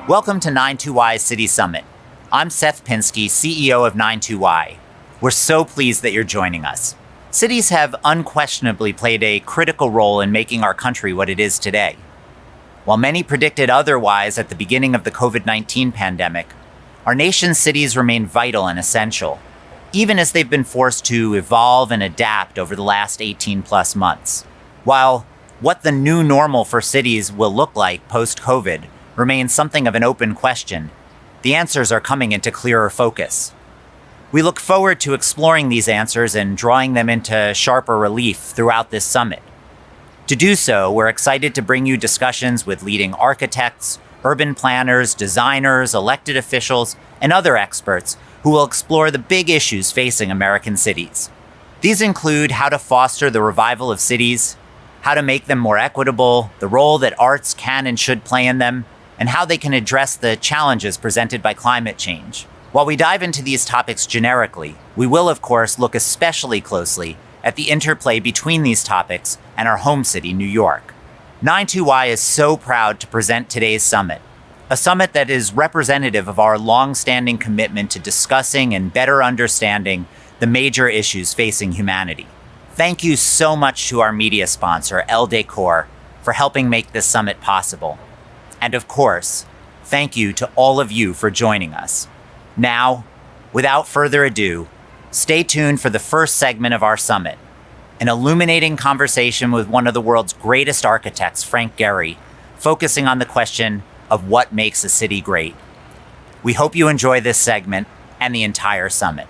Welcome to 92Y's City Summit. I'm Seth Pinsky, CEO of 92Y. We're so pleased that you're joining us. Cities have unquestionably played a critical role in making our country what it is today. While many predicted otherwise at the beginning of the COVID-19 pandemic, our nation's cities remain vital and essential, even as they've been forced to evolve and adapt over the last 18 plus months. While what the new normal for cities will look like post-COVID remains something of an open question, the answers are coming into clearer focus. We look forward to exploring these answers and drawing them into sharper relief throughout this summit. To do so, we're excited to bring you discussions with leading architects, urban planners, designers, elected officials, and other experts who will explore the big issues facing American cities. These include how to foster the revival of cities, how to make them more equitable, the role that arts can and should play in them, and how they can address the challenges presented by climate change. While we dive into these topics generically, we will, of course, look especially closely at the interplay between these topics and our home city, New York. 92Y is so proud to present today's summit, a summit that is representative of our long-standing commitment to discussing and better understanding the major issues facing humanity. Thank you so much to our media sponsor, El Decor, for helping make this summit possible. And of course, thank you to all of you for joining us. Now, without further ado, stay tuned for the first segment of our summit, an illuminating conversation with one of the world's greatest architects, Frank Gehry, focusing on the question of what makes a city great. We hope you enjoy this segment and the entire summit.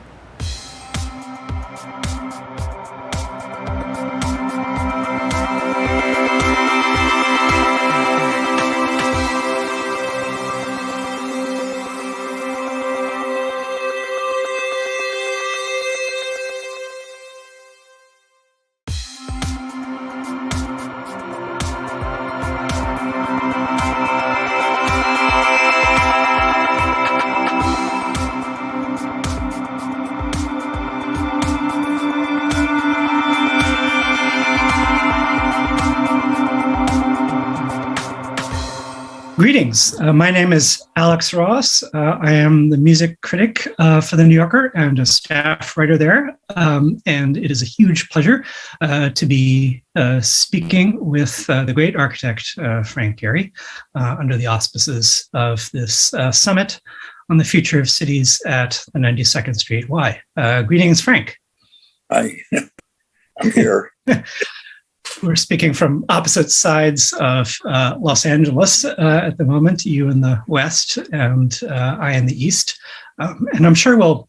Greetings. My name is Alex Ross. I am the music critic for The New Yorker and a staff writer there. And it is a huge pleasure to be speaking with the great architect, Frank Gehry, under the auspices of this summit on the future of cities at the 92nd Street Y. Greetings, Frank. Hi, I'm here. We're speaking from opposite sides of Los Angeles at the moment, you in the West and I in the East. And I'm sure we'll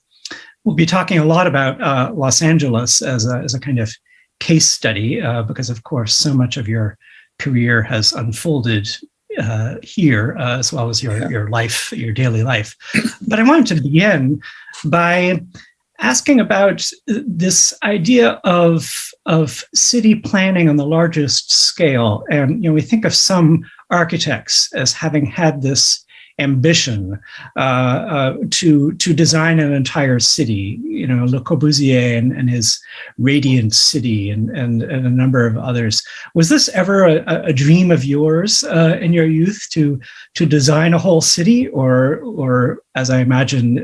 be talking a lot about Los Angeles as a kind of case study, because of course, so much of your career has unfolded here, as well as your life, your daily life. But I wanted to begin by asking about this idea of city planning on the largest scale. And we think of some architects as having had this ambition to design an entire city. Le Corbusier and his Radiant City and a number of others. Was this ever a dream of yours in your youth to design a whole city, or as I imagine,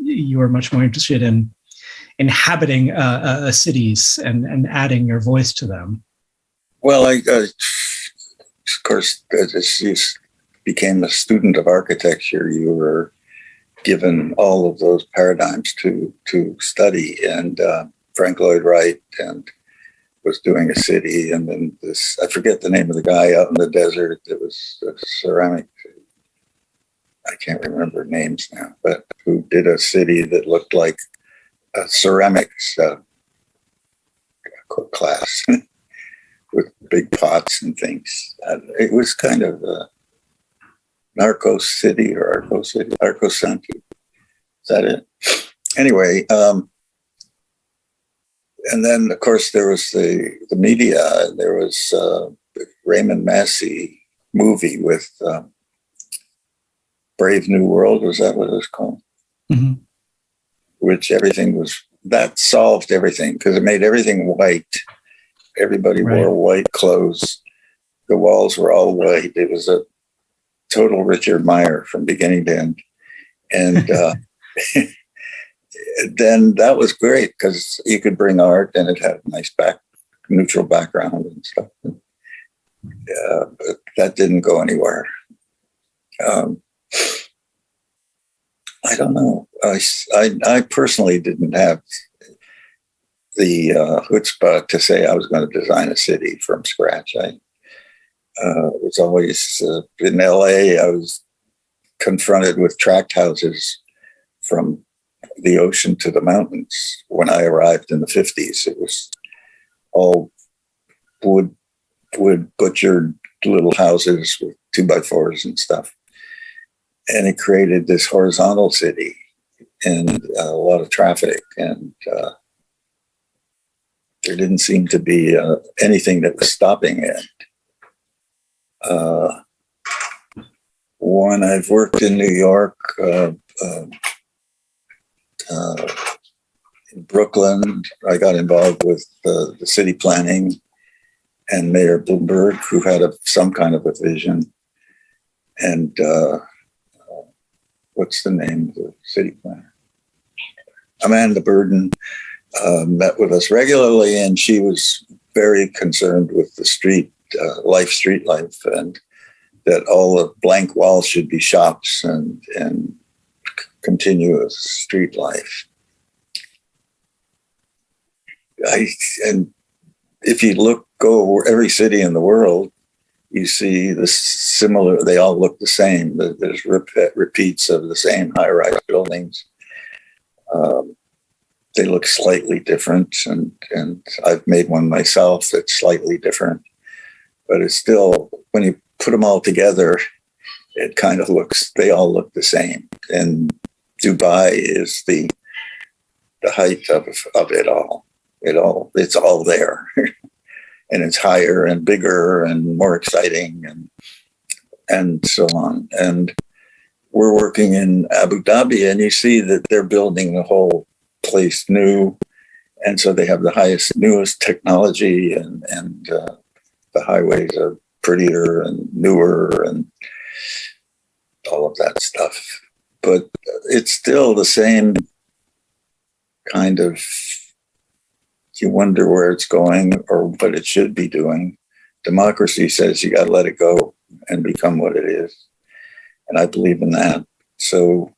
you were much more interested in inhabiting cities and adding your voice to them? Well, I of course, as you became a student of architecture, you were given all of those paradigms to study. And Frank Lloyd Wright and was doing a city, and then I forget the name of the guy out in the desert that was a ceramic. I can't remember names now, but who did a city that looked like ceramics class with big pots and things. It was kind of Narco City or Arco City, Arco Santi. Is that it? Anyway, and then of course there was the media. There was the Raymond Massey movie with Brave New World. Was that what it was called? Mm-hmm. Which everything was that solved everything because it made everything white. Everybody wore white clothes. The walls were all white. It was a total Richard Meyer from beginning to end. And then that was great because you could bring art and it had a nice neutral background and stuff. But that didn't go anywhere. I don't know. I personally didn't have the chutzpah to say I was going to design a city from scratch. I was always in LA. I was confronted with tract houses from the ocean to the mountains. When I arrived in the 50s, it was all wood butchered little houses with 2x4s and stuff. And it created this horizontal city and a lot of traffic. And there didn't seem to be anything that was stopping it. When I've worked in New York, in Brooklyn, I got involved with the city planning and Mayor Bloomberg, who had some kind of a vision. And what's the name of the city planner? Amanda Burden met with us regularly, and she was very concerned with the street life, and that all the blank walls should be shops and continuous street life. And if you go over every city in the world, you see the similar, they all look the same. There's repeats of the same high-rise buildings. They look slightly different, and I've made one myself that's slightly different. But it's still, when you put them all together, it kind of they all look the same. And Dubai is the height of it all. It's all there. And it's higher and bigger and more exciting and so on. And we're working in Abu Dhabi, and you see that they're building the whole place new. And so they have the newest technology, and the highways are prettier and newer and all of that stuff. But it's still the same kind of, you wonder where it's going or what it should be doing. Democracy says you got to let it go and become what it is. And I believe in that. So,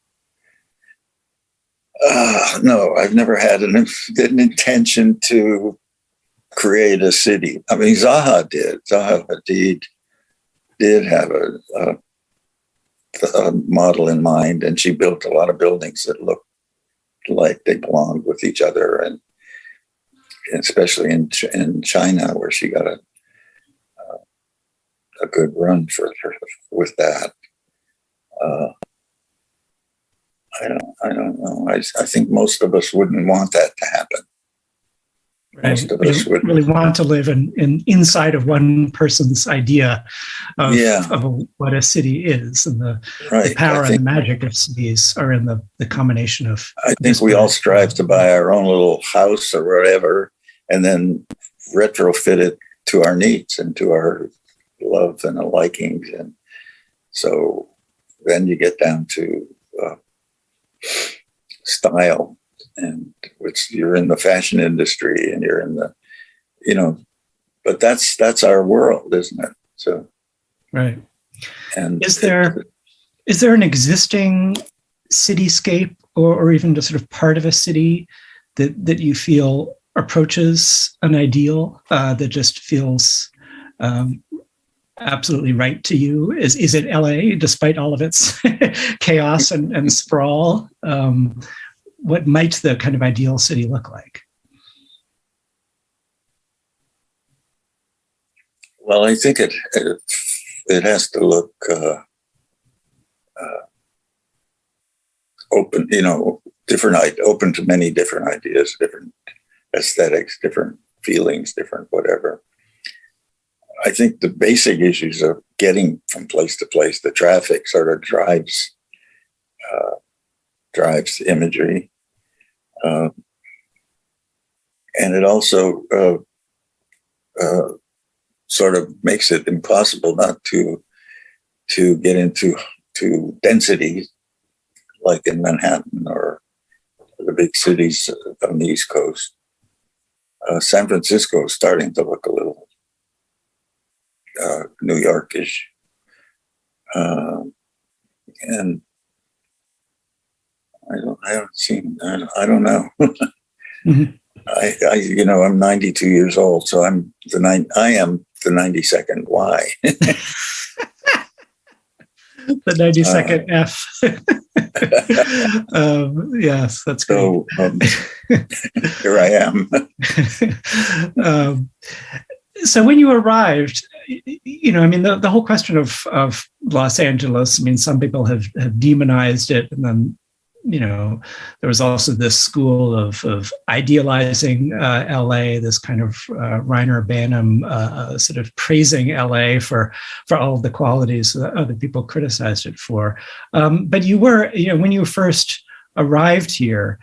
no, I've never had an intention to create a city. I mean, Zaha did. Zaha Hadid did have a model in mind, and she built a lot of buildings that looked like they belonged with each other, and especially in China, where she got a good run for her with that. I don't know. I think most of us wouldn't want that to happen. Right. Most of us would really want to live inside of one person's idea of what a city is, and the power and the magic of cities are in the combination of. I think we all strive to buy our own little house or whatever, and then retrofit it to our needs and to our love and likings, and so then you get down to style. And you're in the fashion industry, and you're in the, but that's our world, isn't it? So, right. And is there an existing cityscape, or even just sort of part of a city that you feel approaches an ideal that just feels absolutely right to you? Is it LA, despite all of its chaos and sprawl? What might the kind of ideal city look like? Well, I think it has to look open, open to many different ideas, different aesthetics, different feelings, different whatever. I think the basic issues of getting from place to place, the traffic sort of drives imagery. and it also sort of makes it impossible not to get into density like in Manhattan or the big cities on the East Coast. San Francisco is starting to look a little New Yorkish, and I don't know. Mhm. I'm 92 years old, so I am the 92nd Y. The 92nd F. Yes, that's great. So here I am. So when you arrived, the whole question of Los Angeles, some people have demonized it, and then, there was also this school of idealizing LA, this kind of Reiner Banham sort of praising LA for all of the qualities that other people criticized it for. But you were, when you first arrived here,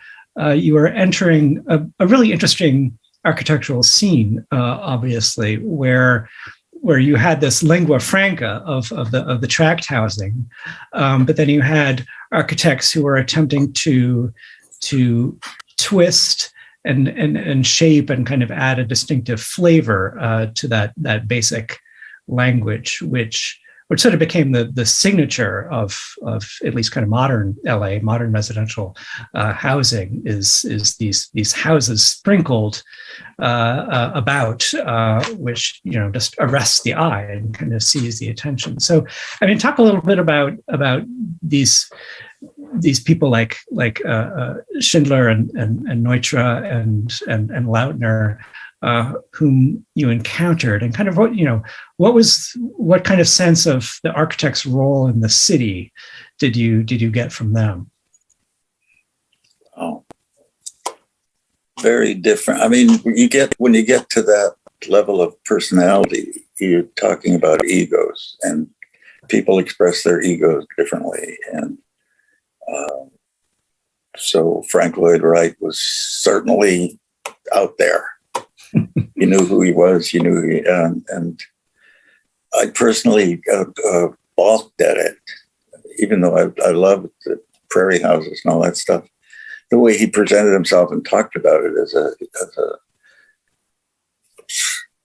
you were entering a really interesting architectural scene, obviously, where you had this lingua franca of the tract housing, but then you had architects who were attempting to twist and shape and kind of add a distinctive flavor to that basic language, which sort of became the signature of at least kind of modern LA, modern residential housing, is these houses sprinkled about, which just arrests the eye and kind of seize the attention. So, talk a little bit about these people like Schindler and Neutra and Lautner, whom you encountered, and kind of what kind of sense of the architect's role in the city did you get from them? Oh, very different. When you get to that level of personality, you're talking about egos, and people express their egos differently. And so Frank Lloyd Wright was certainly out there. You knew who he was. You knew and I personally balked at it, even though I loved the prairie houses and all that stuff. The way he presented himself and talked about it as a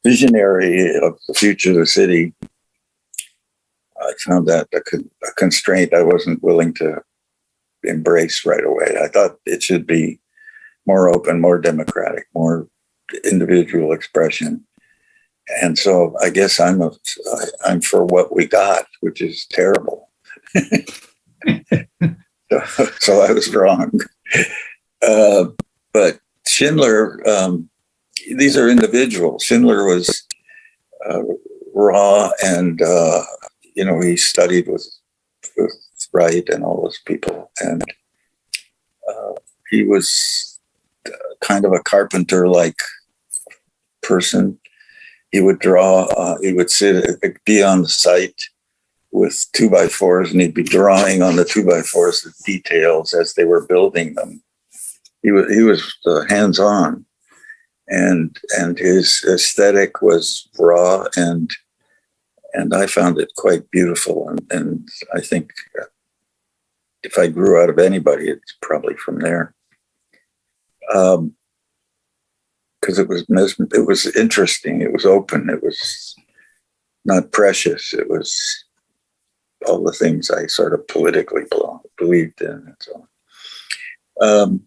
visionary of the future of the city, I found that a constraint I wasn't willing to embrace right away. I thought it should be more open, more democratic, more individual expression. And so I guess I'm for what we got, which is terrible. So I was wrong. But Schindler, these are individuals. Schindler was raw, and he studied with Wright and all those people, and he was kind of a carpenter-like person. He would draw. He would be on the site with 2x4s, and he'd be drawing on the 2x4s the details as they were building them. He was hands-on, and his aesthetic was raw, and I found it quite beautiful. And I think if I grew out of anybody, it's probably from there. Because it was interesting. It was open. It was not precious. It was all the things I sort of politically believed in, and so on.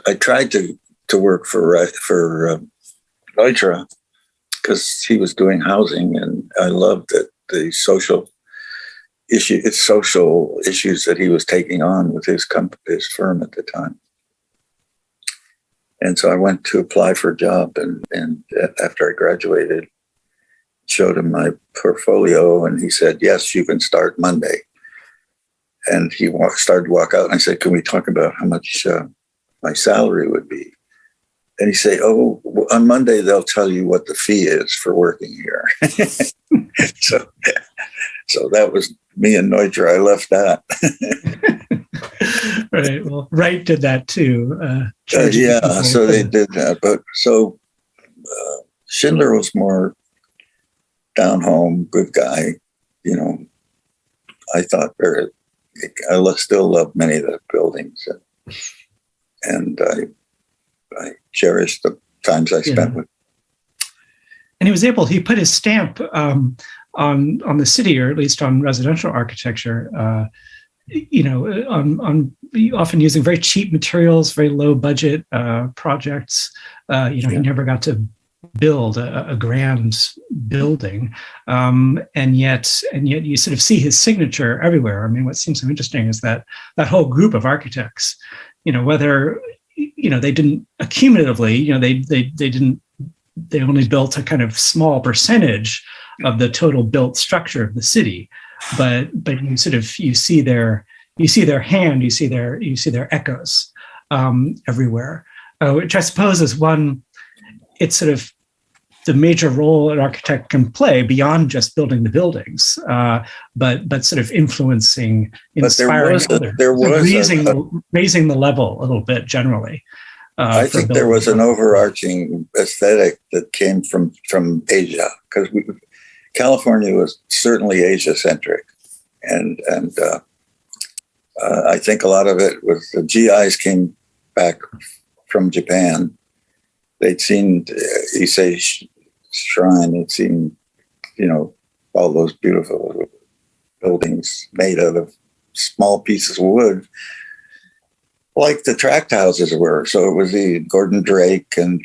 I tried to work for Neutra because he was doing housing, and I loved that the social issues that he was taking on with his firm at the time. And so I went to apply for a job, and after I graduated, showed him my portfolio, and he said, "Yes, you can start Monday." And he started to walk out, and I said, "Can we talk about how much my salary would be?" And he said, "Oh, on Monday they'll tell you what the fee is for working here." So that was me and Neutra. I left that. Right. Well, Wright did that too. Yeah. So they did that, but so Schindler was more down home, good guy. You know, I thought still love many of the buildings, and I cherish the times I spent with. And he put his stamp on the city, or at least on residential architecture. On often using very cheap materials, very low budget projects. He never got to build a grand building, and yet you sort of see his signature everywhere. I mean, what seems so interesting is that whole group of architects, whether they didn't accumulatively, they only built a kind of small percentage of the total built structure of the city, but you see their hand, you see their echoes everywhere, which I suppose is one. It's sort of the major role an architect can play beyond just building the buildings, but sort of influencing, inspiring others, raising the level a little bit generally. I think there was an overarching aesthetic that came from Asia, because California was certainly Asia-centric, and I think a lot of it was the GIs came back from Japan. They'd seen Issei Shrine. They'd seen, all those beautiful buildings made out of small pieces of wood, like the tract houses were. So it was the Gordon Drake and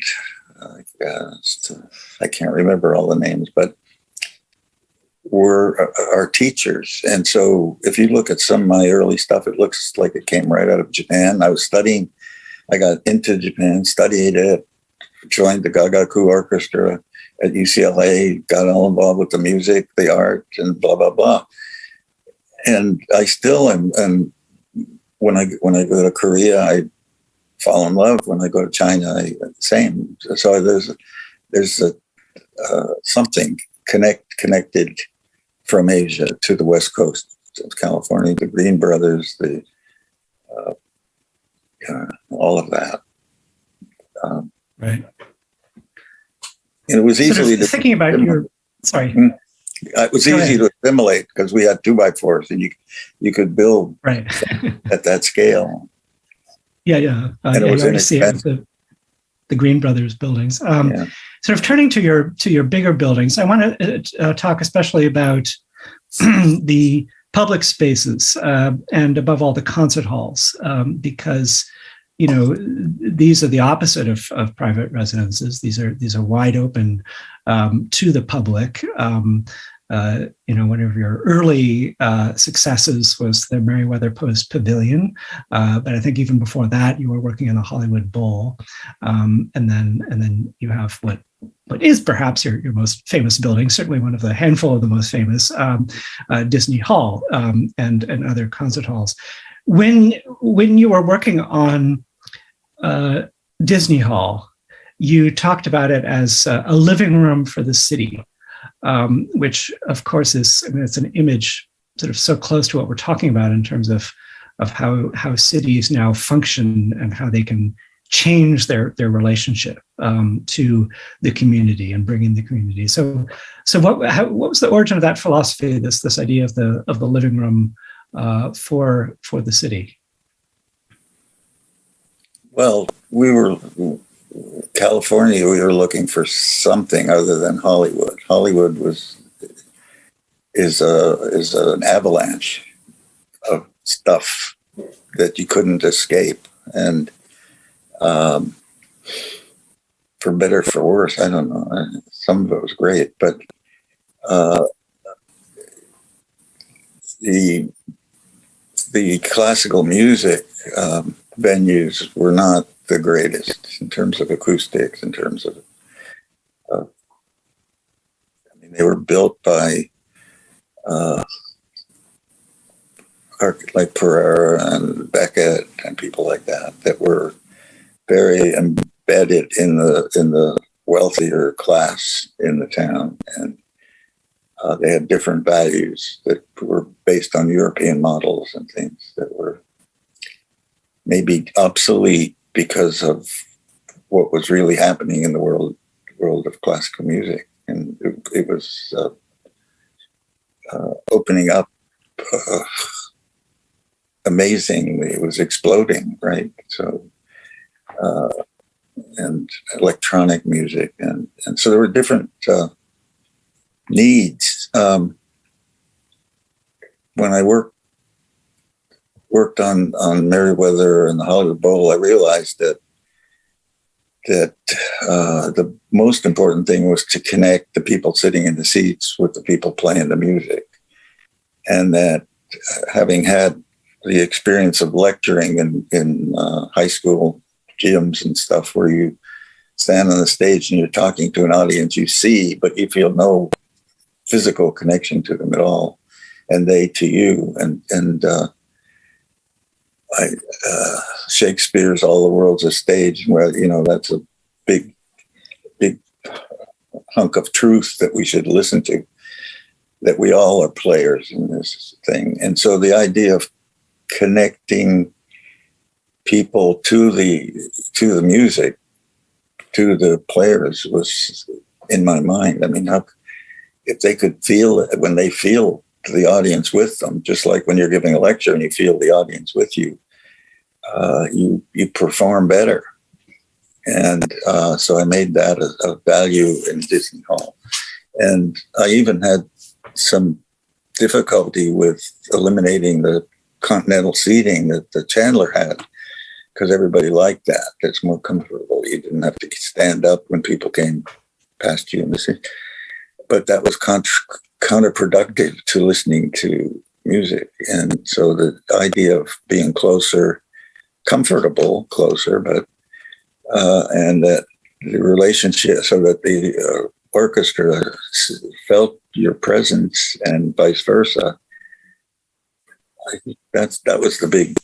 I can't remember all the names, but were our teachers. And so if you look at some of my early stuff, it looks like it came right out of Japan. I got into Japan, studied it, joined the Gagaku Orchestra at UCLA, got all involved with the music, the art, and blah, blah, blah. And I still am, and when I go to Korea, I fall in love. When I go to China, same. So there's something connected from Asia to the West Coast of California, the Green Brothers, all of that. Right. And it was easily thinking about your. Sorry. It was easy to assimilate because we had 2x4s, and you could build right at that scale. Yeah. And it was inexpensive. The Green Brothers buildings. Sort of turning to your bigger buildings, I want to talk especially about the public spaces and above all the concert halls, because these are the opposite of private residences. These are wide open to the public. One of your early successes was the Merriweather Post Pavilion, but I think even before that, you were working in the Hollywood Bowl, and then you have what is perhaps your most famous building, certainly one of the handful of the most famous, Disney Hall, and other concert halls. When you were working on Disney Hall, you talked about it as a living room for the city, which of course it's an image sort of so close to what we're talking about in terms of how cities now function and how they can change their relationship to the community and bring in the community. So what was the origin of that philosophy? This idea of the living room for the city? Well, California, we were looking for something other than Hollywood. Hollywood is an avalanche of stuff that you couldn't escape, and for better, for worse, I don't know. Some of it was great, but the classical music venues were not the greatest in terms of acoustics, in terms of, they were built by like Pereira and Beckett and people like that were very embedded in the wealthier class in the town, and they had different values that were based on European models and things that were maybe obsolete because of what was really happening in the world world of classical music, and it was opening up amazingly. It was exploding, right? So, and electronic music, and so there were different needs. When I worked on Merriweather and the Hollywood Bowl, I realized that the most important thing was to connect the people sitting in the seats with the people playing the music. And that having had the experience of lecturing in high school gyms and stuff, where you stand on the stage and you're talking to an audience you see, but you feel no physical connection to them at all, and they to you. And Shakespeare's All the World's a Stage, where, that's a big hunk of truth that we should listen to, that we all are players in this thing. And so the idea of connecting people to the music, to the players, was in my mind. I mean, if they could feel it when they feel the audience with them, just like when you're giving a lecture and you feel the audience with you, you perform better. And so I made that a value in Disney Hall. And I even had some difficulty with eliminating the continental seating that the Chandler had, because everybody liked that. It's more comfortable. You didn't have to stand up when people came past you in the seat. But that was counterproductive to listening to music. And so the idea of being closer, comfortable, closer, but and that the relationship, so that the orchestra felt your presence and vice versa. I think that was the big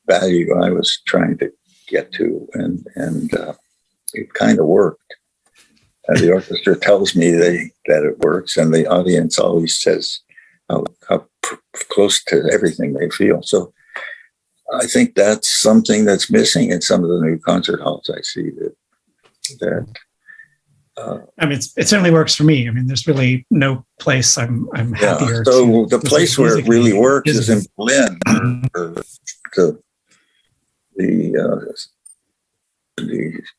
value I was trying to get to, and it kind of worked. The orchestra tells me that it works, and the audience always says how close to everything they feel. So I think that's something that's missing in some of the new concert halls I see. I mean, it certainly works for me. I mean, there's really no place I'm happier. Yeah. So the place where it really works is in Berlin, or the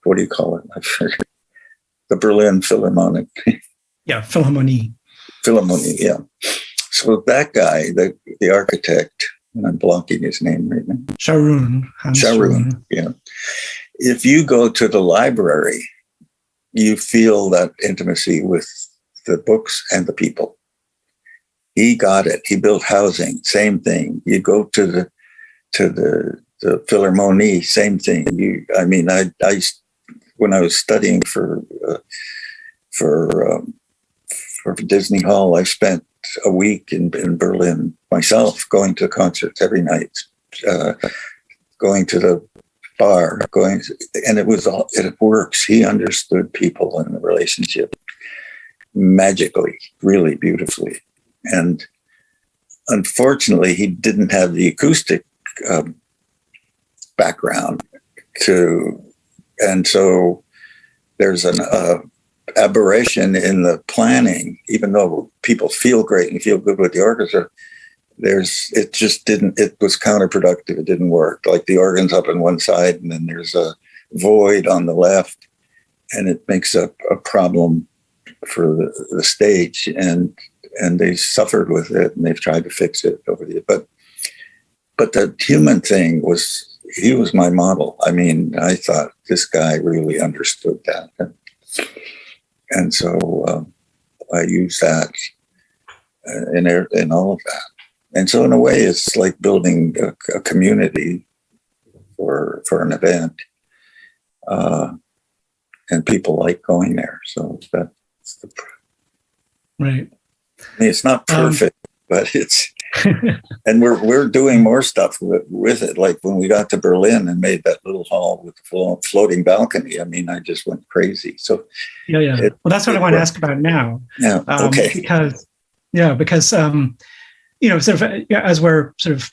what do you call it? I forget. The Berlin Philharmonic. Yeah, Philharmonie. Yeah. So that guy, the architect, and I'm blocking his name right now. Sharon. Yeah. If you go to the library, you feel that intimacy with the books and the people. He got it. He built housing. Same thing. You go to the Philharmonie. Same thing. I when I was studying for Disney Hall, I spent a week in Berlin myself, going to concerts every night, going to the bar, and it works. He understood people and the relationship magically, really beautifully. And unfortunately, he didn't have the acoustic background and so there's an aberration in the planning. Even though people feel great and feel good with the orchestra, it was counterproductive. It didn't work. Like the organ's up on one side and then there's a void on the left, and it makes a problem for the stage, and they suffered with it, and they've tried to fix it over the years. But the human thing he was my model. I mean, I thought this guy really understood that. And so I use that in all of that. And so in a way, it's like building a community for an event. And people like going there. So that's right. I mean, it's not perfect, but it's... And we're doing more stuff with it. Like when we got to Berlin and made that little hall with the floating balcony, I mean, I just went crazy. So yeah. Well, that's what I want to ask about now. Yeah. Okay. Because sort of as we're sort of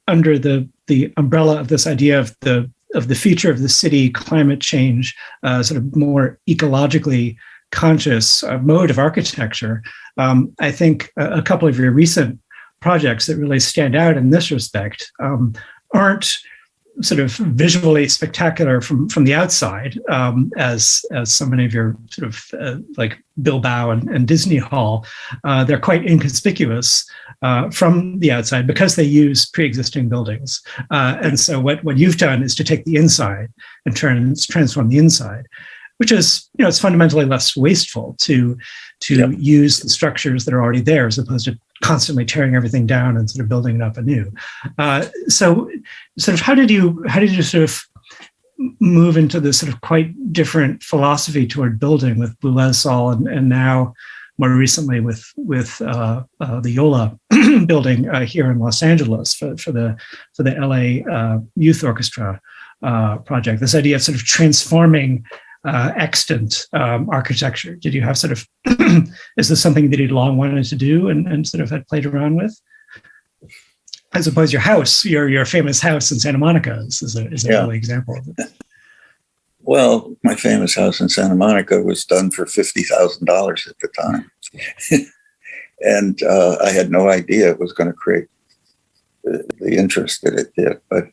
under the umbrella of this idea of the the future of the city, climate change, sort of more ecologically conscious mode of architecture, I think a couple of your recent projects that really stand out in this respect aren't sort of visually spectacular from the outside, as so many of your sort of like Bilbao and Disney Hall. They're quite inconspicuous from the outside because they use pre-existing buildings. And so what you've done is to take the inside and transform the inside, which is, it's fundamentally less wasteful to use the structures that are already there as opposed to constantly tearing everything down and sort of building it up anew. So sort of how did you sort of move into this sort of quite different philosophy toward building with Boulez Hall and now more recently with the Yola building here in Los Angeles for the LA Youth Orchestra project, this idea of sort of transforming extant architecture? Did you have sort of, is this something that you'd long wanted to do and sort of had played around with? I suppose your house, your famous house in Santa Monica is an early example of it. Well, my famous house in Santa Monica was done for $50,000 at the time. And I had no idea it was going to create the interest that it did. But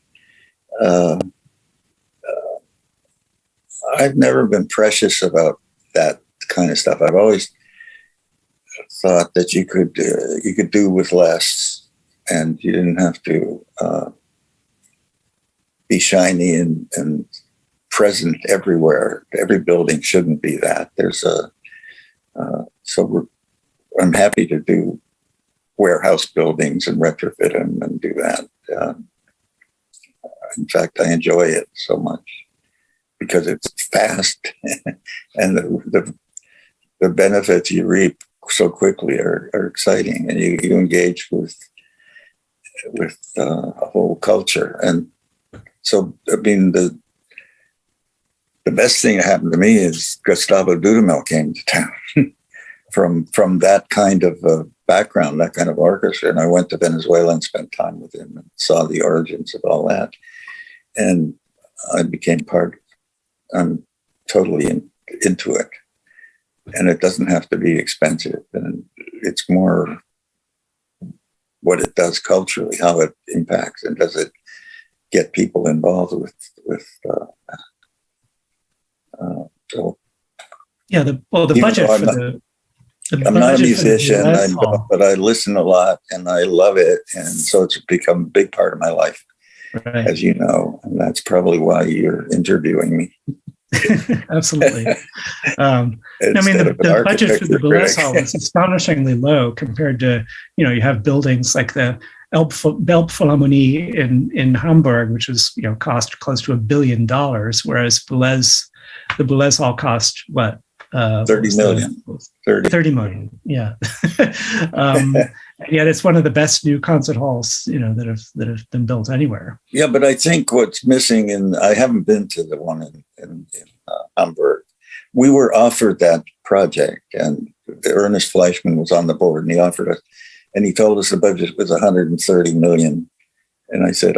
I've never been precious about that kind of stuff. I've always thought that you could do with less, and you didn't have to be shiny and present everywhere. Every building shouldn't be that. I'm happy to do warehouse buildings and retrofit them and do that. In fact, I enjoy it so much because it's fast and the benefits you reap so quickly are exciting, and you engage with a whole culture. And so, I mean, the best thing that happened to me is Gustavo Dudamel came to town from that kind of background, that kind of orchestra. And I went to Venezuela and spent time with him and saw the origins of all that. And I became part. I'm totally into it. And it doesn't have to be expensive. And it's more what it does culturally, how it impacts, and does it get people involved with so. Yeah, the budget for the I'm not a musician, but I listen a lot and I love it. And so it's become a big part of my life, right, as you know, and that's probably why you're interviewing me. Absolutely. I mean, the budget for the Boulez Hall is astonishingly low compared to, you have buildings like the Elbphilharmonie in Hamburg, which is, cost close to $1 billion, whereas the Boulez Hall cost what? 30 million. 30 million. Yeah. And yet it's one of the best new concert halls, that have been built anywhere. Yeah, but I think what's missing I haven't been to the one in Hamburg. We were offered that project, and Ernest Fleischmann was on the board, and he offered us, and he told us the budget was 130 million. And I said,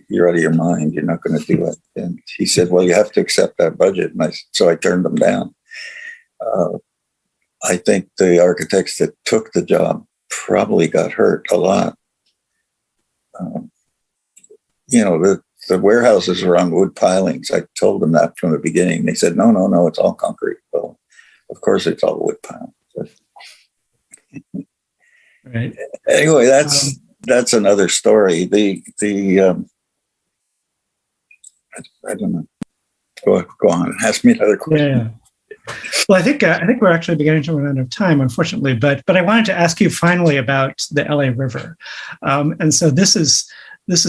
you're out of your mind. You're not going to do it. And he said, well, you have to accept that budget. And so I turned them down. I think the architects that took the job probably got hurt a lot. The warehouses were on wood pilings. I told them that from the beginning. They said, no, it's all concrete. Well, of course it's all wood pilings. Right. Anyway, that's another story. I don't know. Go on. Ask me another question. Yeah. Well, I think we're actually beginning to run out of time, unfortunately. But I wanted to ask you finally about the LA River, and so this is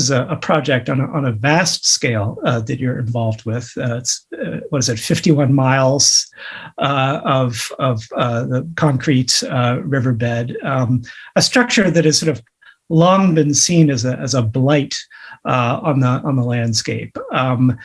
a project on a vast scale that you're involved with. It's 51 miles of the concrete riverbed, a structure that has sort of long been seen as a blight on the landscape, and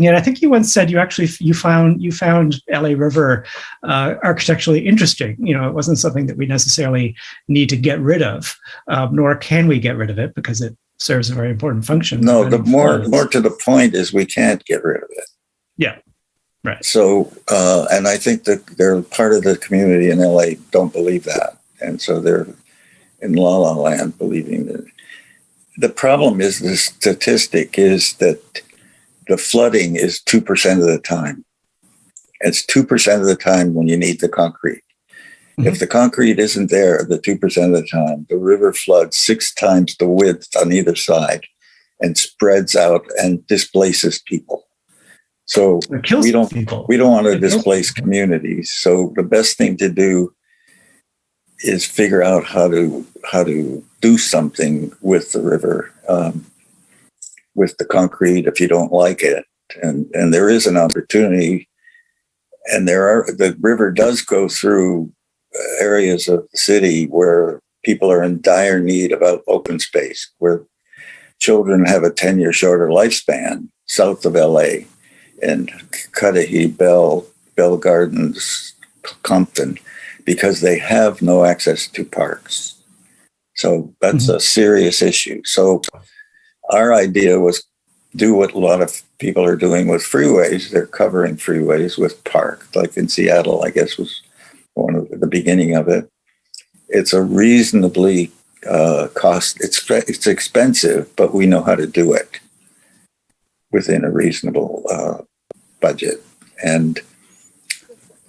yet I think you once said you found LA River architecturally interesting. It wasn't something that we necessarily need to get rid of, nor can we get rid of it because it serves a very important function. No, the more floods. to the point is we can't get rid of it. Yeah, right. So, and I think that they're part of the community in LA don't believe that. And so they're in La La Land believing that. The problem is the statistic is that the flooding is 2% of the time. It's 2% of the time when you need the concrete. Mm-hmm. If the concrete isn't there, the 2% of the time, the river floods 6 times the width on either side and spreads out and displaces people. So we don't want to displace communities. So the best thing to do is figure out how to do something with the river, with the concrete if you don't like it. And there is an opportunity, and the river does go through areas of the city where people are in dire need of open space, where children have a 10-year shorter lifespan south of LA and Cudahy, Bell Gardens, Compton, because they have no access to parks. So that's a serious issue. So our idea was do what a lot of people are doing with freeways. They're covering freeways with park, like in Seattle, I guess was one of the beginning of it. It's a reasonably it's expensive, but we know how to do it within a reasonable budget. And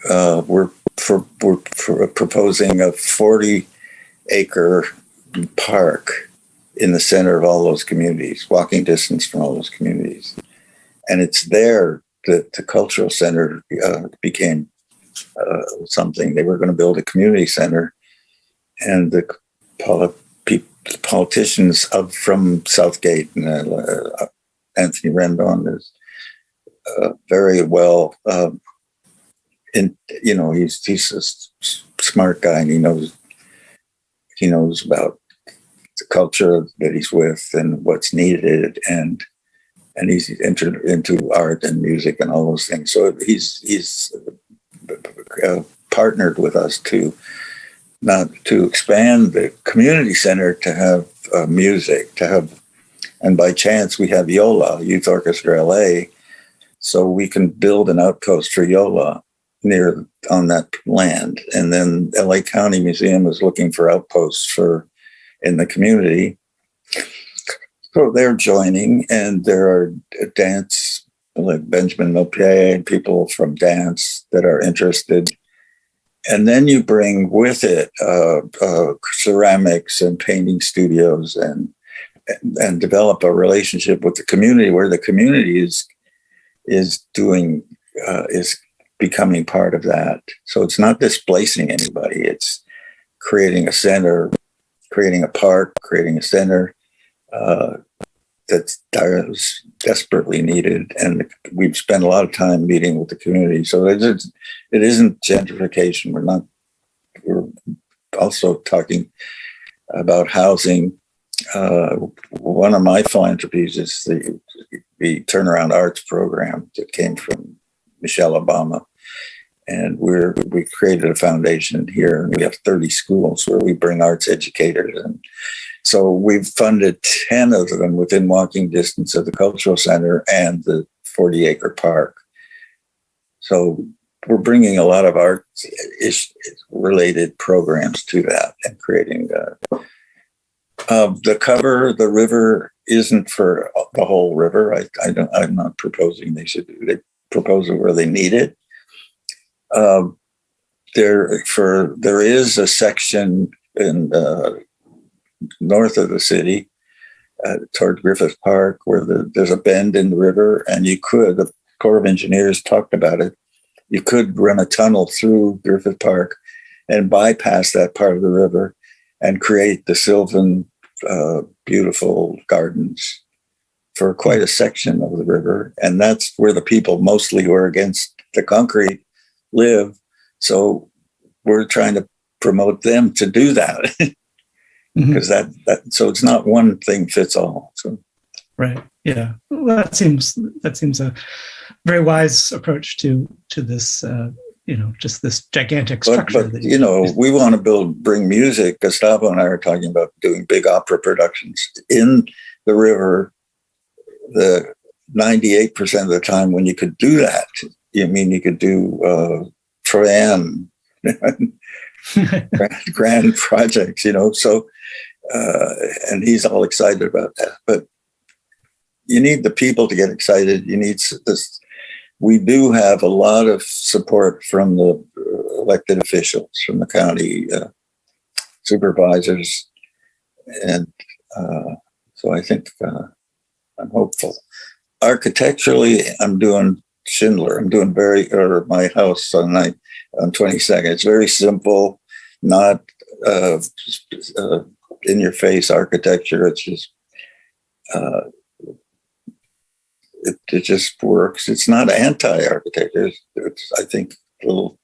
we're proposing a 40-acre park in the center of all those communities, walking distance from all those communities. And it's there that the cultural center became something. They were going to build a community center, and the politicians from Southgate and Anthony Rendon is very well he's a smart guy, and he knows about the culture that he's with and what's needed, and he's entered into art and music and all those things. So he's partnered with us to expand the community center to have music, and by chance we have YOLA, Youth Orchestra LA, so we can build an outpost for YOLA on that land. And then LA County Museum is looking for outposts in the community. So they're joining, and there are dance, like Benjamin Mopé and people from dance that are interested. And then you bring with it ceramics and painting studios and develop a relationship with the community where the community is becoming part of that. So it's not displacing anybody. It's creating a center, creating a park, creating a center that's desperately needed. And we've spent a lot of time meeting with the community. So it isn't gentrification. We're also talking about housing. One of my philanthropies is the Turnaround Arts program that came from Michelle Obama. And we created a foundation here, and we have 30 schools where we bring arts educators. And so we've funded 10 of them within walking distance of the cultural center and the 40-acre park. So we're bringing a lot of art-related programs to that and creating the river isn't for the whole river. I'm not proposing they should do. They propose it where they need it. There is a section in north of the city toward Griffith Park where there's a bend in the river, and the Corps of Engineers talked about it. You could run a tunnel through Griffith Park and bypass that part of the river and create the sylvan, beautiful gardens for quite a section of the river. And that's where the people mostly who are against the concrete live. So we're trying to promote them to do that because so it's not one thing fits all. So. Right. Yeah. Well, that seems a very wise approach to this, just this gigantic structure. But we want to bring music. Gustavo and I are talking about doing big opera productions in the river the 98% of the time when you could do that. You could do Troyan, grand projects, so, and he's all excited about that. But you need the people to get excited. You need this. We do have a lot of support from the elected officials, from the county supervisors. And so I think I'm hopeful. Architecturally, I'm doing Schindler. I'm doing my house on 22nd. It's very simple, not in your face architecture. It's just, it just works. It's not anti-architecture. It's, I think, little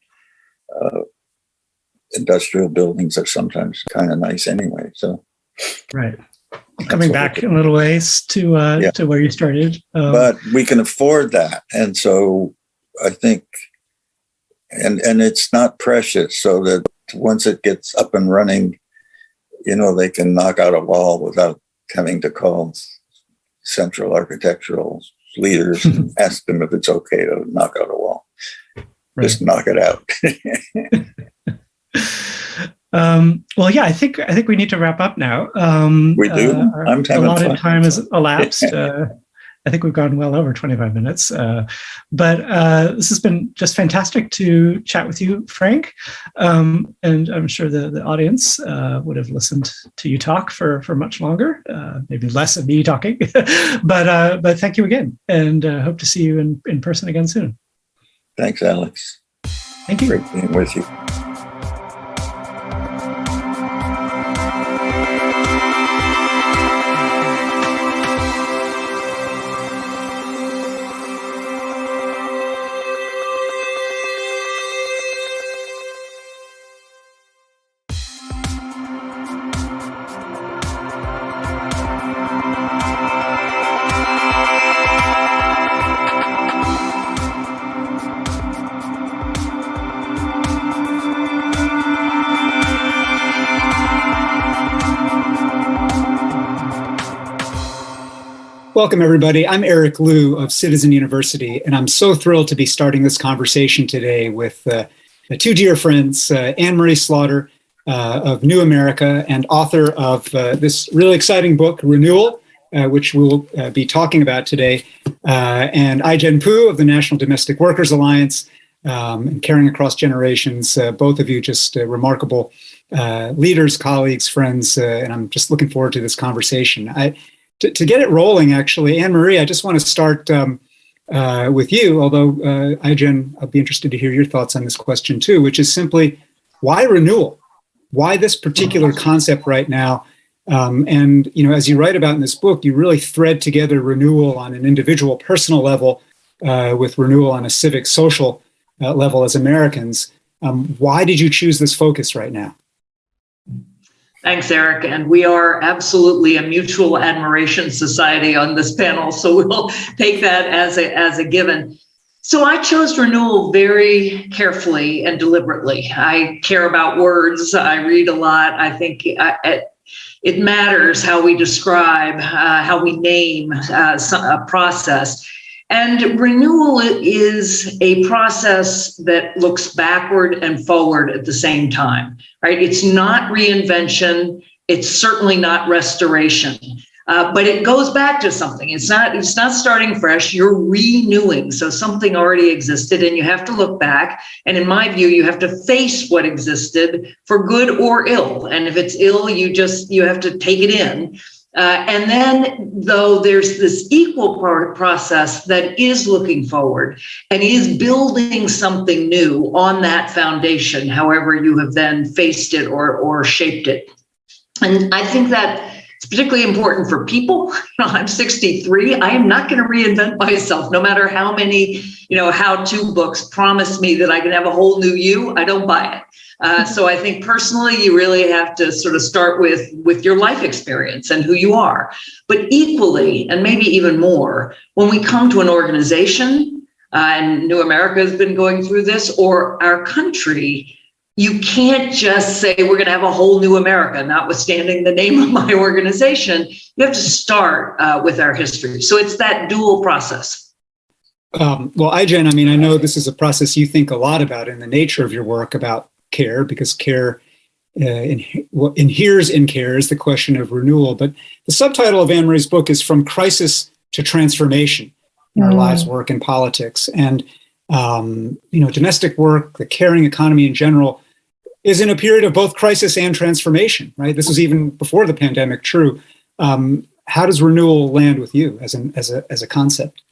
industrial buildings are sometimes kind of nice anyway. So, right. Coming back a little ways to where you started, but we can afford that, and so I think, and it's not precious. So that once it gets up and running, they can knock out a wall without having to call central architectural leaders and ask them if it's okay to knock out a wall. Right. Just knock it out. Well, yeah, I think we need to wrap up now. We do. I'm having a lot fun. of time has elapsed. I think we've gone well over 25 minutes. But this has been just fantastic to chat with you, Frank. And I'm sure the audience would have listened to you talk for much longer, maybe less of me talking. But thank you again, and hope to see you in person again soon. Thanks, Alex. Thank you. Great being with you. Welcome, everybody. I'm Eric Liu of Citizen University, and I'm so thrilled to be starting this conversation today with two dear friends, Anne-Marie Slaughter of New America and author of this really exciting book, Renewal, which we'll be talking about today, and Ai-jen Poo of the National Domestic Workers Alliance, and Caring Across Generations. Both of you just remarkable leaders, colleagues, friends, and I'm just looking forward to this conversation. To get it rolling, actually, Anne-Marie, I just want to start with you, although, Ai-jen, I'll be interested to hear your thoughts on this question too, which is simply, why renewal? Why this particular concept right now? And, as you write about in this book, you really thread together renewal on an individual, personal level with renewal on a civic, social level as Americans. Why did you choose this focus right now? Thanks, Eric. And we are absolutely a mutual admiration society on this panel, so we'll take that as a given. So I chose renewal very carefully and deliberately. I care about words. I read a lot. I think it matters how we describe, how we name a process. And renewal is a process that looks backward and forward at the same time, right? It's not reinvention. It's certainly not restoration, but it goes back to something. It's not starting fresh. You're renewing. So something already existed and you have to look back. And in my view, you have to face what existed for good or ill. And if it's ill, you have to take it in. And then, though, there's this equal process that is looking forward and is building something new on that foundation, however you have then faced it or shaped it. And I think that it's particularly important for people. I'm 63. I am not going to reinvent myself, no matter how many, how-to books promise me that I can have a whole new you. I don't buy it. So I think personally, you really have to sort of start with your life experience and who you are. But equally, and maybe even more, when we come to an organization, and New America has been going through this, or our country, you can't just say we're going to have a whole new America, notwithstanding the name of my organization. You have to start with our history. So it's that dual process. Well, iJen, I mean, I know this is a process you think a lot about in the nature of your work about care, because care inheres in care is the question of renewal. But the subtitle of Anne-Marie's book is From Crisis to Transformation in Our Lives, Work, and Politics. And, domestic work, the caring economy in general, is in a period of both crisis and transformation, right? This was even before the pandemic true. How does renewal land with you as a concept?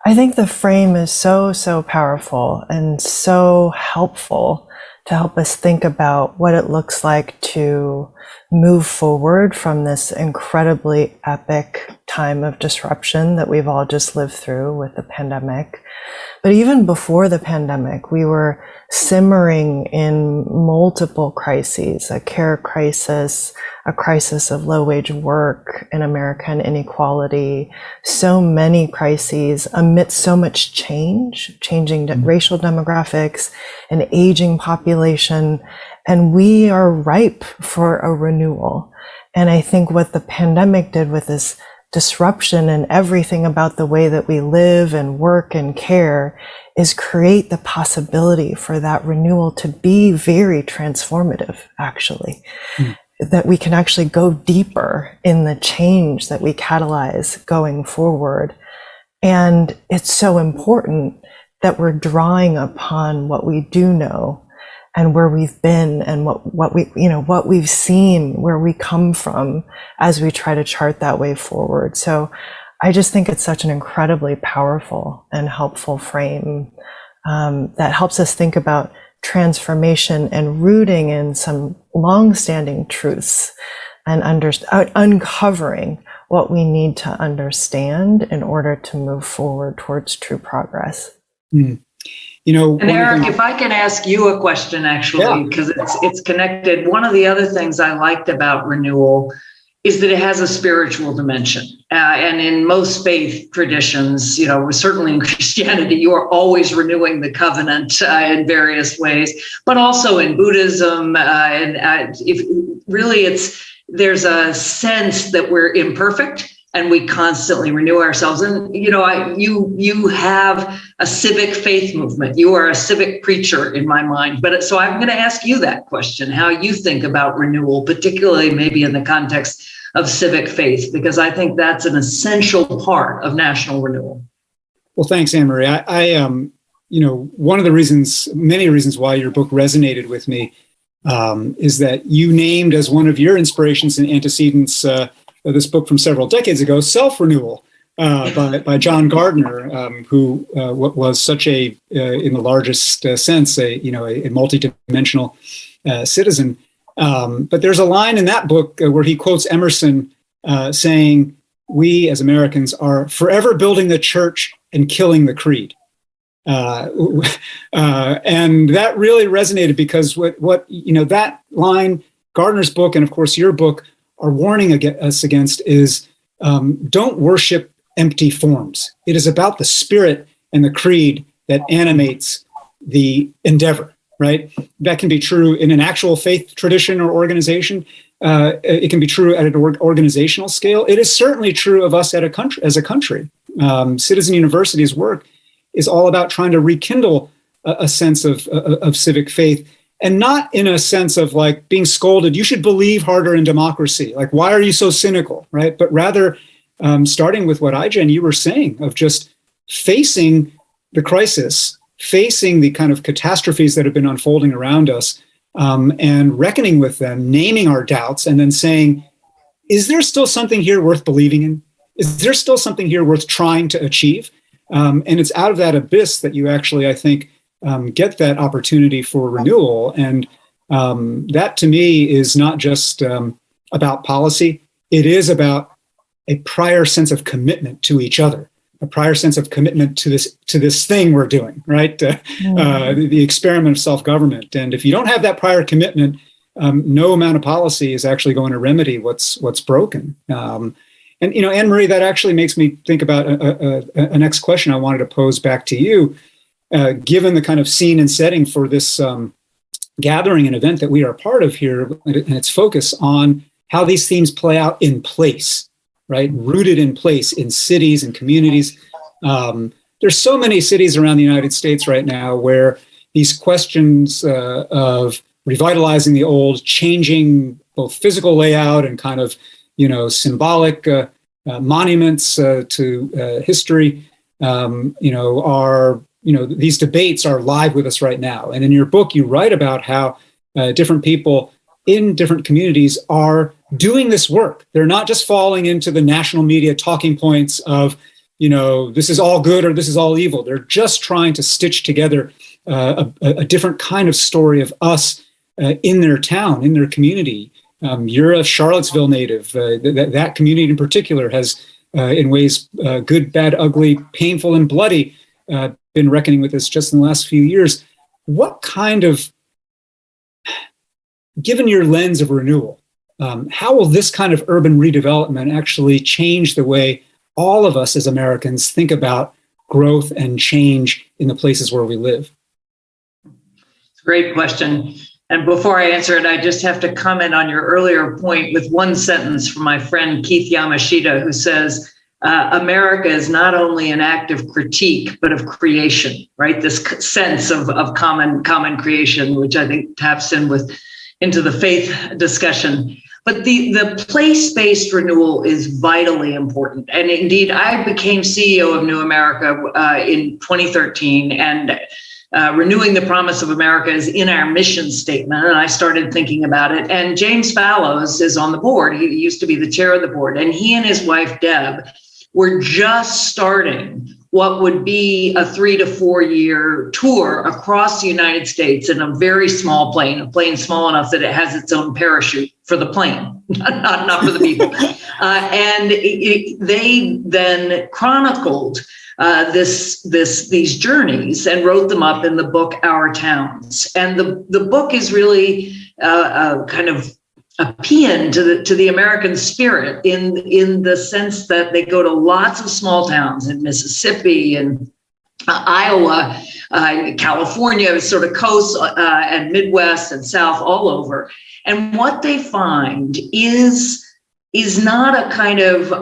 I think the frame is so powerful and so helpful to help us think about what it looks like to move forward from this incredibly epic time of disruption that we've all just lived through with the pandemic. But even before the pandemic, we were simmering in multiple crises: a care crisis, a crisis of low-wage work in America and inequality, so many crises amidst so much changing racial demographics, an aging population, and we are ripe for a renewal. And I think what the pandemic did with this disruption and everything about the way that we live and work and care is create the possibility for that renewal to be very transformative, actually. That we can actually go deeper in the change that we catalyze going forward. And it's so important that we're drawing upon what we do know and where we've been and what we've seen, where we come from, as we try to chart that way forward. So I just think it's such an incredibly powerful and helpful frame that helps us think about transformation and rooting in some long-standing truths and uncovering what we need to understand in order to move forward towards true progress. And Eric, if I can ask you a question, actually, because it's connected. One of the other things I liked about Renewal is that it has a spiritual dimension. And in most faith traditions, certainly in Christianity, you are always renewing the covenant in various ways, but also in Buddhism. There's a sense that we're imperfect and we constantly renew ourselves. And, you have a civic faith movement. You are a civic preacher in my mind. So I'm going to ask you that question, how you think about renewal, particularly maybe in the context of civic faith, because I think that's an essential part of national renewal. Well, thanks, Anne-Marie. I one of the many reasons why your book resonated with me is that you named as one of your inspirations and antecedents this book from several decades ago, Self-Renewal, by John Gardner, who was such in the largest sense, a multidimensional citizen. But there's a line in that book where he quotes Emerson saying, "We as Americans are forever building the church and killing the creed." And that really resonated because what that line, Gardner's book, and of course your book, are warning us against is don't worship empty forms. It is about the spirit and the creed that animates the endeavor, right? That can be true in an actual faith tradition or organization. It can be true at an organizational scale. It is certainly true of us as a country. Citizen University's work is all about trying to rekindle a sense of civic faith. And not in a sense of like being scolded, you should believe harder in democracy. Like, why are you so cynical, right? But rather starting with what iJen, you were saying, of just facing the crisis, facing the kind of catastrophes that have been unfolding around us and reckoning with them, naming our doubts, and then saying, is there still something here worth believing in? Is there still something here worth trying to achieve? And it's out of that abyss that you actually, I think, get that opportunity for renewal. And that to me is not just about policy. It is about a prior sense of commitment to each other, a prior sense of commitment to this thing we're doing, right? The experiment of self-government. And if you don't have that prior commitment, no amount of policy is actually going to remedy what's broken. And Anne-Marie, that actually makes me think about a next question I wanted to pose back to you. Given the kind of scene and setting for this gathering and event that we are a part of here, and its focus on how these themes play out in place, right? Rooted in place in cities and communities. There's so many cities around the United States right now where these questions of revitalizing the old, changing both physical layout and kind of, symbolic monuments to history, these debates are live with us right now. And in your book, you write about how different people in different communities are doing this work. They're not just falling into the national media talking points of, this is all good or this is all evil. They're just trying to stitch together a different kind of story of us in their town, in their community. You're a Charlottesville native. That community in particular has, in ways good, bad, ugly, painful, and bloody, been reckoning with this just in the last few years. What kind of, given your lens of renewal, how will this kind of urban redevelopment actually change the way all of us as Americans think about growth and change in the places where we live? It's a great question. And before I answer it, I just have to comment on your earlier point with one sentence from my friend Keith Yamashita, who says, America is not only an act of critique, but of creation, right? This sense of common creation, which I think taps into the faith discussion. But the place-based renewal is vitally important. And indeed, I became CEO of New America in 2013, and renewing the promise of America is in our mission statement. And I started thinking about it. And James Fallows is on the board. He used to be the chair of the board. And he and his wife, Deb, were just starting what would be a 3 to 4 year tour across the United States in a very small plane, a plane small enough that it has its own parachute for the plane, not for the people. They then chronicled these journeys and wrote them up in the book Our Towns. And the book is really kind of a paean to the American spirit in the sense that they go to lots of small towns in Mississippi and Iowa, California, sort of coast and Midwest and South all over. And what they find is not a kind of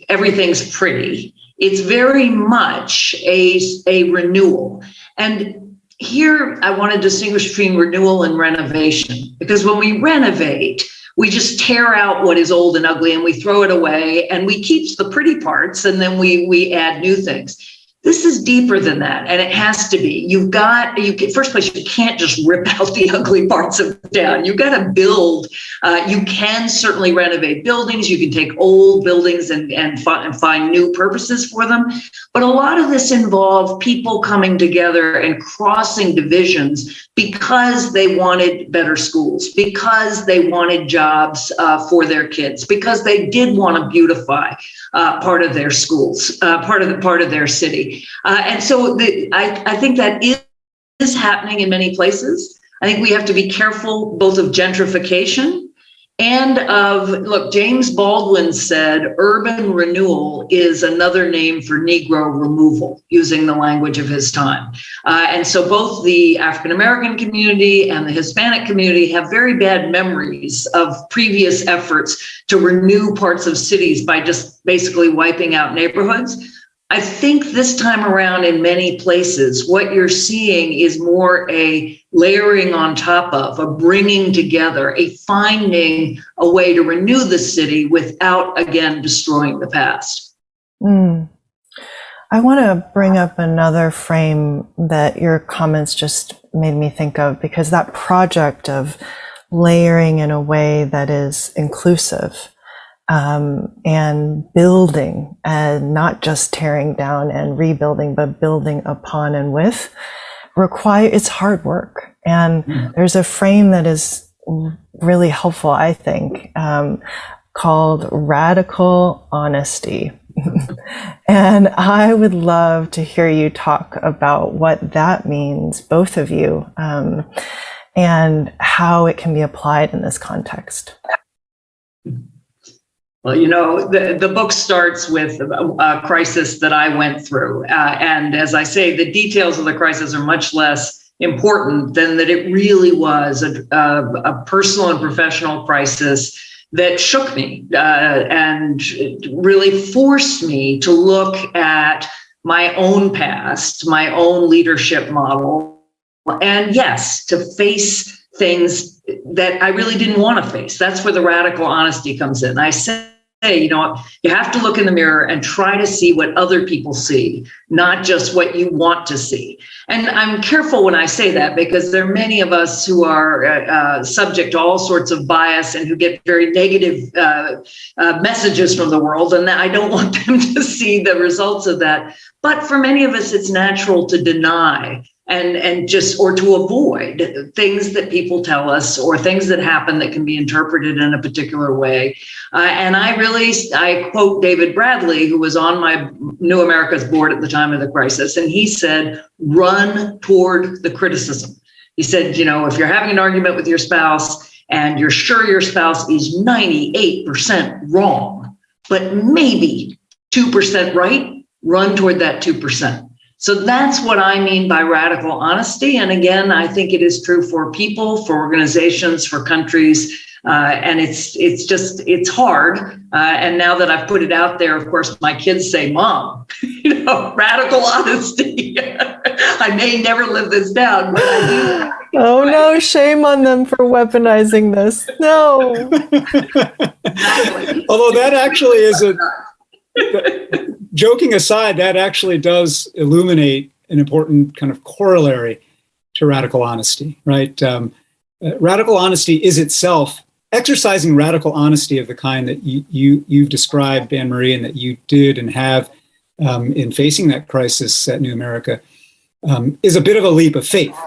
everything's pretty. It's very much a renewal. And here I want to distinguish between renewal and renovation, because when we renovate, we just tear out what is old and ugly and we throw it away and we keep the pretty parts and then we add new things. This is deeper than that, and it has to be. First place, you can't just rip out the ugly parts of town. You've got to build. You can certainly renovate buildings. You can take old buildings and find new purposes for them. But a lot of this involves people coming together and crossing divisions because they wanted better schools, because they wanted jobs for their kids, because they did want to beautify part of their schools, part of their city. And so I think that is happening in many places. I think we have to be careful both of gentrification and look, James Baldwin said urban renewal is another name for Negro removal, using the language of his time. And so both the African-American community and the Hispanic community have very bad memories of previous efforts to renew parts of cities by just basically wiping out neighborhoods. I think this time around in many places, what you're seeing is more a layering on top of, a bringing together, a finding a way to renew the city without, again, destroying the past. I want to bring up another frame that your comments just made me think of, because that project of layering in a way that is inclusive, and building, and not just tearing down and rebuilding, but building upon and with, it's hard work. And there's a frame that is really helpful, I think, called radical honesty. And I would love to hear you talk about what that means, both of you, and how it can be applied in this context. Well, the book starts with a crisis that I went through. And as I say, the details of the crisis are much less important than that it really was a personal and professional crisis that shook me and really forced me to look at my own past, my own leadership model, and yes, to face things that I really didn't want to face. That's where the radical honesty comes in. I say, you have to look in the mirror and try to see what other people see, not just what you want to see. And I'm careful when I say that, because there are many of us who are subject to all sorts of bias and who get very negative messages from the world. And I don't want them to see the results of that. But for many of us, it's natural to deny and just, or to avoid things that people tell us or things that happen that can be interpreted in a particular way. And I quote David Bradley, who was on my New America's board at the time of the crisis, and he said, run toward the criticism. He said, if you're having an argument with your spouse and you're sure your spouse is 98% wrong, but maybe 2% right, run toward that 2%. So that's what I mean by radical honesty. And again, I think it is true for people, for organizations, for countries. And it's hard. And now that I've put it out there, of course, my kids say, Mom, radical honesty. I may never live this down, but I do. Oh no, shame on them for weaponizing this. No. Exactly. Although that actually is joking aside, that actually does illuminate an important kind of corollary to radical honesty, right? Radical honesty is itself, exercising radical honesty of the kind that you've described, Anne-Marie, and that you did and have in facing that crisis at New America, is a bit of a leap of faith.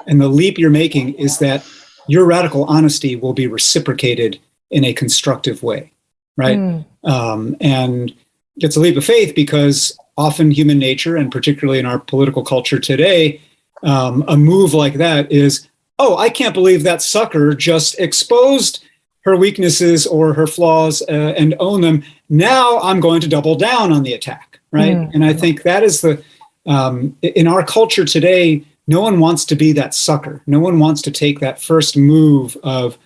And the leap you're making is that your radical honesty will be reciprocated in a constructive way, right? And it's a leap of faith because often human nature, and particularly in our political culture today, a move like that is, oh, I can't believe that sucker just exposed her weaknesses or her flaws and own them. Now I'm going to double down on the attack, right? And I think that is in our culture today, no one wants to be that sucker. No one wants to take that first move of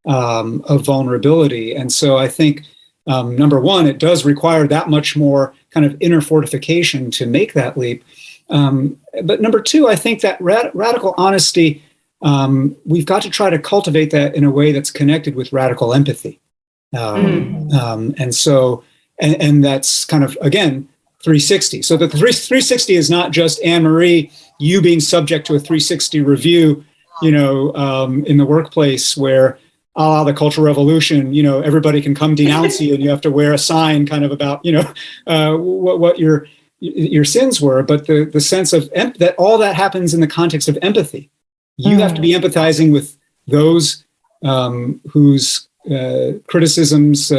vulnerability. And so I think, number one, it does require that much more kind of inner fortification to make that leap. But number two, I think that radical honesty, we've got to try to cultivate that in a way that's connected with radical empathy. And so, and that's kind of, again, 360. So the 360 is not just Anne-Marie, you being subject to a 360 review, in the workplace where, the Cultural Revolution, everybody can come denounce you and you have to wear a sign kind of about, what your sins were. But the sense of that all that happens in the context of empathy. You have to be empathizing with those whose criticisms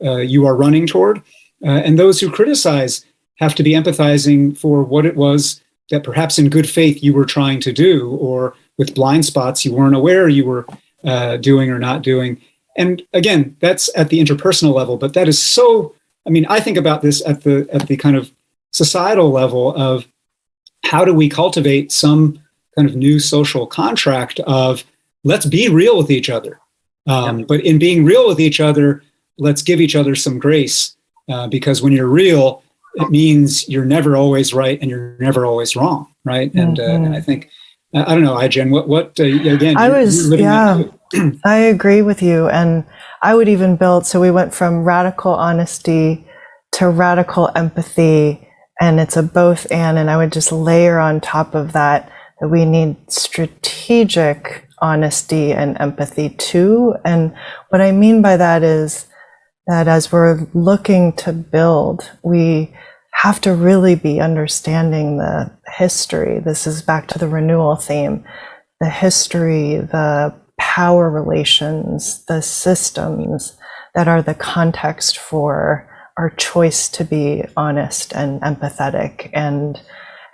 you are running toward, and those who criticize have to be empathizing for what it was that perhaps in good faith you were trying to do, or with blind spots you weren't aware you were doing or not doing. And again, that's at the interpersonal level, but that is so, I think about this at the kind of societal level of how do we cultivate some kind of new social contract of let's be real with each other. But in being real with each other, let's give each other some grace, because when you're real, it means you're never always right and you're never always wrong, right? And I think, I don't know, Jen, what again? I agree with you. And I would even build, so we went from radical honesty to radical empathy, and it's a both and I would just layer on top of that we need strategic honesty and empathy too. And what I mean by that is that as we're looking to build, we have to really be understanding the history. This is back to the renewal theme, the history, the power relations, the systems that are the context for our choice to be honest and empathetic, and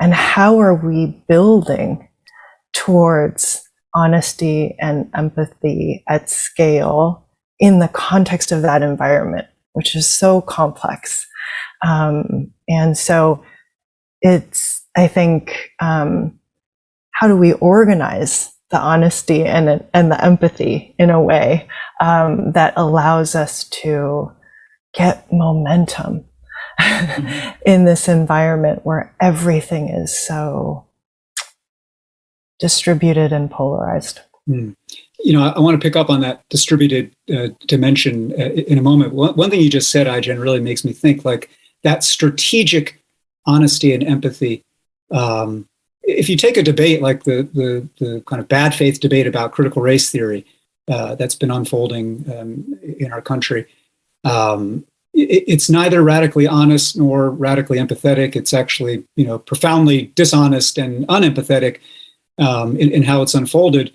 how are we building towards honesty and empathy at scale in the context of that environment, which is so complex. And so it's, I think, how do we organize the honesty and the empathy in a way that allows us to get momentum in this environment where everything is so distributed and polarized. I want to pick up on that distributed dimension in a moment. One thing you just said, Ai-jen, really makes me think, like, that strategic honesty and empathy. If you take a debate like the kind of bad faith debate about critical race theory that's been unfolding in our country, it's neither radically honest nor radically empathetic. It's actually, profoundly dishonest and unempathetic in how it's unfolded.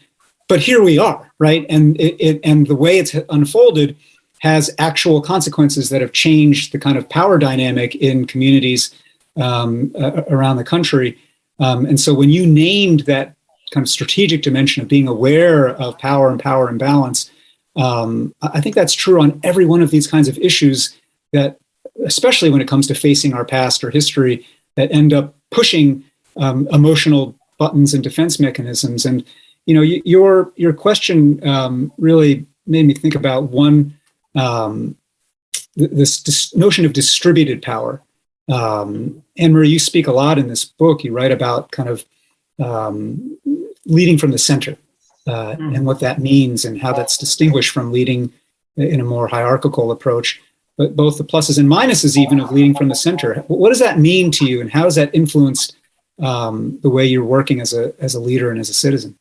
But here we are, right? And and the way it's unfolded has actual consequences that have changed the kind of power dynamic in communities around the country. And so when you named that kind of strategic dimension of being aware of power and power imbalance, I think that's true on every one of these kinds of issues, that especially when it comes to facing our past or history, that end up pushing emotional buttons and defense mechanisms. And your question really made me think about this notion of distributed power. Anne-Marie, you speak a lot in this book. You write about kind of leading from the center and what that means and how that's distinguished from leading in a more hierarchical approach, but both the pluses and minuses even of leading from the center. What does that mean to you, and how has that influenced the way you're working as a leader and as a citizen?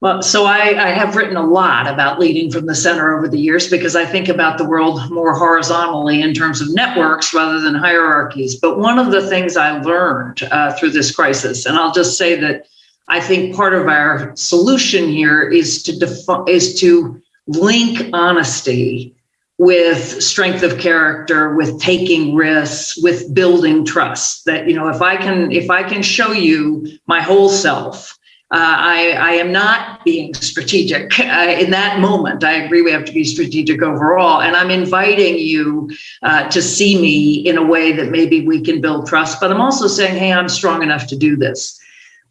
Well, so I have written a lot about leading from the center over the years, because I think about the world more horizontally in terms of networks rather than hierarchies. But one of the things I learned through this crisis, and I'll just say that I think part of our solution here is to link honesty with strength of character, with taking risks, with building trust. That, if I can show you my whole self, I am not being strategic in that moment. I agree we have to be strategic overall. And I'm inviting you to see me in a way that maybe we can build trust. But I'm also saying, hey, I'm strong enough to do this.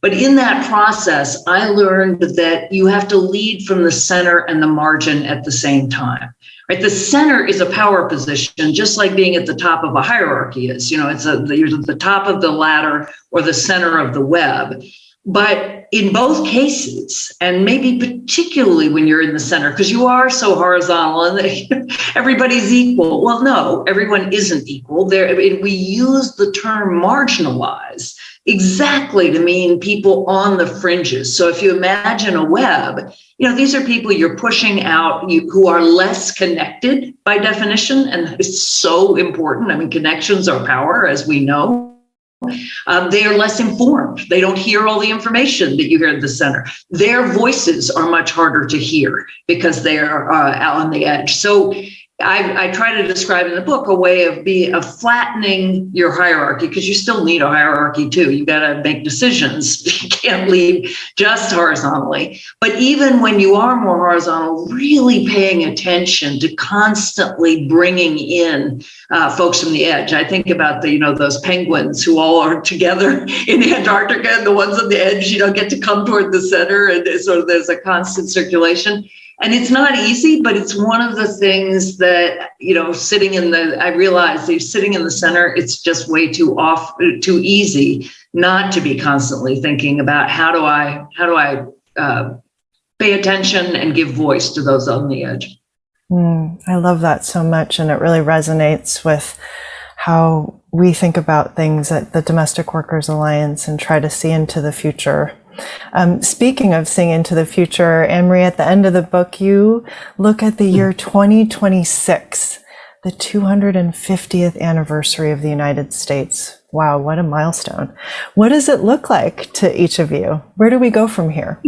But in that process, I learned that you have to lead from the center and the margin at the same time. Right? The center is a power position, just like being at the top of a hierarchy is. You're at the top of the ladder or the center of the web. But in both cases, and maybe particularly when you're in the center, because you are so horizontal and everybody's equal. Well, no, everyone isn't equal. We use the term marginalized exactly to mean people on the fringes. So if you imagine a web, these are people you're pushing out who are less connected by definition. And it's so important. I mean, connections are power, as we know. They are less informed. They don't hear all the information that you hear at the center. Their voices are much harder to hear because they are out on the edge. So I try to describe in the book a way of flattening your hierarchy, because you still need a hierarchy too. You got to make decisions. You can't lead just horizontally. But even when you are more horizontal, really paying attention to constantly bringing in folks from the edge. I think about those penguins who all are together in Antarctica, and the ones on the edge, get to come toward the center, and so there's a constant circulation. And it's not easy, but it's one of the things that, I realize that sitting in the center, it's just way too easy not to be constantly thinking about how do I pay attention and give voice to those on the edge. I love that so much. And it really resonates with how we think about things at the Domestic Workers Alliance and try to see into the future. Speaking of seeing into the future, Anne-Marie, at the end of the book, you look at the year 2026, the 250th anniversary of the United States. Wow, what a milestone. What does it look like to each of you? Where do we go from here?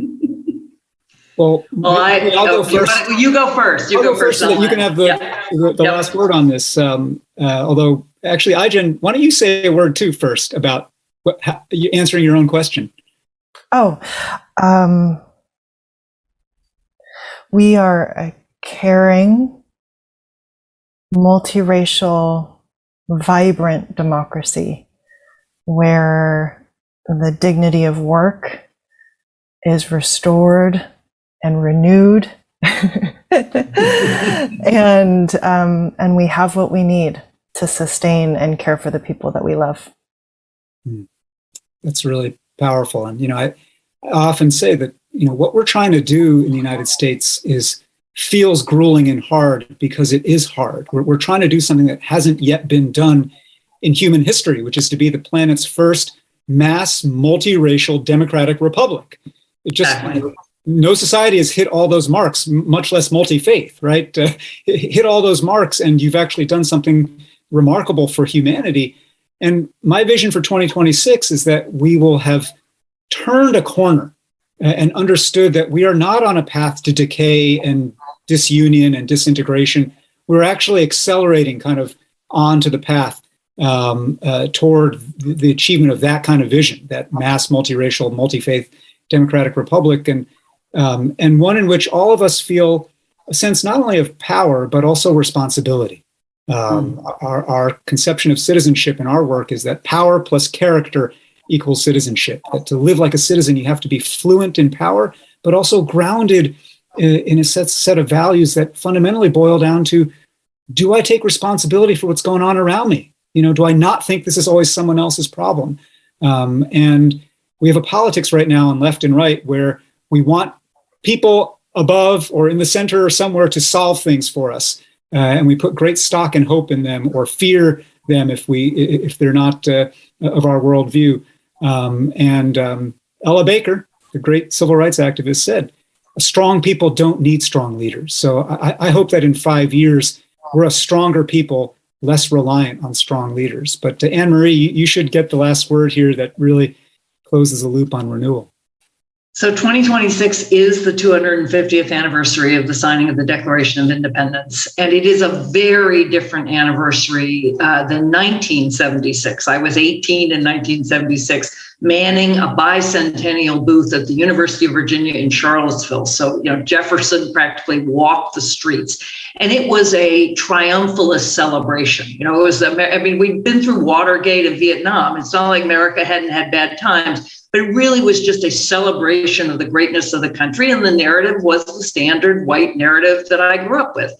I'll go first. You go first. You go first so that you can have the last word on this. Although, actually, Ai-jen, why don't you say a word too first about answering your own question? We are a caring, multiracial, vibrant democracy where the dignity of work is restored and renewed, and we have what we need to sustain and care for the people that we love. That's really powerful. And, I often say that, what we're trying to do in the United States feels grueling and hard because it is hard. We're trying to do something that hasn't yet been done in human history, which is to be the planet's first mass multiracial democratic republic. It just, no society has hit all those marks, much less multi-faith, right? Hit all those marks, and you've actually done something remarkable for humanity. And my vision for 2026 is that we will have turned a corner and understood that we are not on a path to decay and disunion and disintegration. We're actually accelerating kind of onto the path toward the achievement of that kind of vision, that mass multiracial, multi-faith democratic republic, and one in which all of us feel a sense not only of power, but also responsibility. Our conception of citizenship in our work is that power plus character equals citizenship. That to live like a citizen, you have to be fluent in power, but also grounded in a set of values that fundamentally boil down to, do I take responsibility for what's going on around me? Do I not think this is always someone else's problem? And we have a politics right now on left and right where we want people above or in the center or somewhere to solve things for us. And we put great stock and hope in them, or fear them if they're not of our worldview. Ella Baker, the great civil rights activist, said, strong people don't need strong leaders. So I hope that in 5 years, we're a stronger people, less reliant on strong leaders. But to Anne-Marie, you should get the last word here that really closes the loop on renewal. So 2026 is the 250th anniversary of the signing of the Declaration of Independence, and it is a very different anniversary than 1976. I was 18 in 1976, manning a bicentennial booth at the University of Virginia in Charlottesville. So, Jefferson practically walked the streets, and it was a triumphalist celebration. It was, we'd been through Watergate and Vietnam. It's not like America hadn't had bad times. But it really was just a celebration of the greatness of the country. And the narrative was the standard white narrative that I grew up with.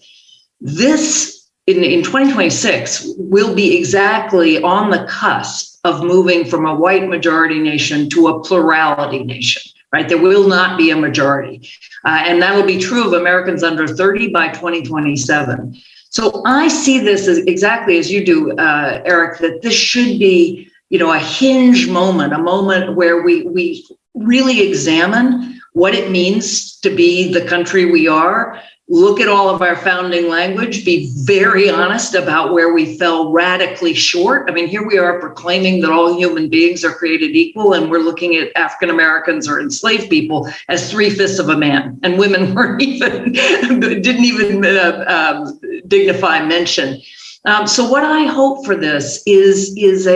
This, in 2026, will be exactly on the cusp of moving from a white majority nation to a plurality nation, right? There will not be a majority. And that will be true of Americans under 30 by 2027. So I see this as exactly as you do, Eric, that this should be a hinge moment, a moment where we really examine what it means to be the country we are, look at all of our founding language, be very honest about where we fell radically short. Here we are proclaiming that all human beings are created equal, and we're looking at African Americans or enslaved people as 3/5 of a man, and women didn't even dignify mention. So what I hope for this is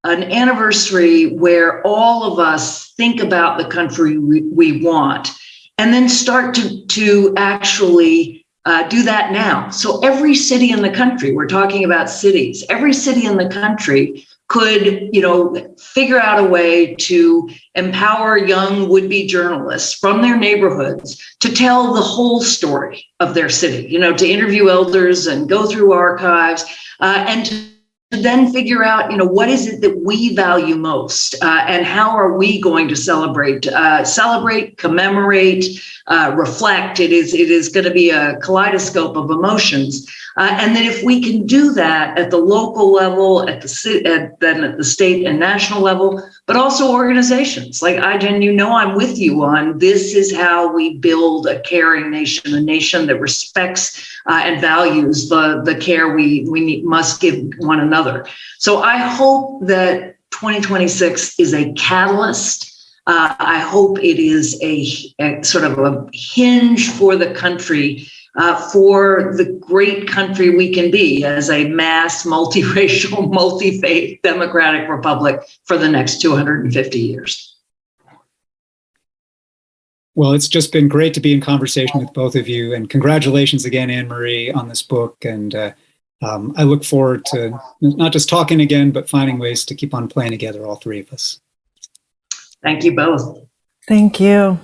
an anniversary where all of us think about the country we want, and then start to actually do that now. So every city in the country, we're talking about cities, every city in the country could, figure out a way to empower young would-be journalists from their neighborhoods to tell the whole story of their city, to interview elders and go through archives and to then figure out, what is it that we value most, and how are we going to celebrate, commemorate, reflect. It is going to be a kaleidoscope of emotions. And then if we can do that at the local level, at the state and national level, but also organizations like IGEN, I'm with you on this is how we build a caring nation, a nation that respects and values the care we must give one another. So I hope that 2026 is a catalyst. I hope it is a sort of a hinge for the country, for the great country we can be as a mass, multiracial, multi-faith democratic republic for the next 250 years. Well, it's just been great to be in conversation with both of you. And congratulations again, Anne-Marie, on this book. And I look forward to not just talking again, but finding ways to keep on playing together, all three of us. Thank you both. Thank you.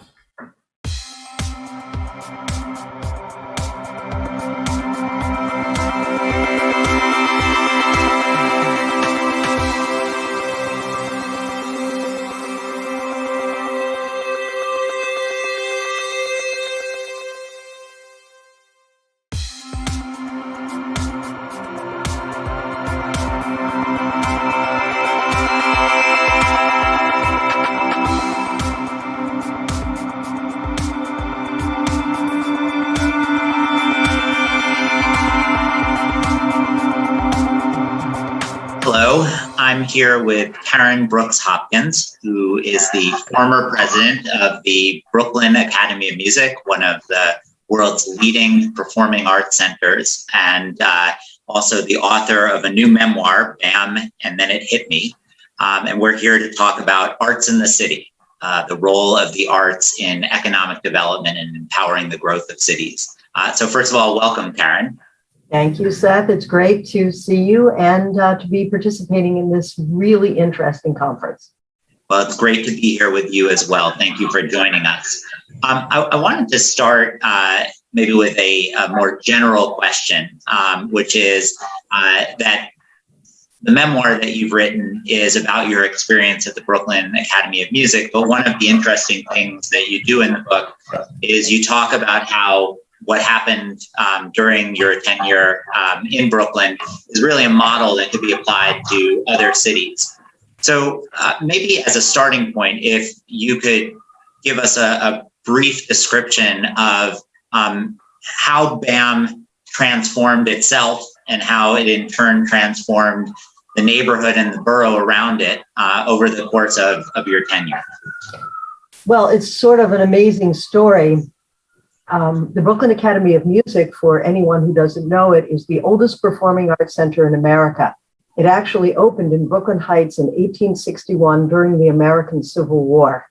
Hello, I'm here with Karen Brooks Hopkins, who is the former president of the Brooklyn Academy of Music, one of the world's leading performing arts centers, and also the author of a new memoir, BAM, and Then It Hit Me. And we're here to talk about arts in the city, the role of the arts in economic development and empowering the growth of cities. So first of all, welcome, Karen. Thank you, Seth. It's great to see you and to be participating in this really interesting conference. Well, it's great to be here with you as well. Thank you for joining us. I wanted to start maybe with a more general question, which is that the memoir that you've written is about your experience at the Brooklyn Academy of Music. But one of the interesting things that you do in the book is you talk about how what happened during your tenure in Brooklyn is really a model that could be applied to other cities. So maybe as a starting point, if you could give us a brief description of how BAM transformed itself and how it in turn transformed the neighborhood and the borough around it over the course of your tenure. Well, it's sort of an amazing story. The Brooklyn Academy of Music, for anyone who doesn't know it, is the oldest performing arts center in America. It actually opened in Brooklyn Heights in 1861 during the American Civil War.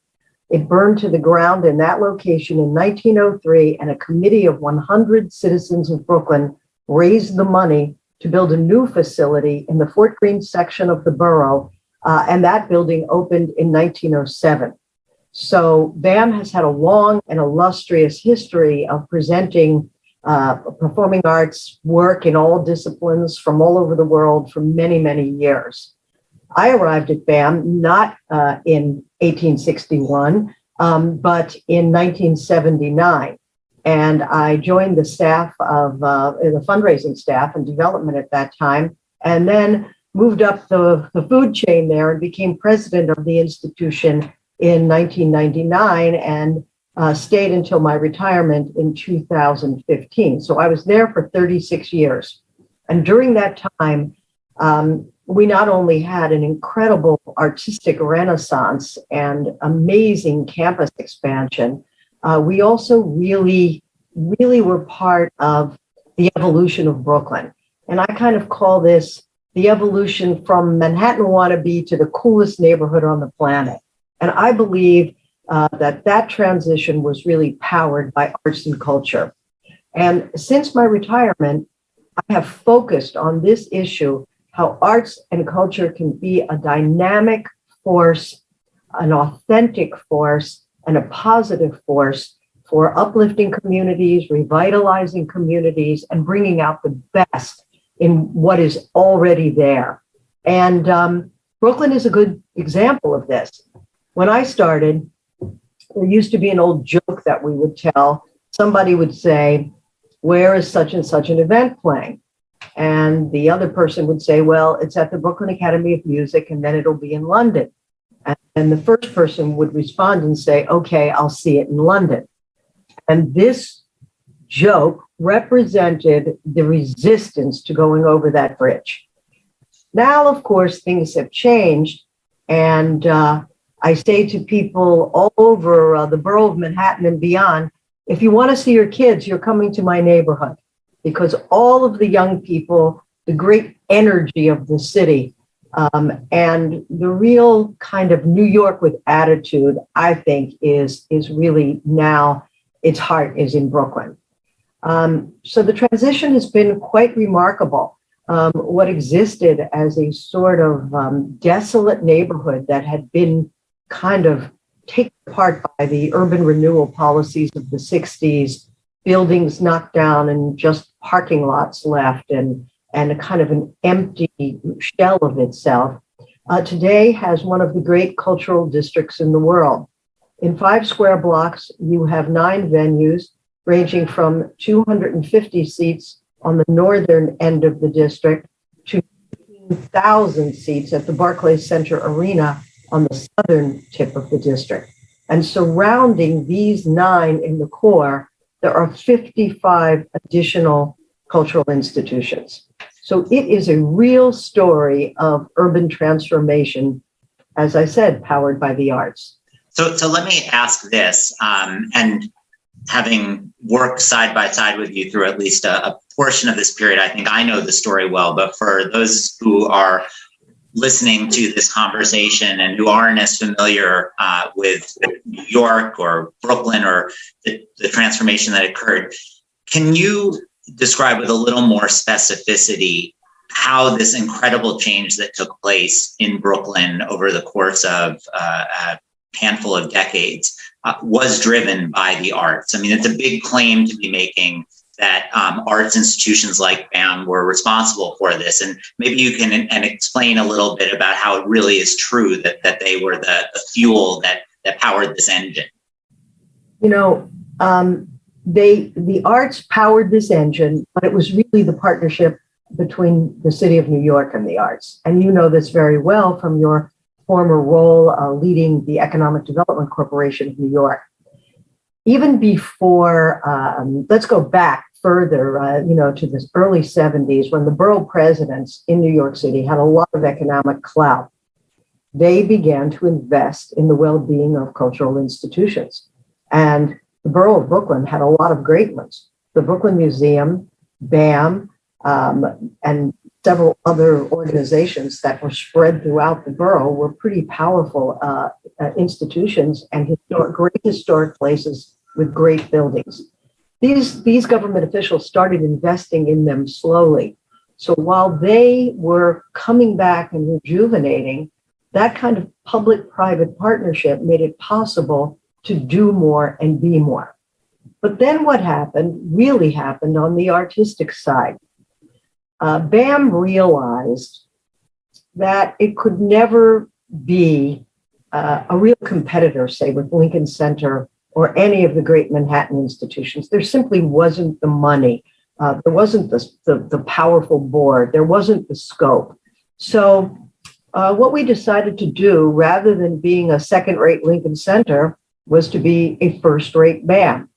It burned to the ground in that location in 1903, and a committee of 100 citizens of Brooklyn raised the money to build a new facility in the Fort Greene section of the borough, and that building opened in 1907. So BAM has had a long and illustrious history of presenting performing arts work in all disciplines from all over the world for many, many years. I arrived at BAM not in 1861, but in 1979. And I joined the staff of the fundraising staff and development at that time, and then moved up the food chain there and became president of the institution in 1999 and stayed until my retirement in 2015. So I was there for 36 years. And during that time, we not only had an incredible artistic renaissance and amazing campus expansion, we also really were part of the evolution of Brooklyn. And I kind of call this the evolution from Manhattan wannabe to the coolest neighborhood on the planet. And I believe that transition was really powered by arts and culture. And since my retirement, I have focused on this issue, how arts and culture can be a dynamic force, an authentic force, and a positive force for uplifting communities, revitalizing communities, and bringing out the best in what is already there. And Brooklyn is a good example of this. When I started, there used to be an old joke that we would tell. Somebody would say, "Where is such and such an event playing?" And the other person would say, "Well, it's at the Brooklyn Academy of Music, and then it'll be in London." And the first person would respond and say, "Okay, I'll see it in London." And this joke represented the resistance to going over that bridge. Now, of course, things have changed, and I say to people all over the borough of Manhattan and beyond, if you want to see your kids, you're coming to my neighborhood, because all of the young people, the great energy of the city, and the real kind of New York with attitude, I think, is really now, its heart is in Brooklyn. So the transition has been quite remarkable. What existed as a sort of desolate neighborhood that had been kind of taken apart by the urban renewal policies of the 60s, buildings knocked down and just parking lots left and a kind of an empty shell of itself, today has one of the great cultural districts in the world. In 5 square blocks, you have 9 venues ranging from 250 seats on the northern end of the district to 1,000 seats at the Barclays Center Arena on the southern tip of the district. And surrounding these 9 in the core, there are 55 additional cultural institutions. So it is a real story of urban transformation, as I said, powered by the arts. So let me ask this, and having worked side by side with you through at least a portion of this period, I think I know the story well, but for those who are listening to this conversation and who aren't as familiar with New York or Brooklyn or the transformation that occurred, can you describe with a little more specificity how this incredible change that took place in Brooklyn over the course of a handful of decades was driven by the arts? I mean, it's a big claim to be making that arts institutions like BAM were responsible for this. And maybe you can explain a little bit about how it really is true that they were the fuel that powered this engine. You know, the arts powered this engine, but it was really the partnership between the city of New York and the arts. And you know this very well from your former role leading the Economic Development Corporation of New York. Even before, let's go back further, to the early 70s, when the borough presidents in New York City had a lot of economic clout, they began to invest in the well-being of cultural institutions. And the borough of Brooklyn had a lot of great ones. The Brooklyn Museum, BAM, and several other organizations that were spread throughout the borough were pretty powerful institutions and great historic places with great buildings. These government officials started investing in them slowly. So while they were coming back and rejuvenating, that kind of public-private partnership made it possible to do more and be more. But then what really happened on the artistic side. BAM realized that it could never be a real competitor, say, with Lincoln Center or any of the great Manhattan institutions. There simply wasn't the money. There wasn't the powerful board. There wasn't the scope. So what we decided to do, rather than being a second-rate Lincoln Center, was to be a first-rate BAM.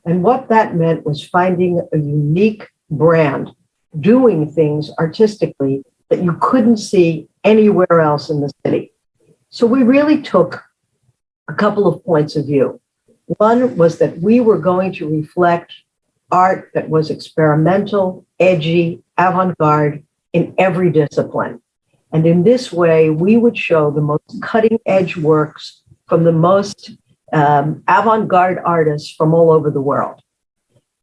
And what that meant was finding a unique brand, doing things artistically that you couldn't see anywhere else in the city. So we really took a couple of points of view. One was that we were going to reflect art that was experimental, edgy, avant-garde in every discipline. And in this way, we would show the most cutting-edge works from the most avant-garde artists from all over the world.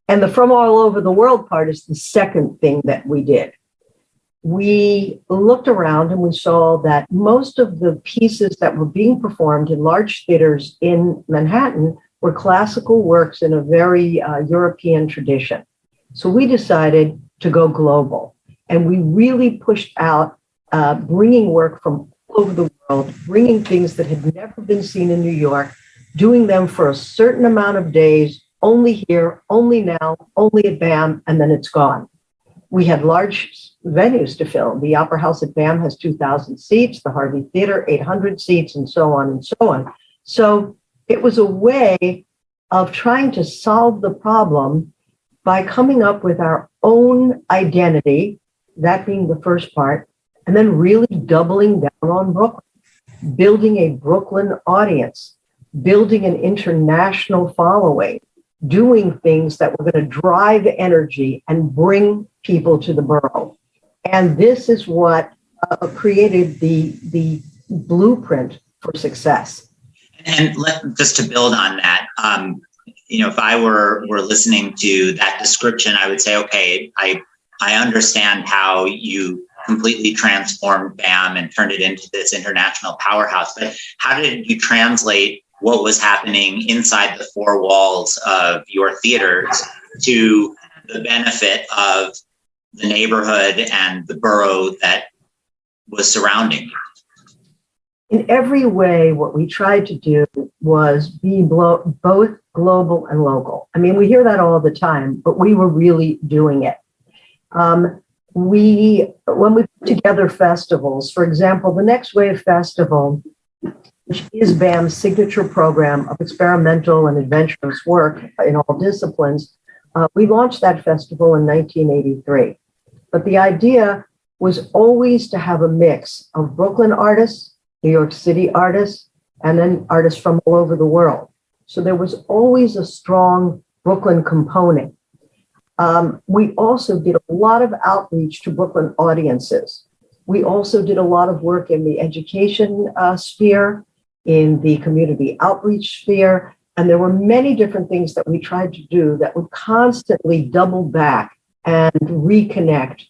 And the from all over the world part is the second thing that we did. We looked around and we saw that most of the pieces that were being performed in large theaters in Manhattan were classical works in a very European tradition. So we decided to go global. And we really pushed out bringing work from all over the world, bringing things that had never been seen in New York, doing them for a certain amount of days, only here, only now, only at BAM, and then it's gone. We had large venues to fill. The Opera House at BAM has 2,000 seats, the Harvey Theater, 800 seats, and so on and so on. So it was a way of trying to solve the problem by coming up with our own identity, that being the first part, and then really doubling down on Brooklyn, building a Brooklyn audience, building an international following, doing things that were going to drive energy and bring people to the borough. And this is what created the blueprint for success. And just to build on that, if I were listening to that description, I would say, okay, I understand how you completely transformed BAM and turned it into this international powerhouse, but how did you translate what was happening inside the four walls of your theaters to the benefit of the neighborhood and the borough that was surrounding you? In every way, what we tried to do was be both global and local. I mean, we hear that all the time, but we were really doing it. When we put together festivals, for example, the Next Wave Festival, which is BAM's signature program of experimental and adventurous work in all disciplines, we launched that festival in 1983. But the idea was always to have a mix of Brooklyn artists, New York City artists, and then artists from all over the world. So there was always a strong Brooklyn component. We also did a lot of outreach to Brooklyn audiences. We also did a lot of work in the education sphere, in the community outreach sphere, and there were many different things that we tried to do that would constantly double back and reconnect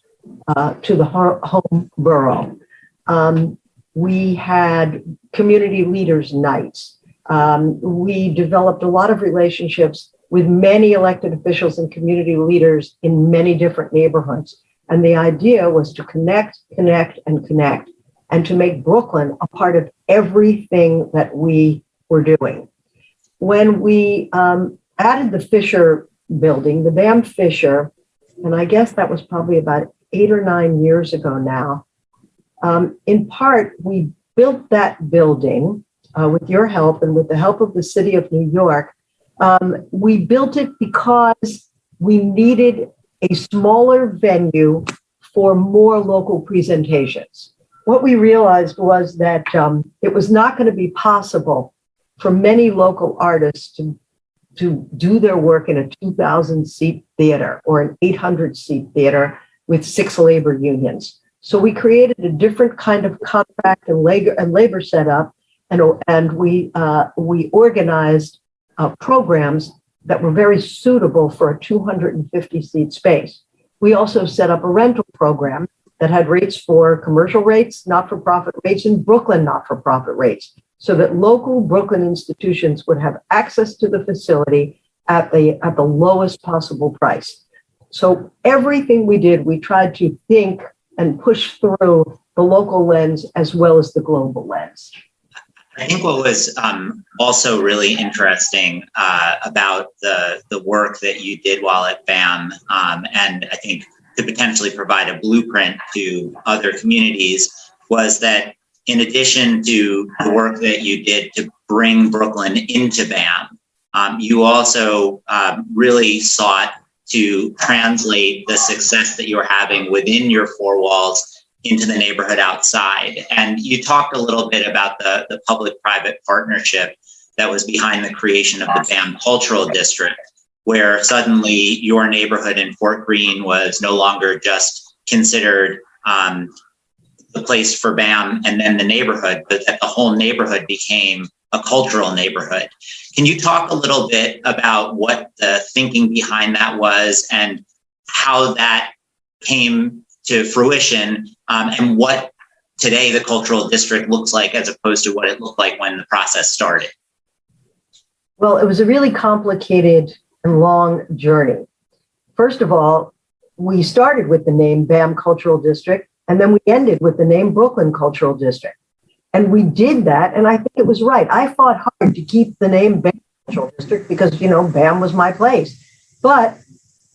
to the home borough. We had community leaders nights. We developed a lot of relationships with many elected officials and community leaders in many different neighborhoods. And the idea was to connect, and to make Brooklyn a part of everything that we were doing. When we added the Fisher building, the BAM Fisher, and I guess that was probably about 8 or 9 years ago now, in part, we built that building with your help and with the help of the city of New York. We built it because we needed a smaller venue for more local presentations. What we realized was that it was not going to be possible for many local artists to do their work in a 2,000-seat theater or an 800-seat theater with 6 labor unions. So we created a different kind of contract and labor setup, and we organized programs that were very suitable for a 250-seat space. We also set up a rental program that had rates for commercial rates, not-for-profit rates, and Brooklyn not-for-profit rates, so that local Brooklyn institutions would have access to the facility at the lowest possible price. So everything we did, we tried to think and push through the local lens as well as the global lens. I think what was also really interesting about the work that you did while at BAM, and I think could potentially provide a blueprint to other communities, was that in addition to the work that you did to bring Brooklyn into BAM, you also really sought to translate the success that you're having within your four walls into the neighborhood outside. And you talked a little bit about the public-private partnership that was behind the creation of the BAM Cultural District, where suddenly your neighborhood in Fort Greene was no longer just considered the place for BAM and then the neighborhood, but that the whole neighborhood became a cultural neighborhood. Can you talk a little bit about what the thinking behind that was and how that came to fruition, and what today the cultural district looks like as opposed to what it looked like when the process started? Well, it was a really complicated and long journey. First of all, we started with the name BAM Cultural District, and then we ended with the name Brooklyn Cultural District. And we did that, and I think it was right. I fought hard to keep the name BAM Cultural District because, BAM was my place. But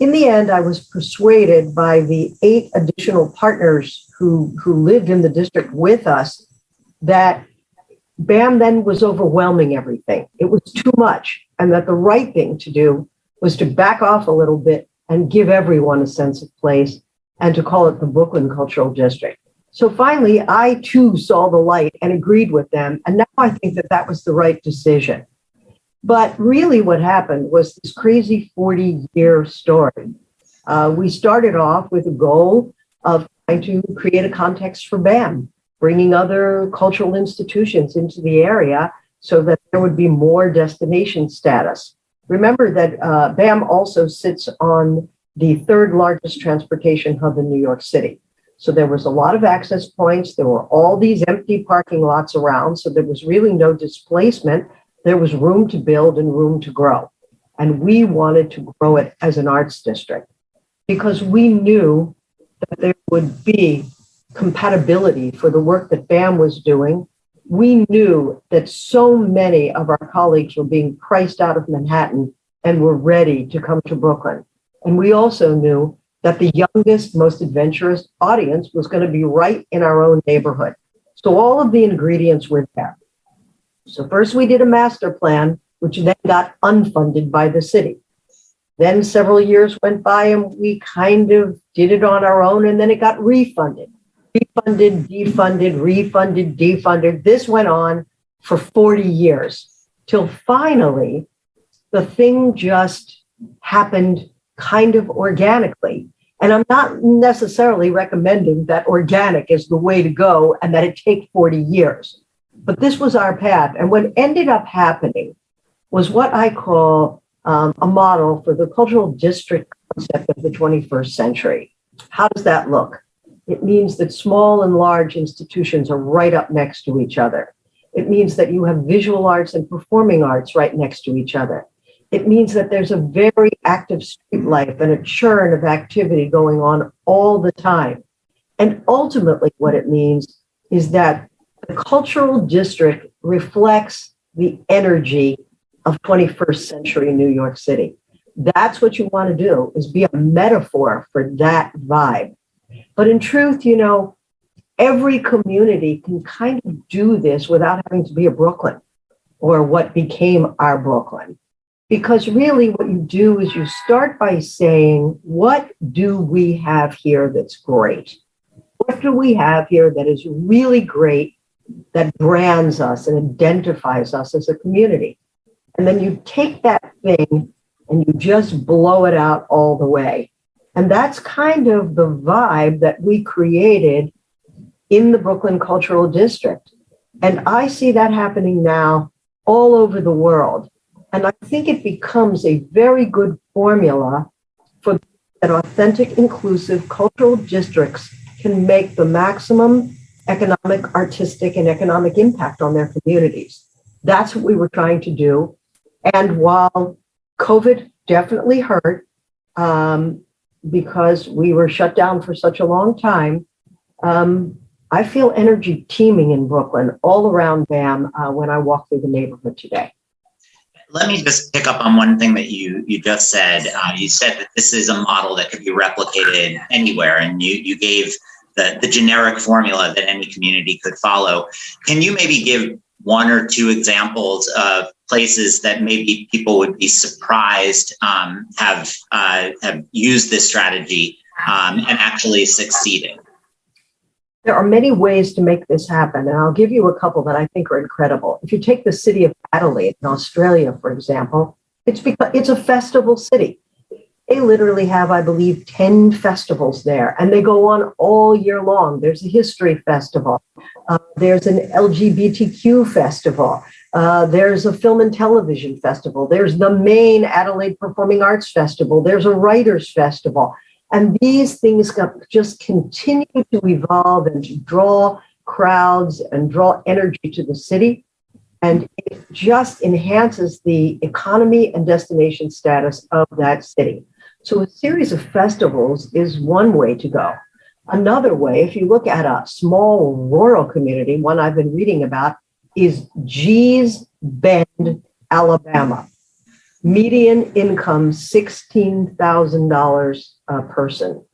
in the end, I was persuaded by the 8 additional partners who lived in the district with us that BAM then was overwhelming everything. It was too much, and that the right thing to do was to back off a little bit and give everyone a sense of place and to call it the Brooklyn Cultural District. So finally, I too saw the light and agreed with them. And now I think that that was the right decision. But really what happened was this crazy 40-year story. We started off with a goal of trying to create a context for BAM, bringing other cultural institutions into the area so that there would be more destination status. Remember that BAM also sits on the 3rd largest transportation hub in New York City. So there was a lot of access points. There were all these empty parking lots around. So there was really no displacement. There was room to build and room to grow. And we wanted to grow it as an arts district because we knew that there would be compatibility for the work that BAM was doing. We knew that so many of our colleagues were being priced out of Manhattan and were ready to come to Brooklyn. And we also knew that the youngest, most adventurous audience was going to be right in our own neighborhood. So all of the ingredients were there. So first we did a master plan, which then got unfunded by the city. Then several years went by and we kind of did it on our own, and then it got refunded. Refunded, defunded, refunded, defunded. This went on for 40 years till finally the thing just happened kind of organically. And I'm not necessarily recommending that organic is the way to go and that it take 40 years. But this was our path. And what ended up happening was what I call a model for the cultural district concept of the 21st century. How does that look? It means that small and large institutions are right up next to each other. It means that you have visual arts and performing arts right next to each other. It means that there's a very active street life and a churn of activity going on all the time. And ultimately, what it means is that the cultural district reflects the energy of 21st century New York City. That's what you want to do, is be a metaphor for that vibe. But in truth, you know, every community can kind of do this without having to be a Brooklyn or what became our Brooklyn. Because really what you do is you start by saying, what do we have here that's great? What do we have here that is really great, that brands us and identifies us as a community? And then you take that thing and you just blow it out all the way. And that's kind of the vibe that we created in the Brooklyn Cultural District. And I see that happening now all over the world. And I think it becomes a very good formula for that authentic, inclusive cultural districts can make the maximum economic, artistic, and economic impact on their communities. That's what we were trying to do. And while COVID definitely hurt, because we were shut down for such a long time, I feel energy teeming in Brooklyn all around BAM when I walk through the neighborhood today. Let me just pick up on one thing that you just said. You said that this is a model that could be replicated anywhere, and you gave the generic formula that any community could follow. Can you maybe give one or two examples of places that maybe people would be surprised have used this strategy and actually succeeded? There are many ways to make this happen, and I'll give you a couple that I think are incredible. If you take the city of Adelaide in Australia, for example, it's because it's a festival city. They literally have, I believe, 10 festivals there, and they go on all year long. There's a history festival. There's an LGBTQ festival. There's a film and television festival. There's the main Adelaide Performing Arts Festival. There's a writers festival. And these things just continue to evolve and to draw crowds and draw energy to the city. And it just enhances the economy and destination status of that city. So a series of festivals is one way to go. Another way, if you look at a small rural community, one I've been reading about, is Gee's Bend, Alabama. Median income, $16,000 a person,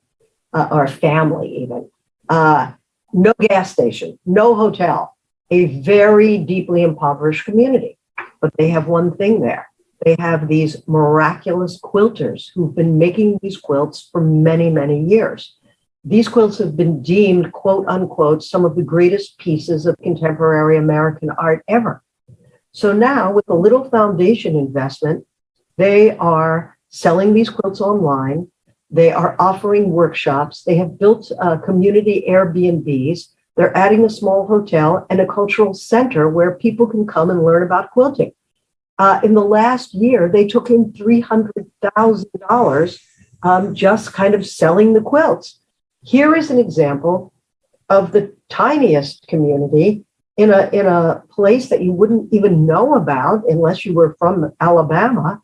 or family even. No gas station, no hotel, a very deeply impoverished community. But they have one thing there. They have these miraculous quilters who've been making these quilts for many, many years. These quilts have been deemed, quote unquote, some of the greatest pieces of contemporary American art ever. So now, with a little foundation investment, they are selling these quilts online. They are offering workshops. They have built community Airbnbs. They're adding a small hotel and a cultural center where people can come and learn about quilting. In the last year, they took in $300,000 just kind of selling the quilts. Here is an example of the tiniest community in a place that you wouldn't even know about unless you were from Alabama,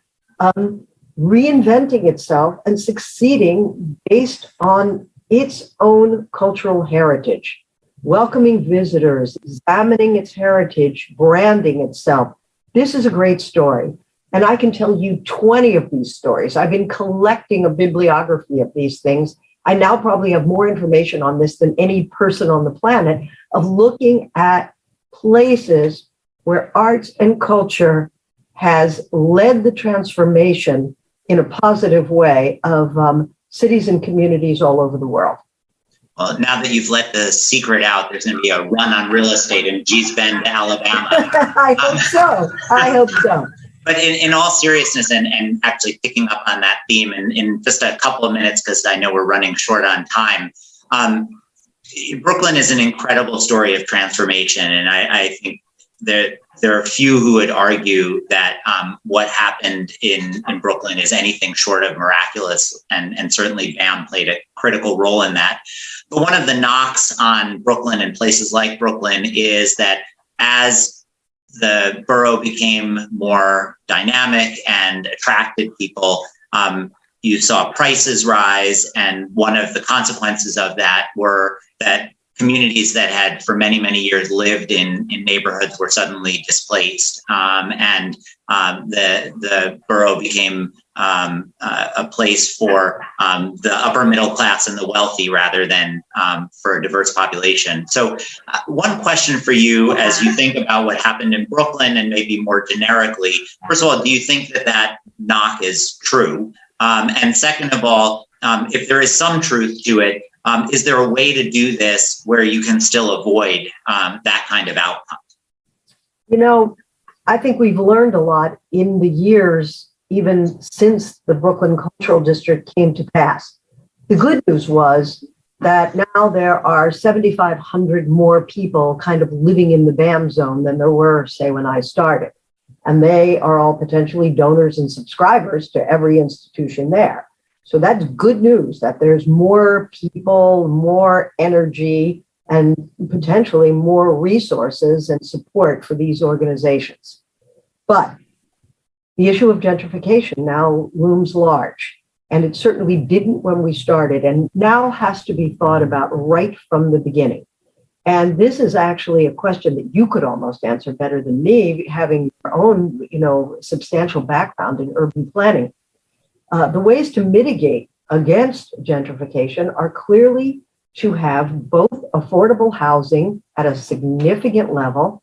reinventing itself and succeeding based on its own cultural heritage, welcoming visitors, examining its heritage, branding itself. This is a great story. And I can tell you 20 of these stories. I've been collecting a bibliography of these things. I now probably have more information on this than any person on the planet, of looking at places where arts and culture has led the transformation in a positive way of cities and communities all over the world. Well, now that you've let the secret out, there's going to be a run on real estate in Gee's Bend, Alabama. I hope so. I hope so. But in all seriousness, and actually picking up on that theme in just a couple of minutes, because I know we're running short on time, Brooklyn is an incredible story of transformation. And I think there are few who would argue that what happened in Brooklyn is anything short of miraculous. And certainly BAM played a critical role in that. But one of the knocks on Brooklyn and places like Brooklyn is that as the borough became more dynamic and attracted people, you saw prices rise. And one of the consequences of that were that communities that had for many, many years lived in neighborhoods were suddenly displaced. And the borough became a place for the upper middle class and the wealthy rather than for a diverse population. So one question for you as you think about what happened in Brooklyn and maybe more generically, first of all, do you think that that knock is true? And second of all, if there is some truth to it, is there a way to do this where you can still avoid that kind of outcome? You know, I think we've learned a lot in the years, even since the Brooklyn Cultural District came to pass. The good news was that now there are 7,500 more people kind of living in the BAM zone than there were, say, when I started. And they are all potentially donors and subscribers to every institution there. So that's good news that there's more people, more energy, and potentially more resources and support for these organizations. But the issue of gentrification now looms large, and it certainly didn't when we started, and now has to be thought about right from the beginning. And this is actually a question that you could almost answer better than me, having your own, substantial background in urban planning. The ways to mitigate against gentrification are clearly to have both affordable housing at a significant level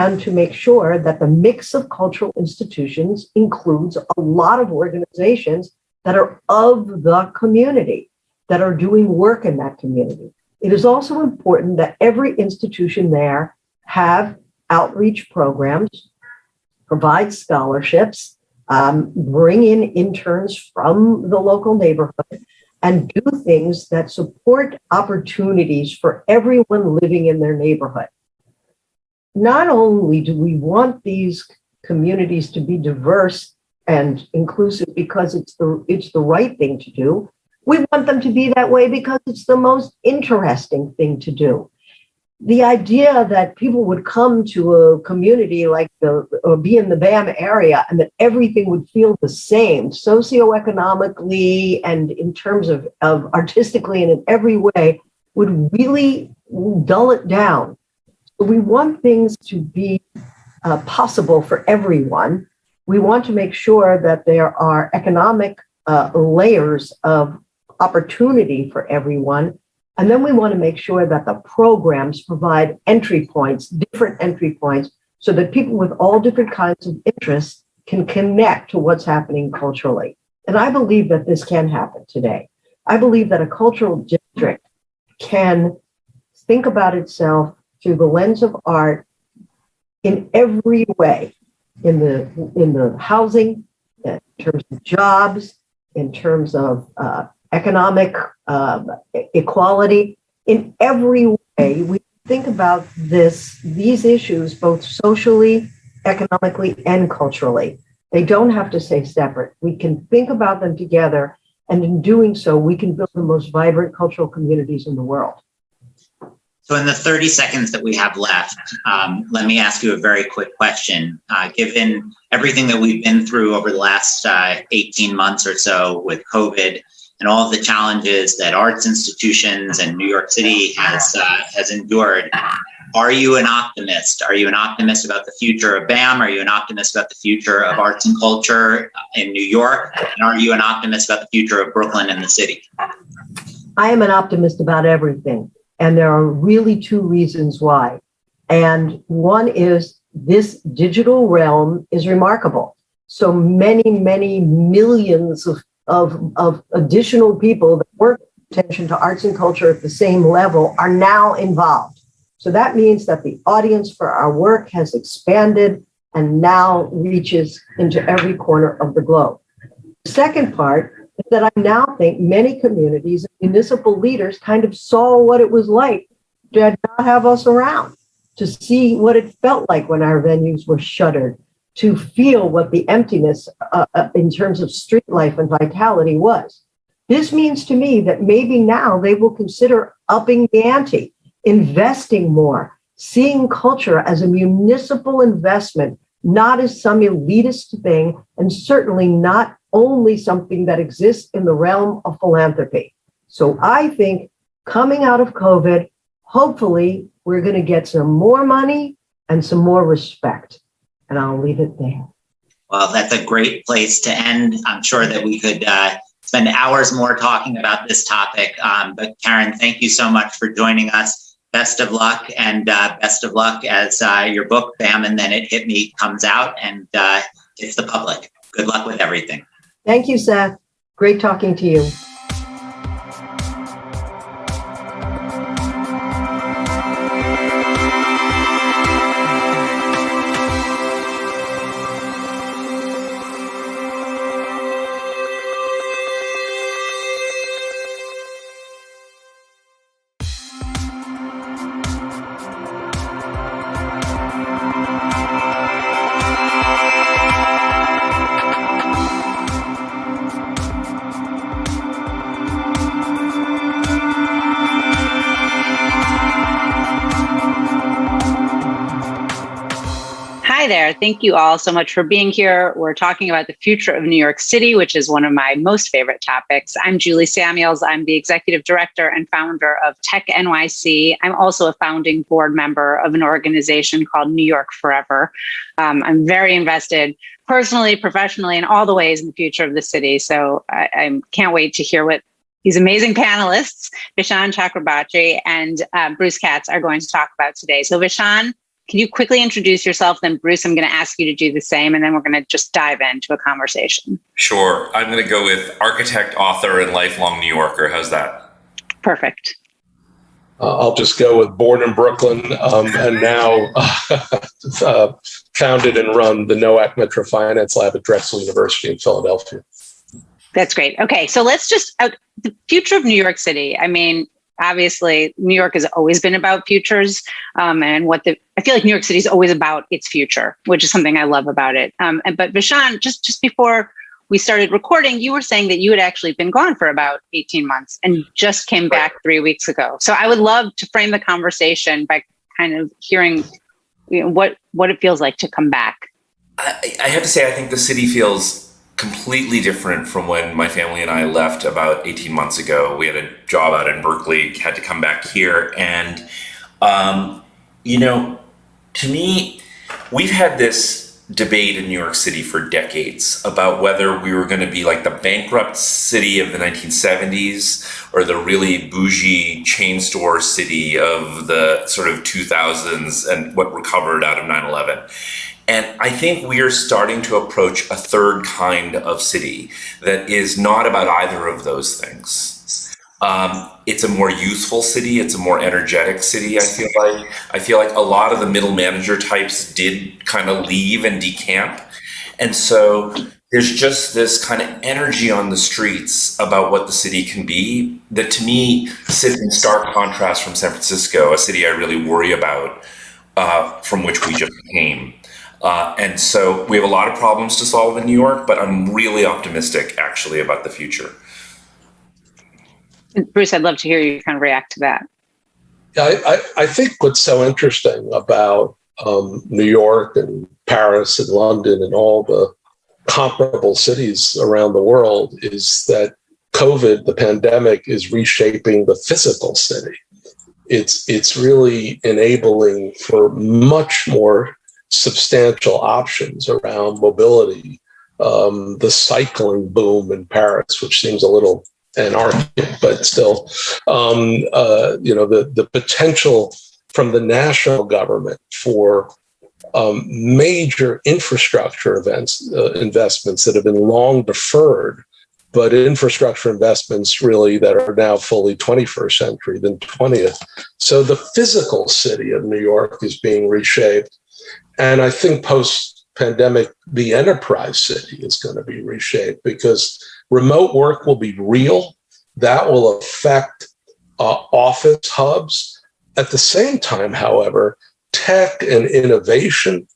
and to make sure that the mix of cultural institutions includes a lot of organizations that are of the community, that are doing work in that community. It is also important that every institution there have outreach programs, provide scholarships, bring in interns from the local neighborhood, and do things that support opportunities for everyone living in their neighborhood. Not only do we want these communities to be diverse and inclusive because it's the right thing to do, we want them to be that way because it's the most interesting thing to do. The idea that people would come to a community like or be in the BAM area and that everything would feel the same socioeconomically and in terms of artistically and in every way would really dull it down. So we want things to be possible for everyone. We want to make sure that there are economic layers of opportunity for everyone. And then we want to make sure that the programs provide entry points, different entry points, so that people with all different kinds of interests can connect to what's happening culturally. And I believe that this can happen today. I believe that a cultural district can think about itself through the lens of art in every way, in the housing, in terms of jobs, in terms of economic equality. In every way, we think about these issues both socially, economically, and culturally. They don't have to stay separate. We can think about them together, and in doing so, we can build the most vibrant cultural communities in the world. So in the 30 seconds that we have left, let me ask you a very quick question. Given everything that we've been through over the last 18 months or so with COVID and all of the challenges that arts institutions and New York City has endured, are you an optimist? Are you an optimist about the future of BAM? Are you an optimist about the future of arts and culture in New York? And are you an optimist about the future of Brooklyn and the city? I am an optimist about everything. And there are really two reasons why. And one is this digital realm is remarkable. So many, many millions of additional people that weren't paying attention to arts and culture at the same level are now involved. So that means that the audience for our work has expanded and now reaches into every corner of the globe. The second part is that I now think many communities and municipal leaders kind of saw what it was like to not have us around, to see what it felt like when our venues were shuttered, to feel what the emptiness in terms of street life and vitality was. This means to me that maybe now they will consider upping the ante, investing more, seeing culture as a municipal investment, not as some elitist thing, and certainly not only something that exists in the realm of philanthropy. So I think coming out of COVID, hopefully we're going to get some more money and some more respect. And I'll leave it there. Well, that's a great place to end. I'm sure that we could spend hours more talking about this topic. But Karen, thank you so much for joining us. Best of luck, and best of luck as your book, BAM, and Then It Hit Me, comes out and hits the public. Good luck with everything. Thank you, Seth. Great talking to you. Hi there. Thank you all so much for being here. We're talking about the future of New York City, which is one of my most favorite topics. I'm Julie Samuels. I'm the executive director and founder of Tech NYC. I'm also a founding board member of an organization called New York Forever. I'm very invested personally, professionally, in all the ways in the future of the city. So I can't wait to hear what these amazing panelists, Vishaan Chakrabarti and Bruce Katz, are going to talk about today. So Vishaan, can you quickly introduce yourself? Then Bruce, I'm going to ask you to do the same, and then we're going to just dive into a conversation. Sure. I'm going to go with architect, author, and lifelong New Yorker. How's that? Perfect. I'll just go with born in Brooklyn and now founded and run the NOAC Metro Finance Lab at Drexel University in Philadelphia. That's great. Okay, so let's just, the future of New York City. I mean, obviously, New York has always been about futures, and I feel like New York City is always about its future, which is something I love about it. But Vishaan, just before we started recording, you were saying that you had actually been gone for about 18 months and just came back 3 weeks ago. So I would love to frame the conversation by kind of hearing what it feels like to come back. I have to say, I think the city feels completely different from when my family and I left about 18 months ago. We had a job out in Berkeley, had to come back here. And, to me, we've had this debate in New York City for decades about whether we were going to be like the bankrupt city of the 1970s or the really bougie chain store city of the sort of 2000s and what recovered out of 9/11. And I think we are starting to approach a third kind of city that is not about either of those things. It's a more youthful city. It's a more energetic city, I feel like a lot of the middle manager types did kind of leave and decamp. And so there's just this kind of energy on the streets about what the city can be that to me sits in stark contrast from San Francisco, a city I really worry about, from which we just came. And so we have a lot of problems to solve in New York, but I'm really optimistic actually about the future. Bruce, I'd love to hear you kind of react to that. I think what's so interesting about New York and Paris and London and all the comparable cities around the world is that COVID, the pandemic, is reshaping the physical city. It's really enabling for much more substantial options around mobility. The cycling boom in Paris, which seems a little anarchic, but still, the potential from the national government for major infrastructure investments that have been long deferred, but infrastructure investments really that are now fully 21st century than 20th. So the physical city of New York is being reshaped. And I think post-pandemic, the enterprise city is going to be reshaped because remote work will be real. That will affect office hubs. At the same time, however, tech and innovation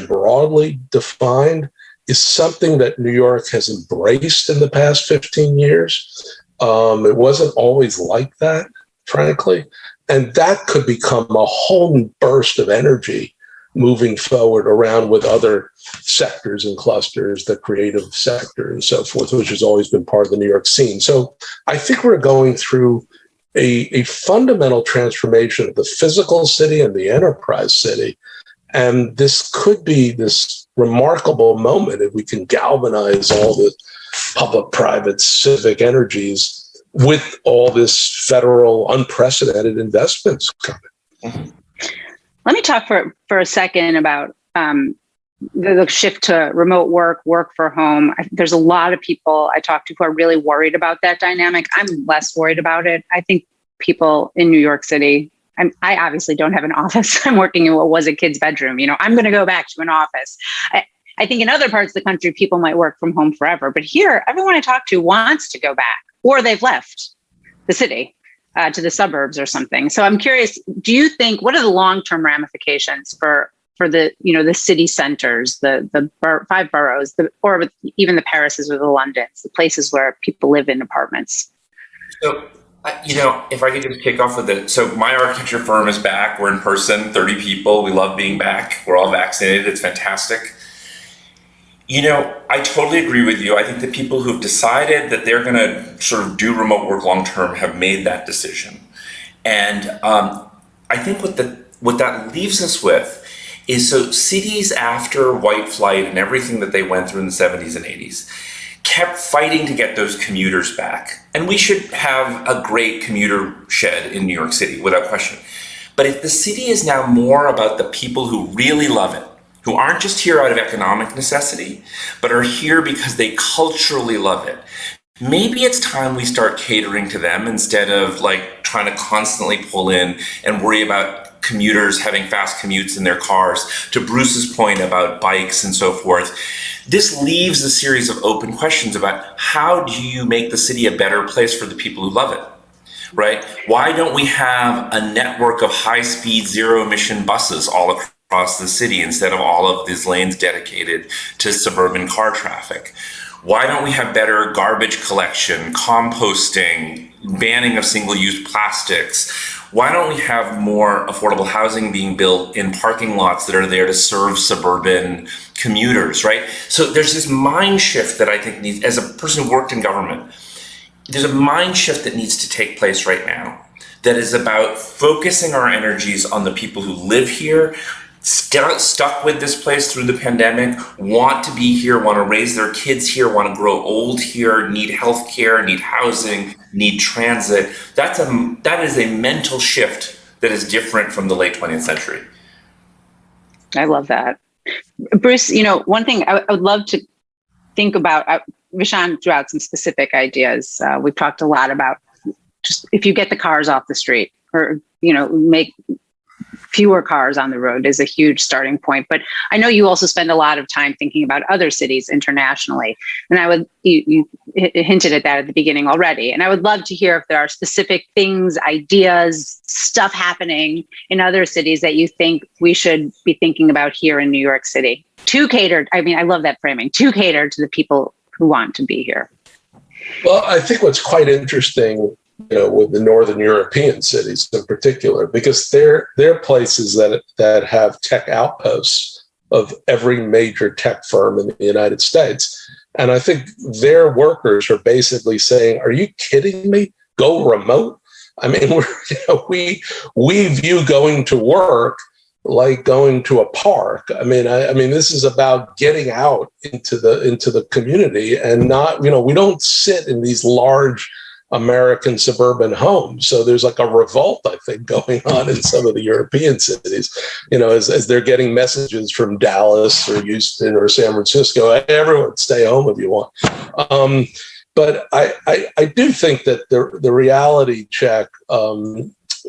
broadly defined, is something that New York has embraced in the past 15 years. It wasn't always like that, frankly. And that could become a whole burst of energy moving forward around with other sectors and clusters, the creative sector and so forth, which has always been part of the New York scene. So I think we're going through a fundamental transformation of the physical city and the enterprise city. And this could be this remarkable moment if we can galvanize all the public, private, civic energies with all this federal unprecedented investments coming. Let me talk for a second about the shift to remote work from home. There's a lot of people I talk to who are really worried about that dynamic. I'm less worried about it. I think people in New York City, I obviously don't have an office. I'm working in what was a kid's bedroom. I'm going to go back to an office. I think in other parts of the country, people might work from home forever. But here, everyone I talk to wants to go back, or they've left the city to the suburbs or something. So I'm curious, do you think, what are the long-term ramifications for the, the city centers, the 5 boroughs, or even the Parises or the Londons, the places where people live in apartments? So, if I could just kick off with it. So my architecture firm is back. We're in person, 30 people. We love being back. We're all vaccinated. It's fantastic. I totally agree with you. I think the people who've decided that they're going to sort of do remote work long term have made that decision. And I think what that leaves us with is, so cities after white flight and everything that they went through in the 70s and 80s kept fighting to get those commuters back. And we should have a great commuter shed in New York City, without question. But if the city is now more about the people who really love it, who aren't just here out of economic necessity, but are here because they culturally love it, maybe it's time we start catering to them instead of trying to constantly pull in and worry about commuters having fast commutes in their cars. To Bruce's point about bikes and so forth, this leaves a series of open questions about how do you make the city a better place for the people who love it, right? Why don't we have a network of high-speed, zero-emission buses all across the city instead of all of these lanes dedicated to suburban car traffic? Why don't we have better garbage collection, composting, banning of single-use plastics? Why don't we have more affordable housing being built in parking lots that are there to serve suburban commuters, right? So there's this mind shift that I think needs, as a person who worked in government, there's a mind shift that needs to take place right now that is about focusing our energies on the people who live here, stuck with this place through the pandemic, want to be here, want to raise their kids here, want to grow old here, need healthcare, need housing, need transit. That is a mental shift that is different from the late 20th century. I love that. Bruce, one thing I would love to think about, Vishaan drew out some specific ideas. We've talked a lot about just if you get the cars off the street, or, make fewer cars on the road is a huge starting point. But I know you also spend a lot of time thinking about other cities internationally. And you hinted at that at the beginning already. And I would love to hear if there are specific things, ideas, stuff happening in other cities that you think we should be thinking about here in New York City to cater. I love that framing, to cater to the people who want to be here. Well, I think what's quite interesting with the Northern European cities in particular, because they're places that have tech outposts of every major tech firm in the United States. And I think their workers are basically saying, are you kidding me? Go remote? I mean, we view going to work like going to a park. I mean, this is about getting out into the community and not, we don't sit in these large American suburban homes. So there's like a revolt, I think, going on in some of the European cities, as they're getting messages from Dallas or Houston or San Francisco, hey, everyone stay home if you want. But I do think that the reality check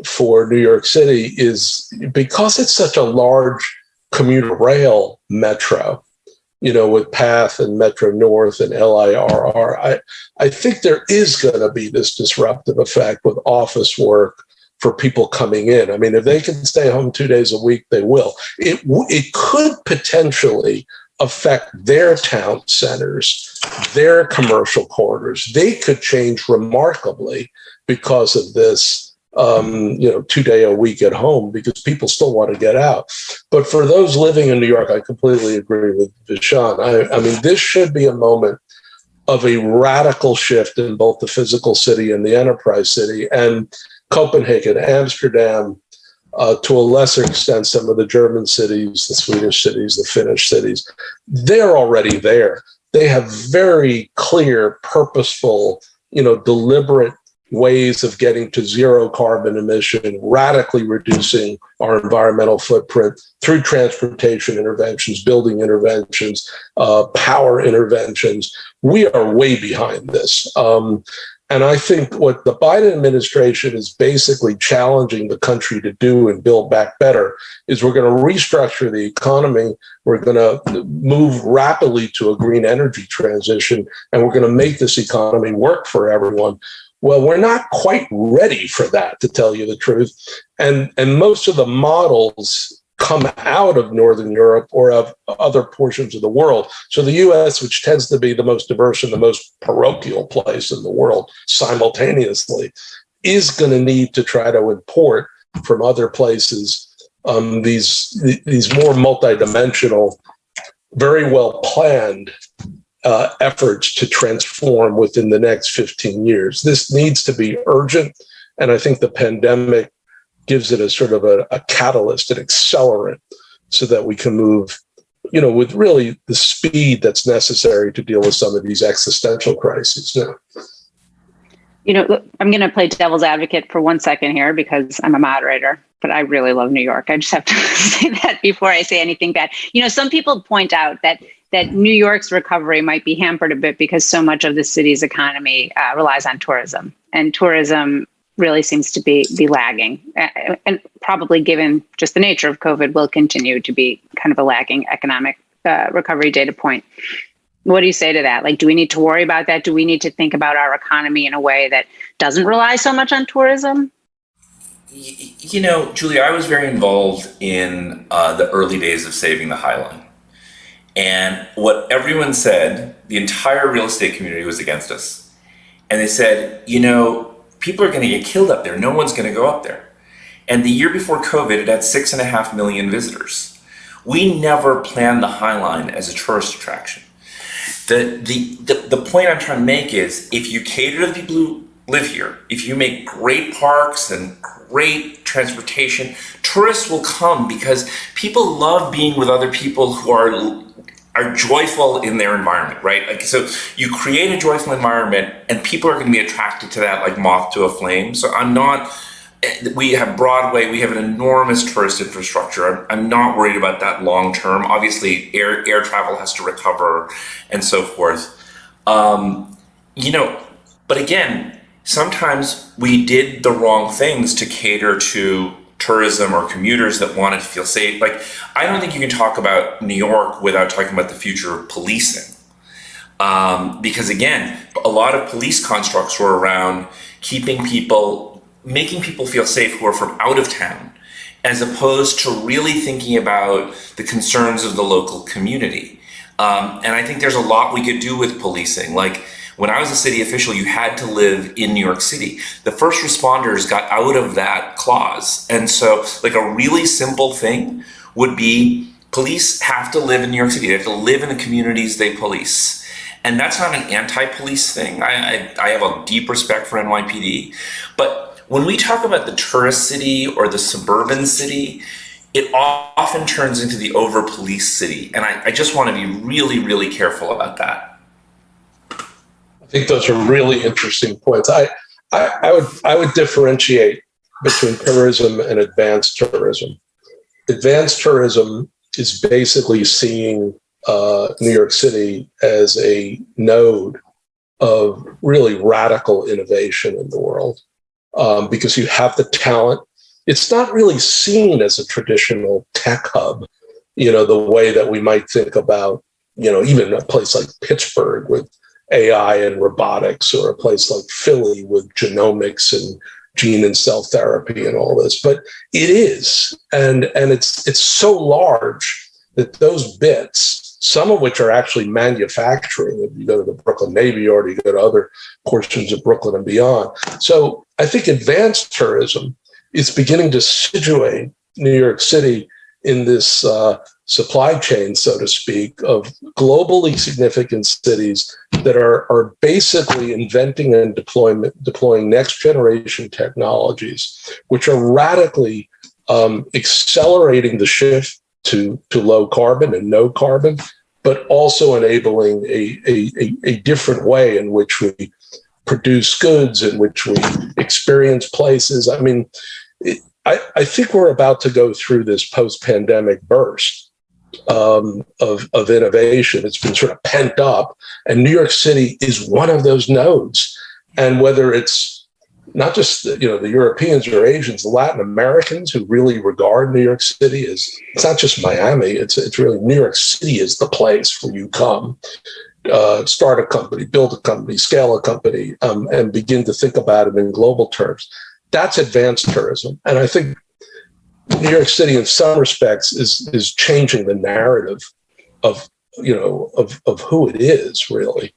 for New York City is, because it's such a large commuter rail metro, with PATH and Metro North and LIRR, I think there is going to be this disruptive effect with office work for people coming in. I mean, if they can stay home 2 days a week, they will. It could potentially affect their town centers, their commercial corridors. They could change remarkably because of this 2 day a week at home, because people still want to get out. But for those living in New York, I completely agree with Vishaan. I mean, this should be a moment of a radical shift in both the physical city and the enterprise city. And Copenhagen, Amsterdam, to a lesser extent, some of the German cities, the Swedish cities, the Finnish cities, they're already there. They have very clear, purposeful, deliberate ways of getting to zero carbon emission, radically reducing our environmental footprint through transportation interventions, building interventions, power interventions. We are way behind this. And I think what the Biden administration is basically challenging the country to do and build back better is we're going to restructure the economy. We're going to move rapidly to a green energy transition, and we're going to make this economy work for everyone. Well, we're not quite ready for that, to tell you the truth. And most of the models come out of Northern Europe or of other portions of the world. So the US, which tends to be the most diverse and the most parochial place in the world simultaneously, is going to need to try to import from other places these more multidimensional, very well planned efforts to transform within the next 15 years. This needs to be urgent. And I think the pandemic gives it a sort of a catalyst, an accelerant, so that we can move, with really the speed that's necessary to deal with some of these existential crises now. I'm going to play devil's advocate for 1 second here because I'm a moderator, but I really love New York. I just have to say that before I say anything bad. Some people point out that New York's recovery might be hampered a bit because so much of the city's economy relies on tourism, and tourism really seems to be lagging, and probably, given just the nature of COVID, will continue to be kind of a lagging economic recovery data point. What do you say to that? Like, do we need to worry about that? Do we need to think about our economy in a way that doesn't rely so much on tourism? Julia, I was very involved in the early days of saving the High Line. And what everyone said, the entire real estate community was against us. And they said, people are going to get killed up there. No one's going to go up there. And the year before COVID, it had 6.5 million visitors. We never planned the High Line as a tourist attraction. The point I'm trying to make is, if you cater to the people who live here, if you make great parks and great transportation, tourists will come because people love being with other people who are joyful in their environment, right? Like, so you create a joyful environment and people are going to be attracted to that like moth to a flame. So we have Broadway, we have an enormous tourist infrastructure. I'm not worried about that long term. Obviously, air travel has to recover and so forth. But again, sometimes we did the wrong things to cater to tourism or commuters that wanted to feel safe. Like, I don't think you can talk about New York without talking about the future of policing. Because again, a lot of police constructs were around making people feel safe who are from out of town, as opposed to really thinking about the concerns of the local community. And I think there's a lot we could do with policing. Like when I was a city official, you had to live in New York City. The first responders got out of that clause. And so like a really simple thing would be police have to live in New York City. They have to live in the communities they police. And that's not an anti-police thing. I have a deep respect for NYPD. But when we talk about the tourist city or the suburban city, it often turns into the over-police city. And I just want to be really, really careful about that. I think those are really interesting points. I would differentiate between tourism and advanced tourism. Advanced tourism is basically seeing New York City as a node of really radical innovation in the world, because you have the talent. It's not really seen as a traditional tech hub, the way that we might think about, even a place like Pittsburgh with AI and robotics, or a place like Philly with genomics and gene and cell therapy and all this. But it is, and it's so large that those bits, some of which are actually manufacturing, if you go to the Brooklyn Navy Yard, you go to other portions of Brooklyn and beyond. So I think advanced tourism is beginning to situate New York City in this supply chain, so to speak, of globally significant cities that are basically inventing and deploying next generation technologies, which are radically accelerating the shift to low carbon and no carbon, but also enabling a different way in which we produce goods, in which we experience places. I mean, I think we're about to go through this post-pandemic burst of innovation. It's been sort of pent up, and New York City is one of those nodes. And whether it's not just the Europeans or Asians, the Latin Americans who really regard New York City as, it's not just Miami, it's really New York City is the place where you come, start a company, build a company, scale a company, and begin to think about it in global terms. That's advanced tourism. And I think New York City in some respects is changing the narrative of who it is, really,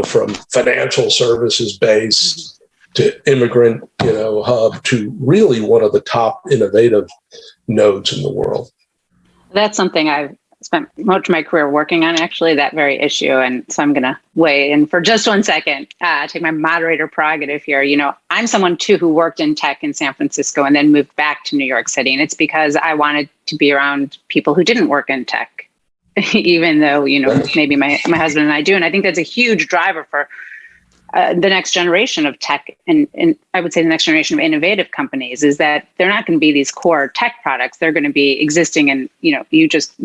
from financial services base to immigrant, hub, to really one of the top innovative nodes in the world. That's something I've spent much of my career working on, actually, that very issue. And so I'm going to weigh in for just 1 second, take my moderator prerogative here. I'm someone too who worked in tech in San Francisco and then moved back to New York City. And it's because I wanted to be around people who didn't work in tech, even though, maybe my husband and I do. And I think that's a huge driver for the next generation of tech, and I would say the next generation of innovative companies, is that they're not going to be these core tech products. They're going to be existing, and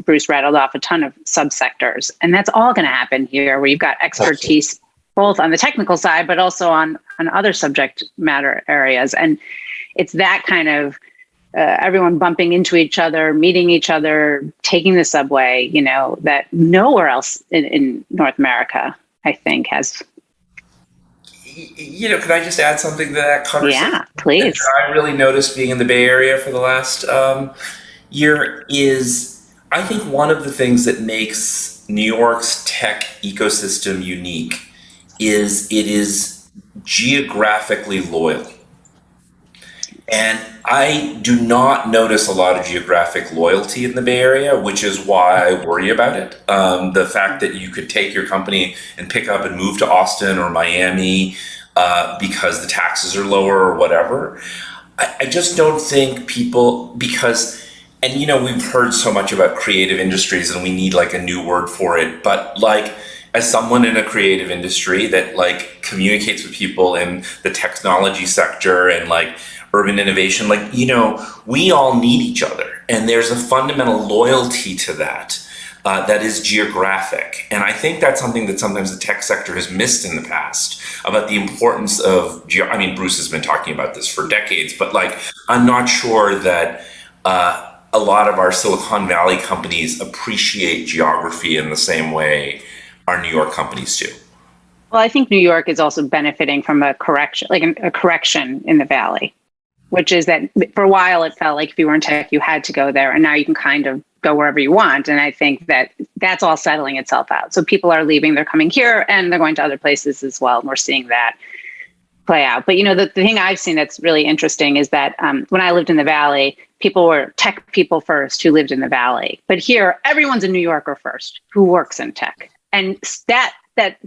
Bruce rattled off a ton of subsectors, and that's all going to happen here, where you've got expertise both on the technical side, but also on other subject matter areas. And it's that kind of everyone bumping into each other, meeting each other, taking the subway, that nowhere else in North America, I think, has. Can I just add something to that conversation? Yeah, please. That I really noticed being in the Bay Area for the last year is, I think one of the things that makes New York's tech ecosystem unique is it is geographically loyal. And I do not notice a lot of geographic loyalty in the Bay Area, which is why I worry about it. The fact that you could take your company and pick up and move to Austin or Miami because the taxes are lower or whatever. I just don't think people, and we've heard so much about creative industries and we need like a new word for it, but like, as someone in a creative industry that like communicates with people in the technology sector and like urban innovation, we all need each other. And there's a fundamental loyalty to that that is geographic. And I think that's something that sometimes the tech sector has missed in the past, about the importance of, Bruce has been talking about this for decades, but I'm not sure that a lot of our Silicon Valley companies appreciate geography in the same way our New York companies do. Well, I think New York is also benefiting from a correction, a correction in the Valley. which is that for a while it felt like if you were in tech, you had to go there, and now you can kind of go wherever you want. And I think that that's all settling itself out. So people are leaving, they're coming here, and they're going to other places as well. And we're seeing that play out. But, the thing I've seen that's really interesting is that when I lived in the Valley, people were tech people first who lived in the Valley. But here, everyone's a New Yorker first who works in tech. And that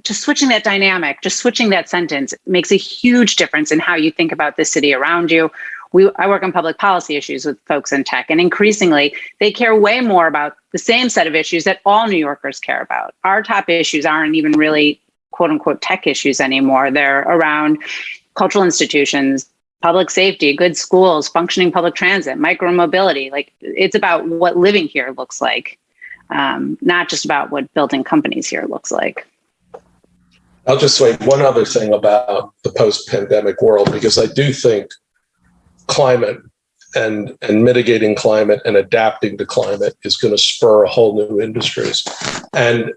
just switching that dynamic, just switching that sentence makes a huge difference in how you think about the city around you. I work on public policy issues with folks in tech, and increasingly they care way more about the same set of issues that all New Yorkers care about. Our top issues aren't even really quote unquote tech issues anymore. They're around cultural institutions, public safety, good schools, functioning public transit, micromobility. Like, it's about what living here looks like, not just about what building companies here looks like. I'll just say one other thing about the post-pandemic world, because I do think climate and mitigating climate and adapting to climate is going to spur a whole new industries. And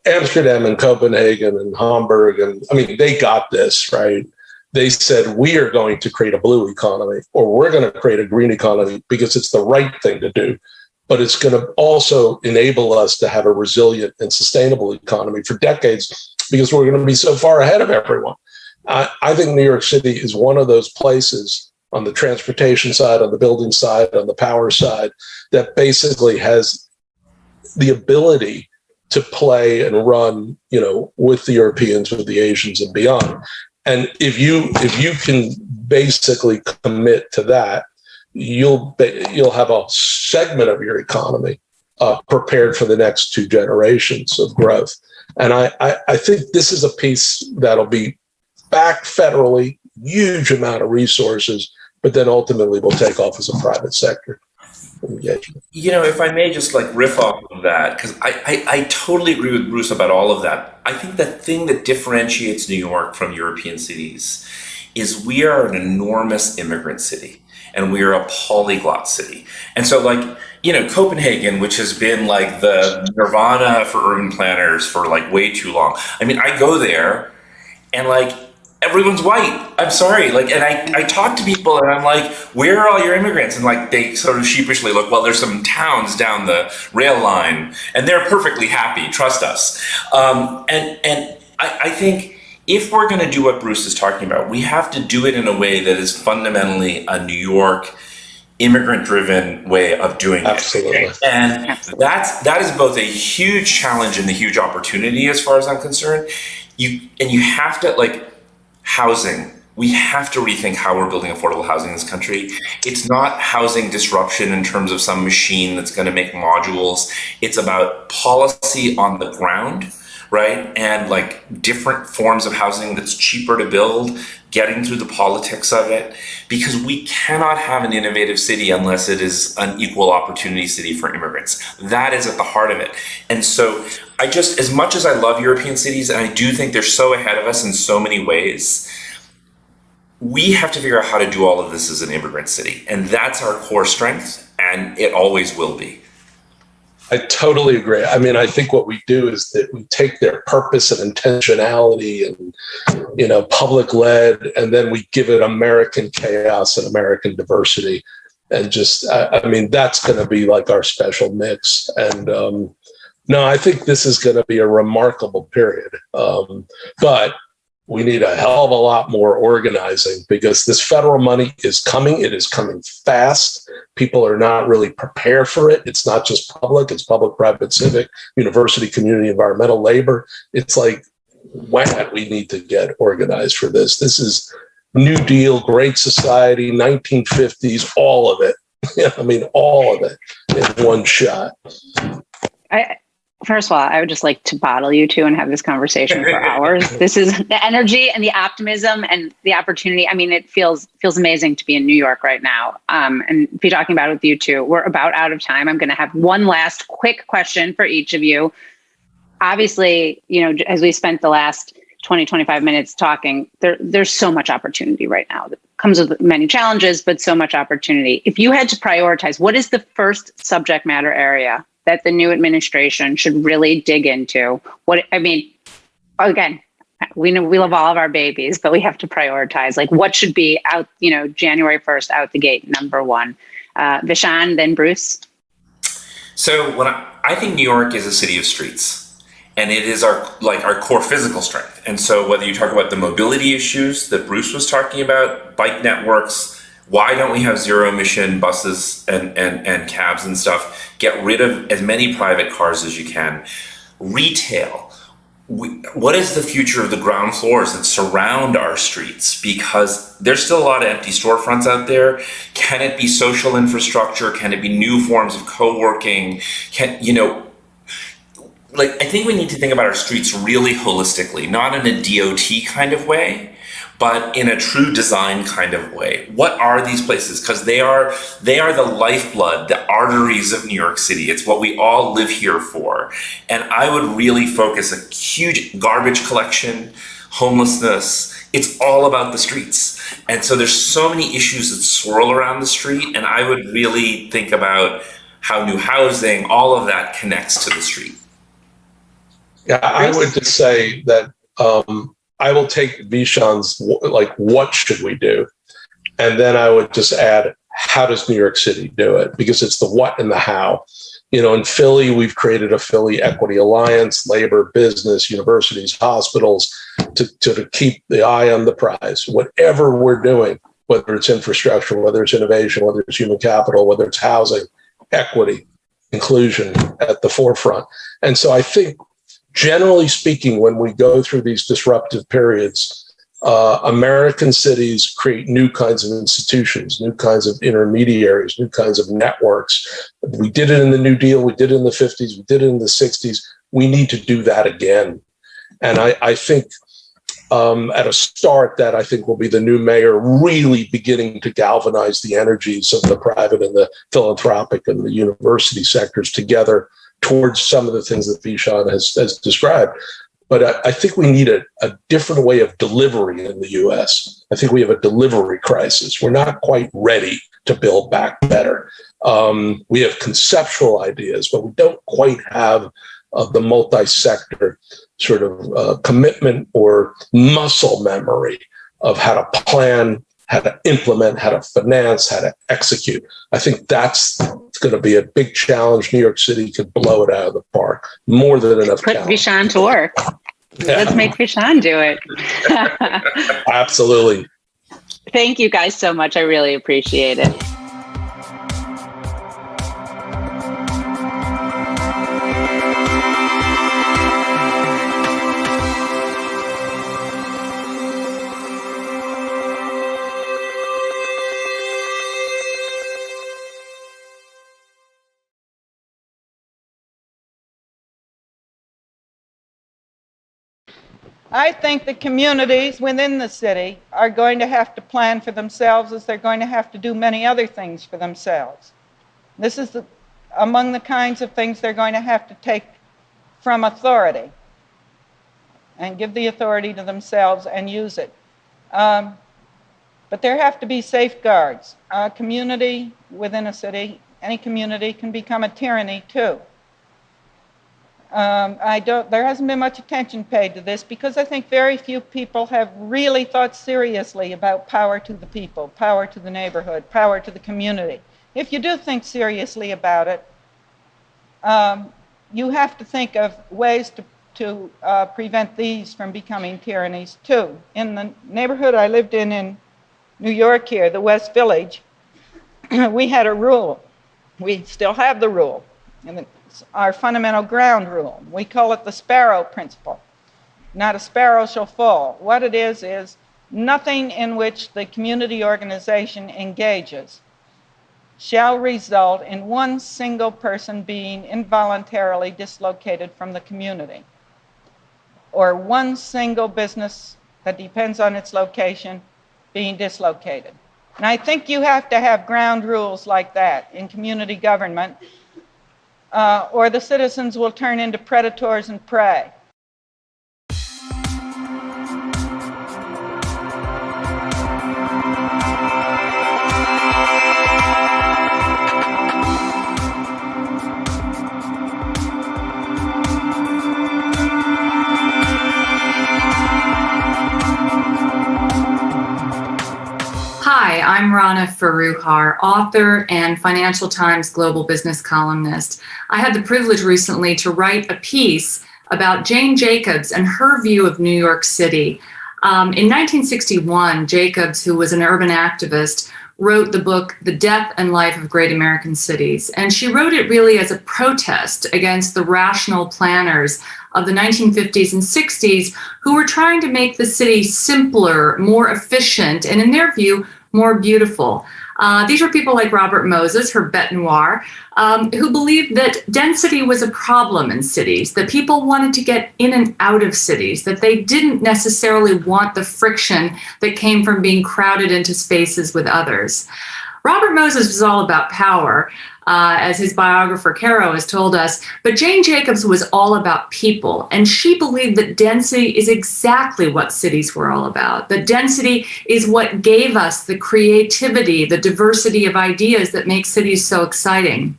Amsterdam and Copenhagen and Hamburg, and they got this, right? They said, we are going to create a blue economy, or we're going to create a green economy because it's the right thing to do. But it's going to also enable us to have a resilient and sustainable economy for decades, because we're going to be so far ahead of everyone. I think New York City is one of those places on the transportation side, on the building side, on the power side, that basically has the ability to play and run, with the Europeans, with the Asians and beyond. And if you can basically commit to that, you'll have a segment of your economy prepared for the next 2 generations of growth. And I think this is a piece that'll be backed federally, huge amount of resources, but then ultimately will take off as a private sector engagement. If I may just riff off of that, because I totally agree with Bruce about all of that. I think the thing that differentiates New York from European cities is we are an enormous immigrant city, and we are a polyglot city. And so Copenhagen, which has been the nirvana for urban planners for way too long. I go there and everyone's white. I'm sorry. And I talk to people and I'm like, where are all your immigrants? And they sort of sheepishly look, well, there's some towns down the rail line and they're perfectly happy. Trust us. And I think if we're going to do what Bruce is talking about, we have to do it in a way that is fundamentally a New York immigrant-driven way of doing it. Absolutely. And that is both a huge challenge and a huge opportunity as far as I'm concerned. You have to housing. We have to rethink how we're building affordable housing in this country. It's not housing disruption in terms of some machine that's going to make modules. It's about policy on the ground, right? And different forms of housing that's cheaper to build, getting through the politics of it, because we cannot have an innovative city unless it is an equal opportunity city for immigrants. That is at the heart of it. And so as much as I love European cities, and I do think they're so ahead of us in so many ways, we have to figure out how to do all of this as an immigrant city. And that's our core strength, and it always will be. I totally agree. I think what we do is that we take their purpose and intentionality and, public led, and then we give it American chaos and American diversity. And just, that's going to be our special mix. And no, I think this is going to be a remarkable period. But we need a hell of a lot more organizing, because this federal money is coming. It is coming fast. People are not really prepared for it. It's not just public, it's public, private, civic, university, community, environmental, labor. It's wow, we need to get organized for this. This is New Deal, Great Society, 1950s, all of it. All of it in one shot. First of all, I would just like to bottle you two and have this conversation for hours. This is the energy and the optimism and the opportunity. It feels amazing to be in New York right now, and be talking about it with you two. We're about out of time. I'm going to have one last quick question for each of you. Obviously, as we spent the last 20, 25 minutes talking, there's so much opportunity right now that comes with many challenges, but so much opportunity. If you had to prioritize, what is the first subject matter area that the new administration should really dig into? Again, we know we love all of our babies, but we have to prioritize. Like, what should be out, January 1st, out the gate, number one. Vishaan, then Bruce. So when I think New York is a city of streets, and it is our core physical strength. And so whether you talk about the mobility issues that Bruce was talking about, bike networks, why don't we have zero emission buses and cabs and stuff? Get rid of as many private cars as you can. Retail. What is the future of the ground floors that surround our streets? Because there's still a lot of empty storefronts out there. Can it be social infrastructure? Can it be new forms of co-working? I think we need to think about our streets really holistically, not in a DOT kind of way, but in a true design kind of way. What are these places? Because they are the lifeblood, the arteries of New York City. It's what we all live here for. And I would really focus a huge garbage collection, homelessness. It's all about the streets. And so there's so many issues that swirl around the street. And I would really think about how new housing, all of that connects to the street. Yeah, I would just say that I will take Vishaan's, what should we do? And then I would just add, how does New York City do it? Because it's the what and the how. In Philly, we've created a Philly Equity Alliance, labor, business, universities, hospitals, to keep the eye on the prize. Whatever we're doing, whether it's infrastructure, whether it's innovation, whether it's human capital, whether it's housing, equity, inclusion at the forefront. And so I think, generally speaking, when we go through these disruptive periods, American cities create new kinds of institutions, new kinds of intermediaries, new kinds of networks. We did it in the New Deal. We did it in the 50s. We did it in the 60s. We need to do that again. And I think at a start, that I think will be the new mayor really beginning to galvanize the energies of the private and the philanthropic and the university sectors together towards some of the things that Vishaan has described. But I think we need a different way of delivery in the US. I think we have a delivery crisis. We're not quite ready to build back better. We have conceptual ideas, but we don't quite have the multi-sector sort of commitment or muscle memory of how to plan, how to implement, how to finance, how to execute. I think that's going to be a big challenge. New York City could blow it out of the park. More than enough. Put Vishaan to work. Yeah. Let's make Vishaan do it. Absolutely. Thank you guys so much. I really appreciate it. I think the communities within the city are going to have to plan for themselves, as they're going to have to do many other things for themselves. This is among the kinds of things they're going to have to take from authority and give the authority to themselves and use it. But there have to be safeguards. A community within a city, any community, can become a tyranny too. There hasn't been much attention paid to this because I think very few people have really thought seriously about power to the people, power to the neighborhood, power to the community. If you do think seriously about it, you have to think of ways to prevent these from becoming tyrannies too. In the neighborhood I lived in New York here, the West Village, we had a rule. We still have the rule. And it's our fundamental ground rule. We call it the sparrow principle. Not a sparrow shall fall. What it is nothing in which the community organization engages shall result in one single person being involuntarily dislocated from the community, or one single business that depends on its location being dislocated. And I think you have to have ground rules like that in community government, or the citizens will turn into predators and prey. Hi, I'm Rana Faruhar, author and Financial Times global business columnist. I had the privilege recently to write a piece about Jane Jacobs and her view of New York City. In 1961, Jacobs, who was an urban activist, wrote the book, The Death and Life of Great American Cities. And she wrote it really as a protest against the rational planners of the 1950s and 60s who were trying to make the city simpler, more efficient, and in their view, more beautiful. These were people like Robert Moses, her bête noire, who believed that density was a problem in cities, that people wanted to get in and out of cities, that they didn't necessarily want the friction that came from being crowded into spaces with others. Robert Moses was all about power, as his biographer Caro has told us, but Jane Jacobs was all about people, and she believed that density is exactly what cities were all about. That density is what gave us the creativity, the diversity of ideas that make cities so exciting.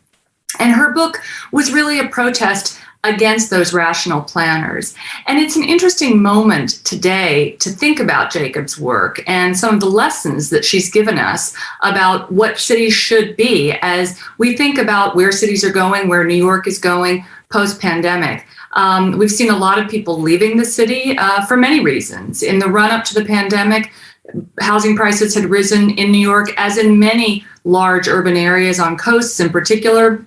And her book was really a protest against those rational planners. And it's an interesting moment today to think about Jacobs' work and some of the lessons that she's given us about what cities should be as we think about where cities are going, where New York is going post-pandemic. We've seen a lot of people leaving the city for many reasons. In the run-up to the pandemic, housing prices had risen in New York, as in many large urban areas on coasts in particular,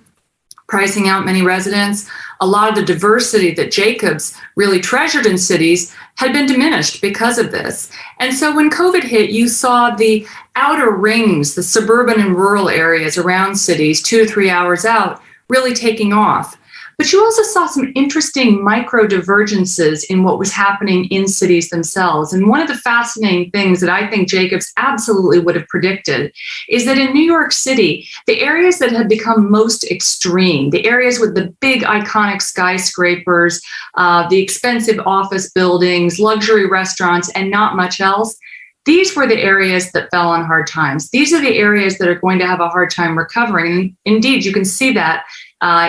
pricing out many residents. A lot of the diversity that Jacobs really treasured in cities had been diminished because of this. And so when COVID hit, you saw the outer rings, the suburban and rural areas around cities 2 to 3 hours out, really taking off. But you also saw some interesting micro divergences in what was happening in cities themselves. And one of the fascinating things that I think Jacobs absolutely would have predicted is that in New York City, the areas that had become most extreme, the areas with the big iconic skyscrapers, the expensive office buildings, luxury restaurants, and not much else, these were the areas that fell on hard times. These are the areas that are going to have a hard time recovering. And indeed, you can see that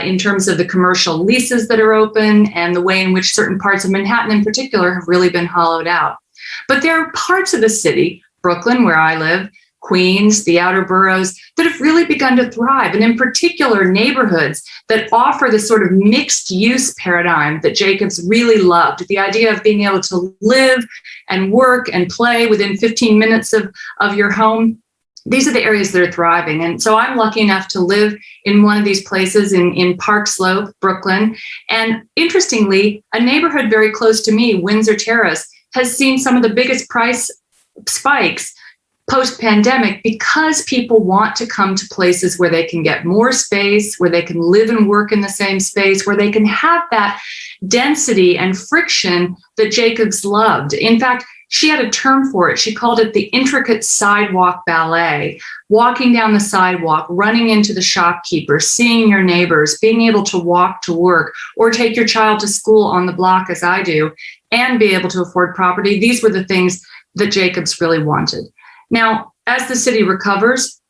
in terms of the commercial leases that are open and the way in which certain parts of Manhattan in particular have really been hollowed out. But there are parts of the city, Brooklyn, where I live, Queens, the outer boroughs, that have really begun to thrive. And in particular, neighborhoods that offer this sort of mixed use paradigm that Jacobs really loved. The idea of being able to live and work and play within 15 minutes of your home. These are the areas that are thriving. And so I'm lucky enough to live in one of these places in Park Slope, Brooklyn. And interestingly, a neighborhood very close to me, Windsor Terrace, has seen some of the biggest price spikes post-pandemic because people want to come to places where they can get more space, where they can live and work in the same space, where they can have that density and friction that Jacobs loved. In fact, she had a term for it. She called it the intricate sidewalk ballet. Walking down the sidewalk, running into the shopkeeper, seeing your neighbors, being able to walk to work or take your child to school on the block as I do, and be able to afford property. These were the things that Jacobs really wanted. Now, as the city recovers,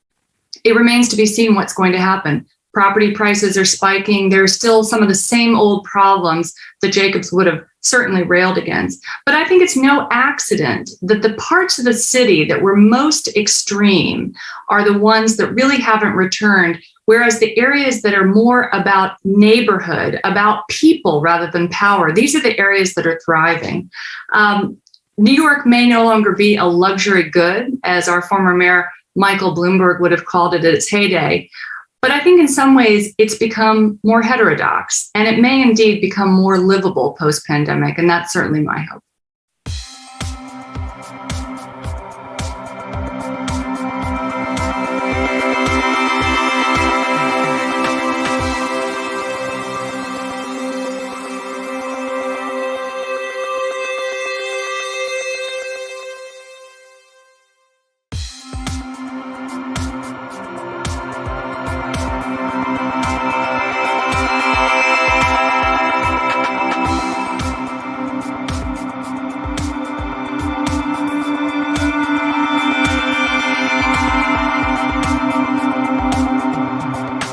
it remains to be seen what's going to happen. Property prices are spiking. There are still some of the same old problems that Jacobs would have certainly railed against. But I think it's no accident that the parts of the city that were most extreme are the ones that really haven't returned, whereas the areas that are more about neighborhood, about people rather than power, these are the areas that are thriving. New York may no longer be a luxury good, as our former mayor Michael Bloomberg would have called it at its heyday. But I think in some ways it's become more heterodox, and it may indeed become more livable post-pandemic, and that's certainly my hope.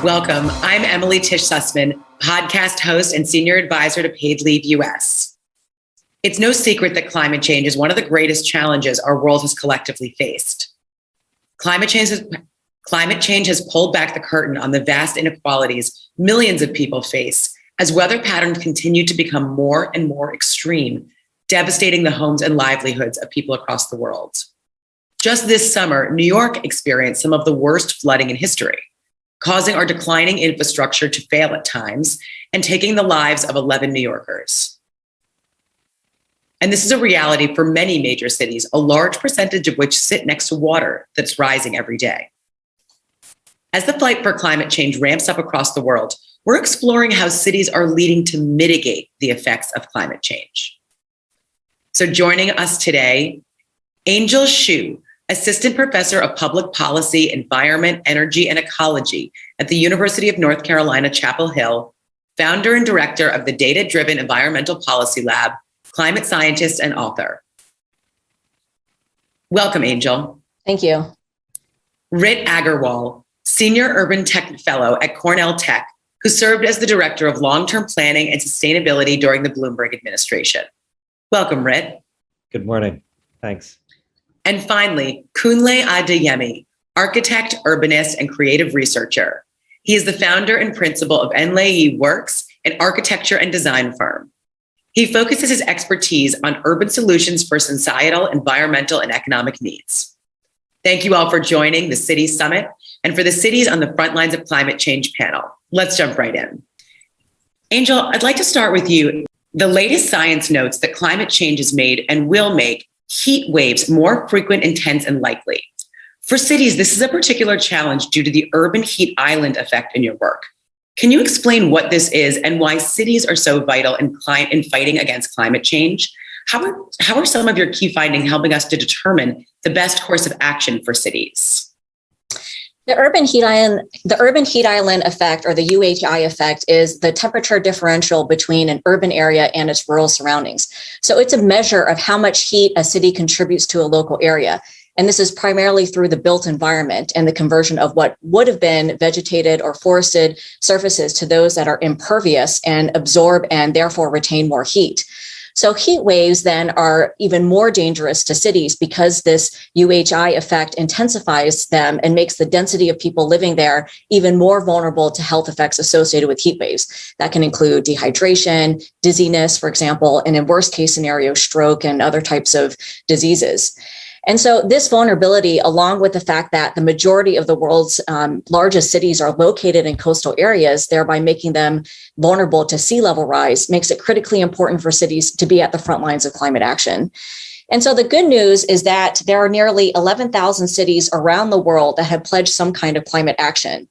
Welcome. I'm Emily Tish Sussman, podcast host and senior advisor to Paid Leave US. It's no secret that climate change is one of the greatest challenges our world has collectively faced. Climate change has pulled back the curtain on the vast inequalities millions of people face as weather patterns continue to become more and more extreme, devastating the homes and livelihoods of people across the world. Just this summer, New York experienced some of the worst flooding in history, causing our declining infrastructure to fail at times and taking the lives of 11 New Yorkers. And this is a reality for many major cities, a large percentage of which sit next to water that's rising every day. As the fight for climate change ramps up across the world, we're exploring how cities are leading to mitigate the effects of climate change. So joining us today, Angel Xu, Assistant Professor of Public Policy, Environment, Energy, and Ecology at the University of North Carolina, Chapel Hill, founder and director of the Data-Driven Environmental Policy Lab, climate scientist and author. Welcome, Angel. Thank you. Rit Agarwal, Senior Urban Tech Fellow at Cornell Tech, who served as the Director of Long-Term Planning and Sustainability during the Bloomberg administration. Welcome, Rit. Good morning. Thanks. And finally, Kunle Adeyemi, architect, urbanist, and creative researcher. He is the founder and principal of Enlei Works, an architecture and design firm. He focuses his expertise on urban solutions for societal, environmental, and economic needs. Thank you all for joining the City Summit and for the Cities on the Front Lines of Climate Change panel. Let's jump right in. Angel, I'd like to start with you. The latest science notes that climate change has made and will make heat waves more frequent, intense, and likely. For cities, this is a particular challenge due to the urban heat island effect in your work. Can you explain what this is and why cities are so vital in fighting against climate change? How are some of your key findings helping us to determine the best course of action for cities? The urban heat island effect, or the UHI effect, is the temperature differential between an urban area and its rural surroundings. So it's a measure of how much heat a city contributes to a local area. And this is primarily through the built environment and the conversion of what would have been vegetated or forested surfaces to those that are impervious and absorb and therefore retain more heat. So heat waves then are even more dangerous to cities because this UHI effect intensifies them and makes the density of people living there even more vulnerable to health effects associated with heat waves. That can include dehydration, dizziness, for example, and in worst case scenario, stroke and other types of diseases. And so this vulnerability, along with the fact that the majority of the world's largest cities are located in coastal areas, thereby making them vulnerable to sea level rise, makes it critically important for cities to be at the front lines of climate action. And so the good news is that there are nearly 11,000 cities around the world that have pledged some kind of climate action.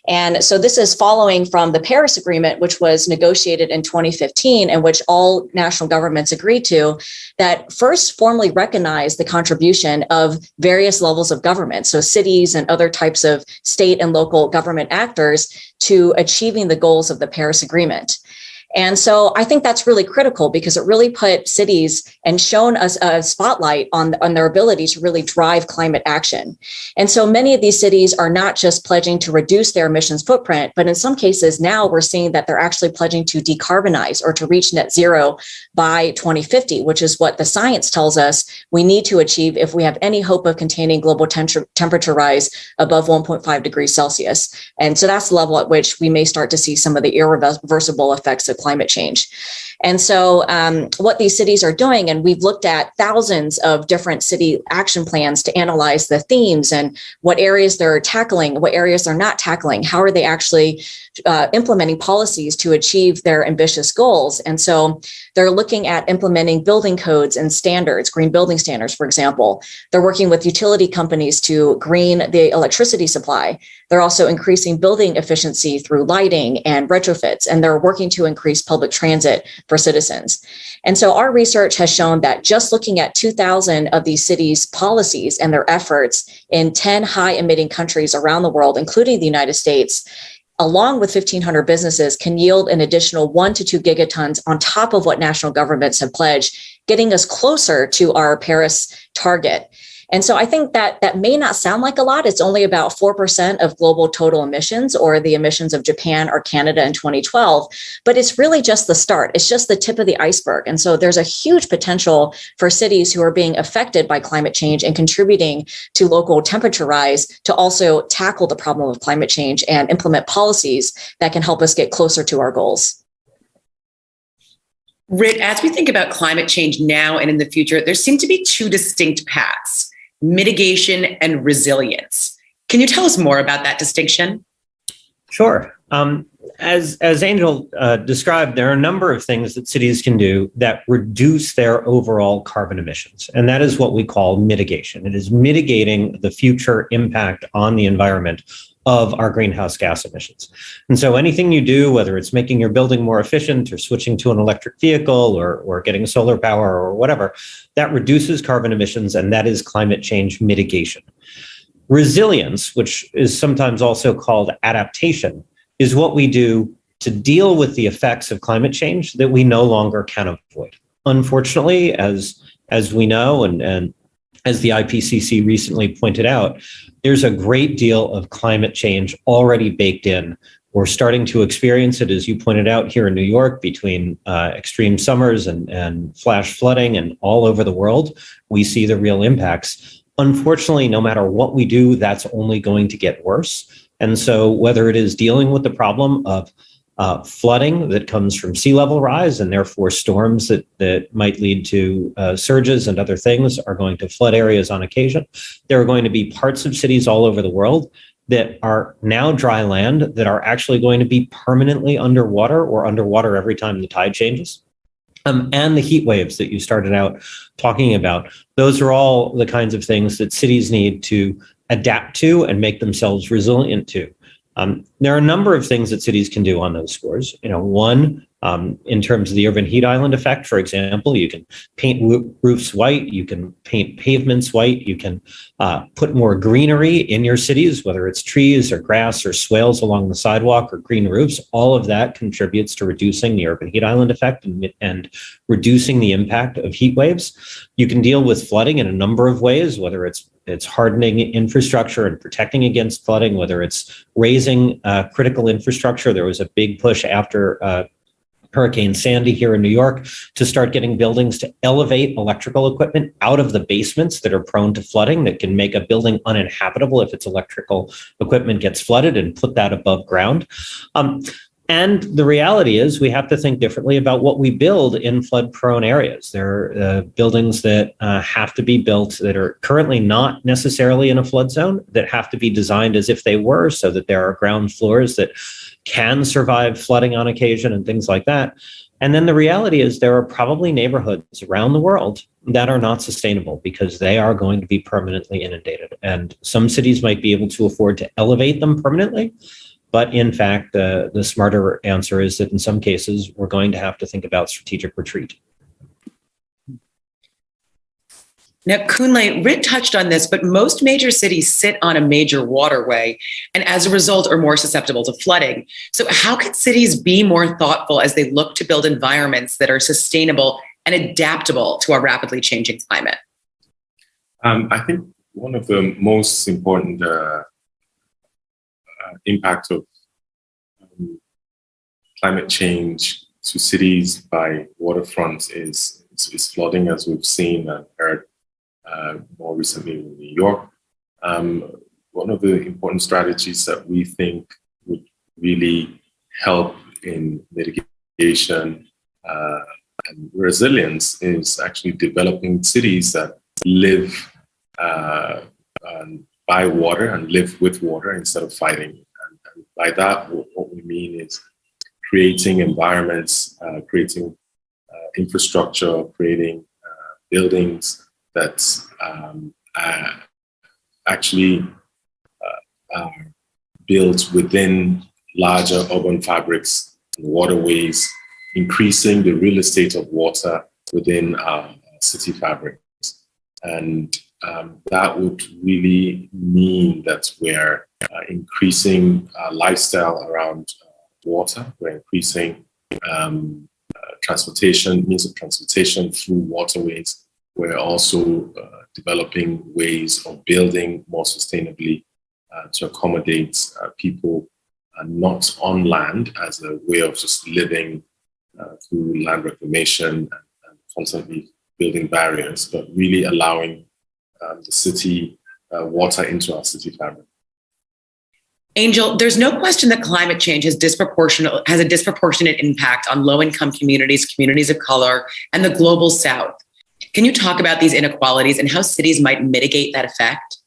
And so this is following from the Paris Agreement, which was negotiated in 2015, and which all national governments agreed to, that first formally recognized the contribution of various levels of government, so cities and other types of state and local government actors, to achieving the goals of the Paris Agreement. And so I think that's really critical because it really put cities and shown us a spotlight on their ability to really drive climate action. And so many of these cities are not just pledging to reduce their emissions footprint, but in some cases now we're seeing that they're actually pledging to decarbonize or to reach net zero by 2050, which is what the science tells us we need to achieve if we have any hope of containing global temperature rise above 1.5 degrees Celsius. And so that's the level at which we may start to see some of the irreversible effects of climate change. And so what these cities are doing, and we've looked at thousands of different city action plans to analyze the themes and what areas they're tackling, what areas they're not tackling, how are they actually implementing policies to achieve their ambitious goals. And so they're looking at implementing building codes and standards, green building standards, for example. They're working with utility companies to green the electricity supply. They're also increasing building efficiency through lighting and retrofits, and they're working to increase public transit for citizens. And so our research has shown that just looking at 2,000 of these cities' policies and their efforts in 10 high emitting countries around the world, including the United States, along with 1,500 businesses, can yield an additional 1 to 2 gigatons on top of what national governments have pledged, getting us closer to our Paris target. And so I think that that may not sound like a lot. It's only about 4% of global total emissions, or the emissions of Japan or Canada in 2012, but it's really just the start. It's just the tip of the iceberg. And so there's a huge potential for cities who are being affected by climate change and contributing to local temperature rise to also tackle the problem of climate change and implement policies that can help us get closer to our goals. Rit, as we think about climate change now and in the future, there seem to be two distinct paths: mitigation and resilience. Can you tell us more about that distinction? Sure. As Angel described, there are a number of things that cities can do that reduce their overall carbon emissions. And that is what we call mitigation. It is mitigating the future impact on the environment of our greenhouse gas emissions. And so anything you do, whether it's making your building more efficient or switching to an electric vehicle or getting solar power or whatever, that reduces carbon emissions, and that is climate change mitigation. Resilience, which is sometimes also called adaptation, is what we do to deal with the effects of climate change that we no longer can avoid. Unfortunately, as we know, and as the IPCC recently pointed out, there's a great deal of climate change already baked in. We're starting to experience it, as you pointed out, here in New York, between extreme summers and flash flooding, and all over the world, we see the real impacts. Unfortunately, no matter what we do, that's only going to get worse. And so whether it is dealing with the problem of flooding that comes from sea level rise, and therefore storms that might lead to surges and other things are going to flood areas on occasion, there are going to be parts of cities all over the world that are now dry land that are actually going to be permanently underwater, or underwater every time the tide changes. And the heat waves that you started out talking about, those are all the kinds of things that cities need to adapt to and make themselves resilient to. There are a number of things that cities can do on those scores. One, in terms of the urban heat island effect, for example, you can paint roofs white, you can paint pavements white, you can put more greenery in your cities, whether it's trees or grass or swales along the sidewalk or green roofs. All of that contributes to reducing the urban heat island effect and reducing the impact of heat waves. You can deal with flooding in a number of ways, whether it's hardening infrastructure and protecting against flooding, whether it's raising critical infrastructure. There was a big push after Hurricane Sandy here in New York to start getting buildings to elevate electrical equipment out of the basements that are prone to flooding, that can make a building uninhabitable if its electrical equipment gets flooded, and put that above ground. And the reality is we have to think differently about what we build in flood-prone areas. There are buildings that have to be built that are currently not necessarily in a flood zone, that have to be designed as if they were, so that there are ground floors that can survive flooding on occasion and things like that. And then the reality is there are probably neighborhoods around the world that are not sustainable because they are going to be permanently inundated. And some cities might be able to afford to elevate them permanently. But in fact, the smarter answer is that in some cases, we're going to have to think about strategic retreat. Now, Kunle, Rit touched on this, but most major cities sit on a major waterway and as a result are more susceptible to flooding. So how can cities be more thoughtful as they look to build environments that are sustainable and adaptable to our rapidly changing climate? I think one of the most important impact of climate change to cities by waterfronts is flooding, as we've seen and heard more recently in New York. One of the important strategies that we think would really help in mitigation and resilience is actually developing cities that live by water and live with water instead of fighting. And by that, what we mean is creating environments, creating infrastructure, creating buildings that actually are built within larger urban fabrics and waterways, increasing the real estate of water within our city fabrics. And that would really mean that we're increasing lifestyle around water. We're increasing transportation, means of transportation through waterways. we're also developing ways of building more sustainably to accommodate people not on land as a way of just living through land reclamation and constantly building barriers, but really allowing the city water into our city fabric. Angel, there's no question that climate change has a disproportionate impact on low-income communities, communities of color, and the global South. Can you talk about these inequalities and how cities might mitigate that effect?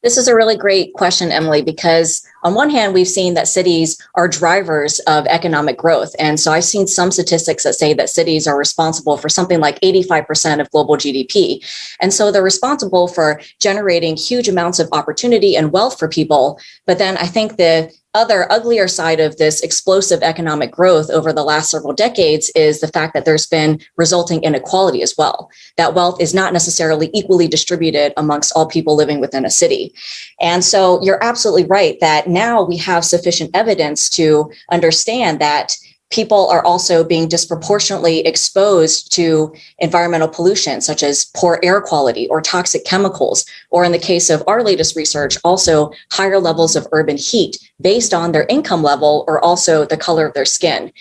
This is a really great question, Emily, because on one hand, we've seen that cities are drivers of economic growth. And so I've seen some statistics that say that cities are responsible for something like 85% of global GDP. And so they're responsible for generating huge amounts of opportunity and wealth for people. But then I think the other uglier side of this explosive economic growth over the last several decades is the fact that there's been resulting inequality as well. That wealth is not necessarily equally distributed amongst all people living within a city. And so you're absolutely right that now we have sufficient evidence to understand that people are also being disproportionately exposed to environmental pollution, such as poor air quality or toxic chemicals, or in the case of our latest research, also higher levels of urban heat based on their income level or also the color of their skin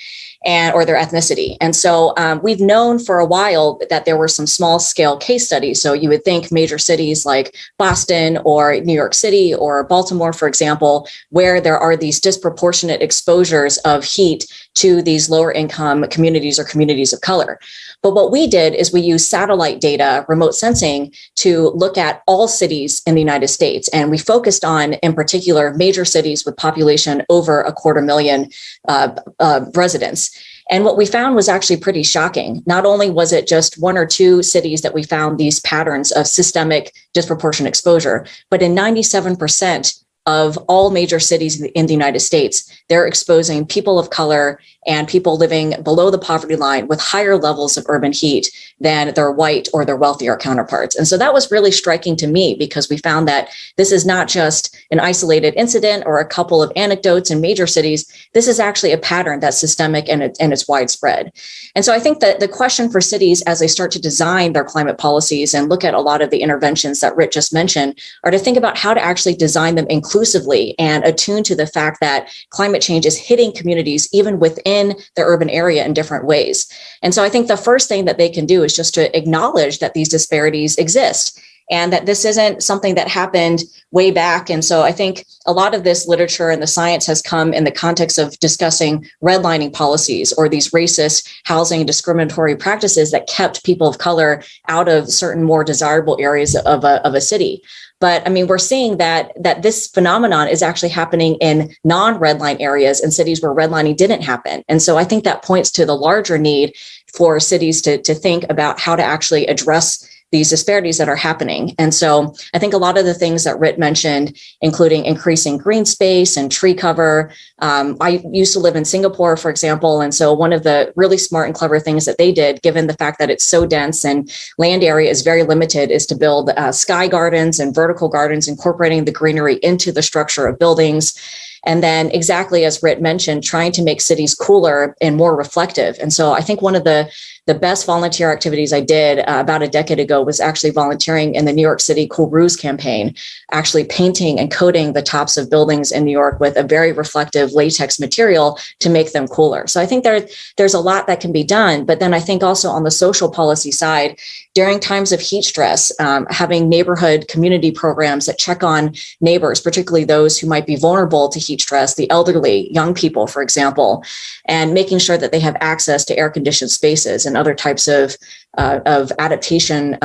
or their ethnicity. And so we've known for a while that there were some small scale case studies. So you would think major cities like Boston or New York City or Baltimore, for example, where there are these disproportionate exposures of heat to these lower income communities or communities of color. But what we did is we used satellite data, remote sensing, to look at all cities in the United States. And we focused on, in particular, major cities with population over 250,000 residents. And what we found was actually pretty shocking. Not only was it just one or two cities that we found these patterns of systemic disproportionate exposure, but in 97% of all major cities in the United States, they're exposing people of color and people living below the poverty line with higher levels of urban heat than their white or their wealthier counterparts. And so that was really striking to me because we found that this is not just an isolated incident or a couple of anecdotes in major cities. This is actually a pattern that's systemic and it's widespread. And so I think that the question for cities as they start to design their climate policies and look at a lot of the interventions that Rit just mentioned are to think about how to actually design them inclusively and attune to the fact that climate change is hitting communities even within the urban area in different ways. And so I think the first thing that they can do is just to acknowledge that these disparities exist and that this isn't something that happened way back. And so I think a lot of this literature and the science has come in the context of discussing redlining policies or these racist housing and discriminatory practices that kept people of color out of certain more desirable areas of a city. But I mean, we're seeing that this phenomenon is actually happening in non-redline areas in cities where redlining didn't happen. And so I think that points to the larger need for cities to think about how to actually address these disparities that are happening. And so I think a lot of the things that Rit mentioned, including increasing green space and tree cover. I used to live in Singapore, for example. And so one of the really smart and clever things that they did, given the fact that it's so dense and land area is very limited, is to build sky gardens and vertical gardens, incorporating the greenery into the structure of buildings. And then exactly as Rit mentioned, trying to make cities cooler and more reflective. And so I think one of the best volunteer activities I did about a decade ago was actually volunteering in the New York City Cool Breeze campaign, actually painting and coating the tops of buildings in New York with a very reflective latex material to make them cooler. So I think there's a lot that can be done. But then I think also on the social policy side, during times of heat stress, having neighborhood community programs that check on neighbors, particularly those who might be vulnerable to heat stress, the elderly, young people, for example, and making sure that they have access to air-conditioned spaces and other types of adaptation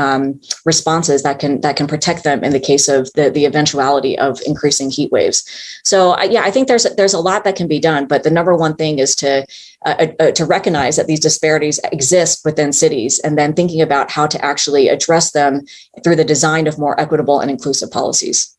responses that can protect them in the case of the eventuality of increasing heat waves. So I think there's a lot that can be done, but the number one thing is to recognize that these disparities exist within cities, and then thinking about how to actually address them through the design of more equitable and inclusive policies.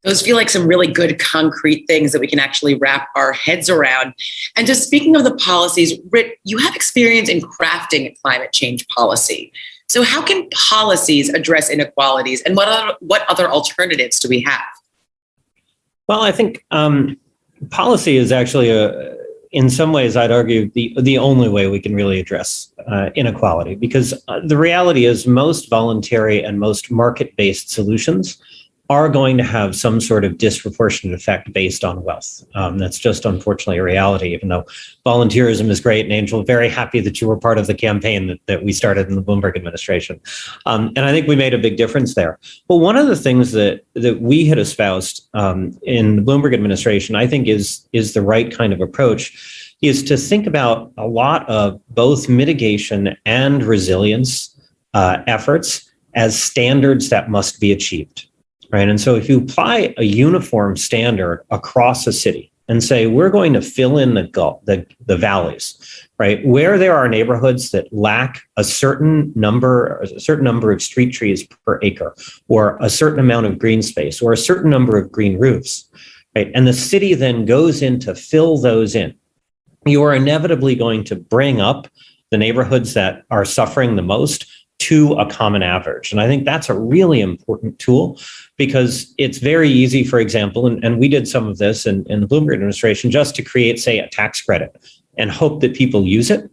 Those feel like some really good concrete things that we can actually wrap our heads around. And just speaking of the policies, Rit, you have experience in crafting climate change policy. So how can policies address inequalities, and what other alternatives do we have? Well, I think policy is actually in some ways, I'd argue the only way we can really address inequality, because the reality is most voluntary and most market-based solutions are going to have some sort of disproportionate effect based on wealth. That's just unfortunately a reality, even though volunteerism is great. And Angel, very happy that you were part of the campaign that we started in the Bloomberg administration. And I think we made a big difference there. But one of the things that we had espoused in the Bloomberg administration, I think is the right kind of approach, is to think about a lot of both mitigation and resilience efforts as standards that must be achieved. Right. And so if you apply a uniform standard across a city and say, we're going to fill in the valleys, right, where there are neighborhoods that lack a certain number of street trees per acre, or a certain amount of green space, or a certain number of green roofs, right, and the city then goes in to fill those in, you are inevitably going to bring up the neighborhoods that are suffering the most to a common average. And I think that's a really important tool, because it's very easy, for example, and we did some of this in the Bloomberg administration, just to create, say, a tax credit and hope that people use it.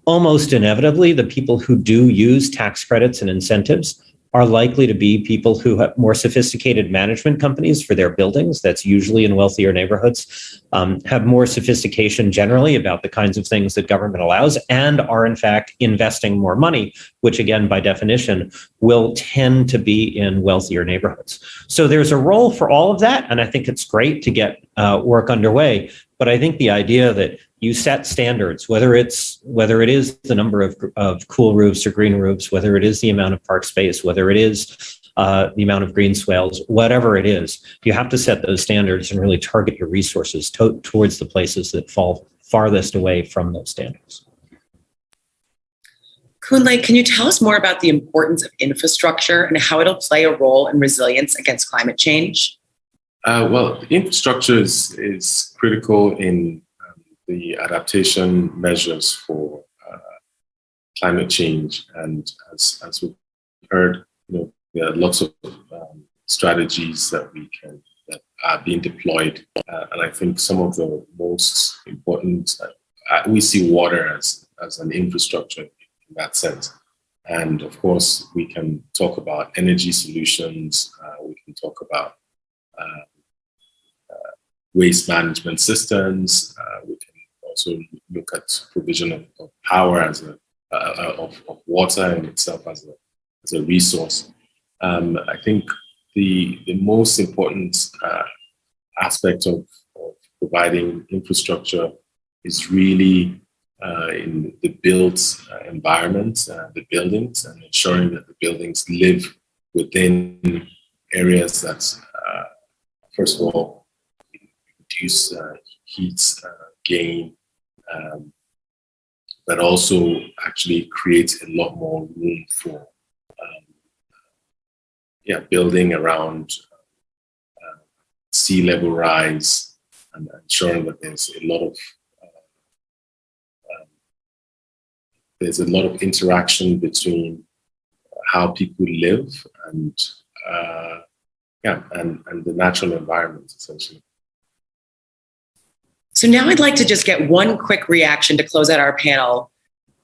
Almost inevitably, the people who do use tax credits and incentives are likely to be people who have more sophisticated management companies for their buildings. That's usually in wealthier neighborhoods, have more sophistication generally about the kinds of things that government allows, and are in fact investing more money, which again, by definition, will tend to be in wealthier neighborhoods. So there's a role for all of that. And I think it's great to get work underway. But I think the idea that you set standards, whether it is the number of cool roofs or green roofs, whether it is the amount of park space, whether it is the amount of green swales, whatever it is, you have to set those standards and really target your resources towards the places that fall farthest away from those standards. Kunle, can you tell us more about the importance of infrastructure and how it'll play a role in resilience against climate change? Well, infrastructure is critical in the adaptation measures for climate change, and as we've heard, there are lots of strategies that are being deployed, and I think some of the most important, we see water as an infrastructure in that sense. And of course, we can talk about energy solutions. We can talk about waste management systems. We can also look at provision of power of water in itself as a resource. I think the most important aspect of providing infrastructure is really in the built environment, the buildings, and ensuring that the buildings live within areas that, first of all, reduce heat gain, but also actually create a lot more room for building around sea level rise, and ensuring that there's a lot of interaction between how people live and the natural environment, essentially. So now I'd like to just get one quick reaction to close out our panel.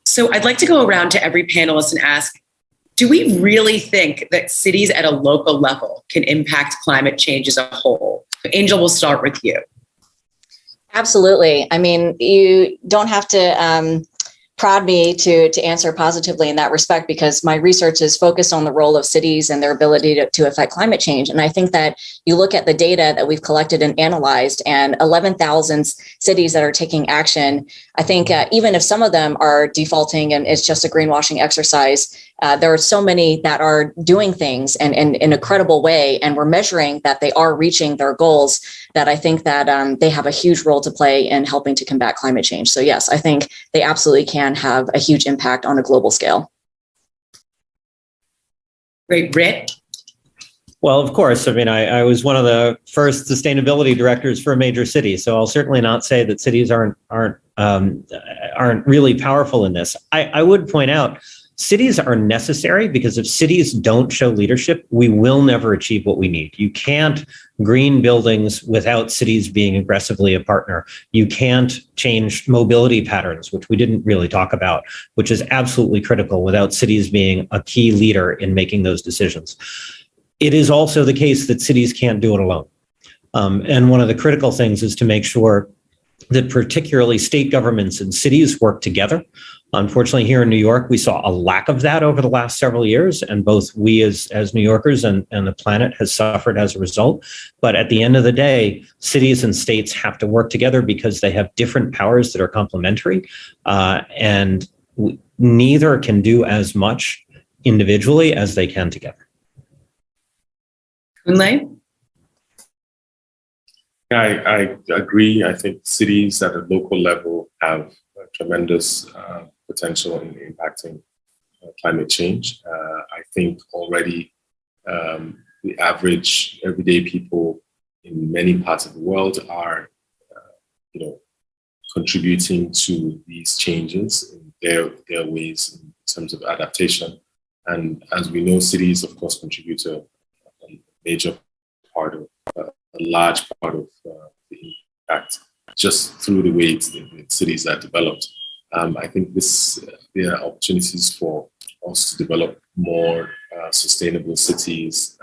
So I'd like to go around to every panelist and ask, do we really think that cities at a local level can impact climate change as a whole? Angel, we'll start with you. Absolutely. I mean, you don't have to prod me to answer positively in that respect, because my research is focused on the role of cities and their ability to affect climate change. And I think that you look at the data that we've collected and analyzed, and 11,000 cities that are taking action. I think even if some of them are defaulting and it's just a greenwashing exercise, there are so many that are doing things and in a credible way, and we're measuring that they are reaching their goals, that I think that they have a huge role to play in helping to combat climate change. So yes, I think they absolutely can have a huge impact on a global scale. Great. Britt? Well, of course. I mean, I was one of the first sustainability directors for a major city, so I'll certainly not say that cities aren't really powerful in this. I would point out cities are necessary because if cities don't show leadership, we will never achieve what we need. You can't green buildings without cities being aggressively a partner. You can't change mobility patterns, which we didn't really talk about, which is absolutely critical, without cities being a key leader in making those decisions. It is also the case that cities can't do it alone. And one of the critical things is to make sure that particularly state governments and cities work together. Unfortunately, here in New York, we saw a lack of that over the last several years, and both we as New Yorkers and the planet has suffered as a result. But at the end of the day, cities and states have to work together because they have different powers that are complementary, and neither can do as much individually as they can together. Kunle? I agree. I think cities at a local level have tremendous potential in impacting climate change. I think already the average everyday people in many parts of the world are, contributing to these changes in their ways in terms of adaptation. And as we know, cities, of course, contribute to a major part of, a large part of the impact just through the way the cities are developed. I think there are opportunities for us to develop more sustainable cities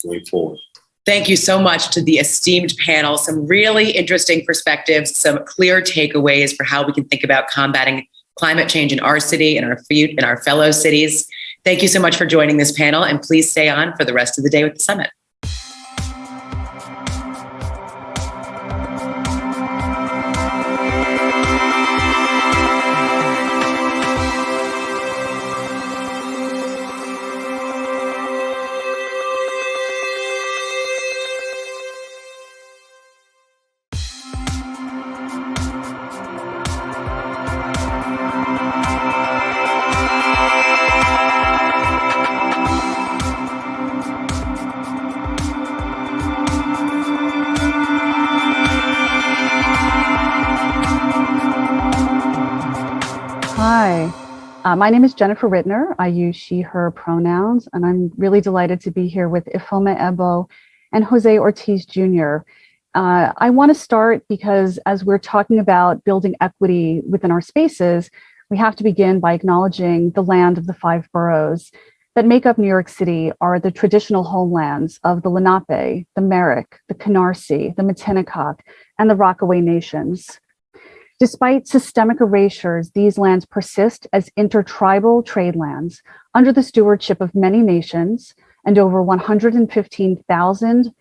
going forward. Thank you so much to the esteemed panel. Some really interesting perspectives, some clear takeaways for how we can think about combating climate change in our city and our fellow cities. Thank you so much for joining this panel, and please stay on for the rest of the day with the summit. Hi, my name is Jennifer Rittner. I use she, her pronouns, and I'm really delighted to be here with Ifeoma Ebo and Jose Ortiz Jr. I want to start because as we're talking about building equity within our spaces, we have to begin by acknowledging the land of the 5 boroughs that make up New York City are the traditional homelands of the Lenape, the Merrick, the Canarsie, the Matinecock, and the Rockaway nations. Despite systemic erasures, these lands persist as intertribal trade lands under the stewardship of many nations and over 115,000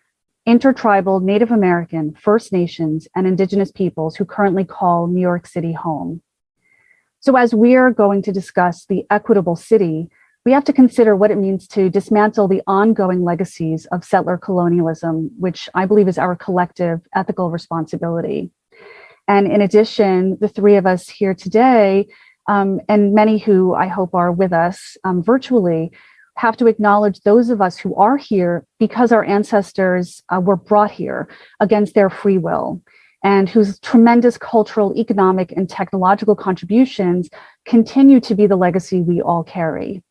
intertribal Native American, First Nations, and Indigenous peoples who currently call New York City home. So as we're going to discuss the equitable city, we have to consider what it means to dismantle the ongoing legacies of settler colonialism, which I believe is our collective ethical responsibility. And in addition, the 3 of us here today, and many who I hope are with us virtually, have to acknowledge those of us who are here because our ancestors were brought here against their free will, and whose tremendous cultural, economic, and technological contributions continue to be the legacy we all carry.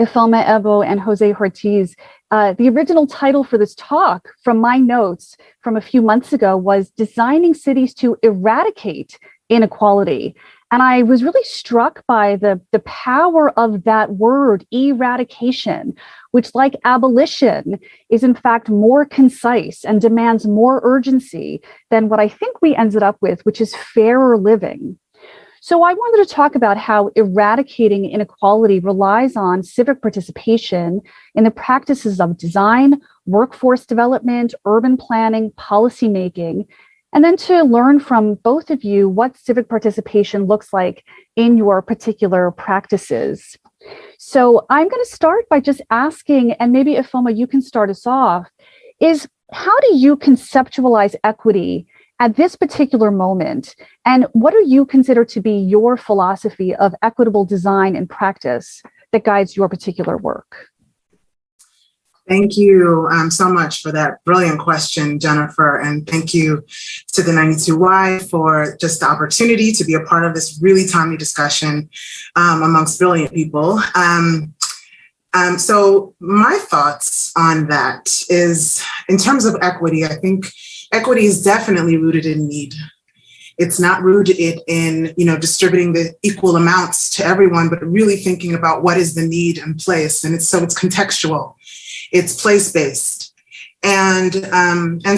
Ifeoma Ebo and Jose Ortiz, the original title for this talk from my notes from a few months ago was Designing Cities to Eradicate Inequality. And I was really struck by the power of that word, eradication, which, like abolition, is in fact more concise and demands more urgency than what I think we ended up with, which is fairer living. So I wanted to talk about how eradicating inequality relies on civic participation in the practices of design, workforce development, urban planning, policymaking, and then to learn from both of you what civic participation looks like in your particular practices. So I'm going to start by just asking, and maybe Ifeoma, you can start us off, is how do you conceptualize equity at this particular moment? And what do you consider to be your philosophy of equitable design and practice that guides your particular work? Thank you so much for that brilliant question, Jennifer. And thank you to the 92Y for just the opportunity to be a part of this really timely discussion amongst brilliant people. So my thoughts on that is, in terms of equity, I think equity is definitely rooted in need. It's not rooted in, distributing the equal amounts to everyone, but really thinking about what is the need in place. And it's contextual, it's place-based. And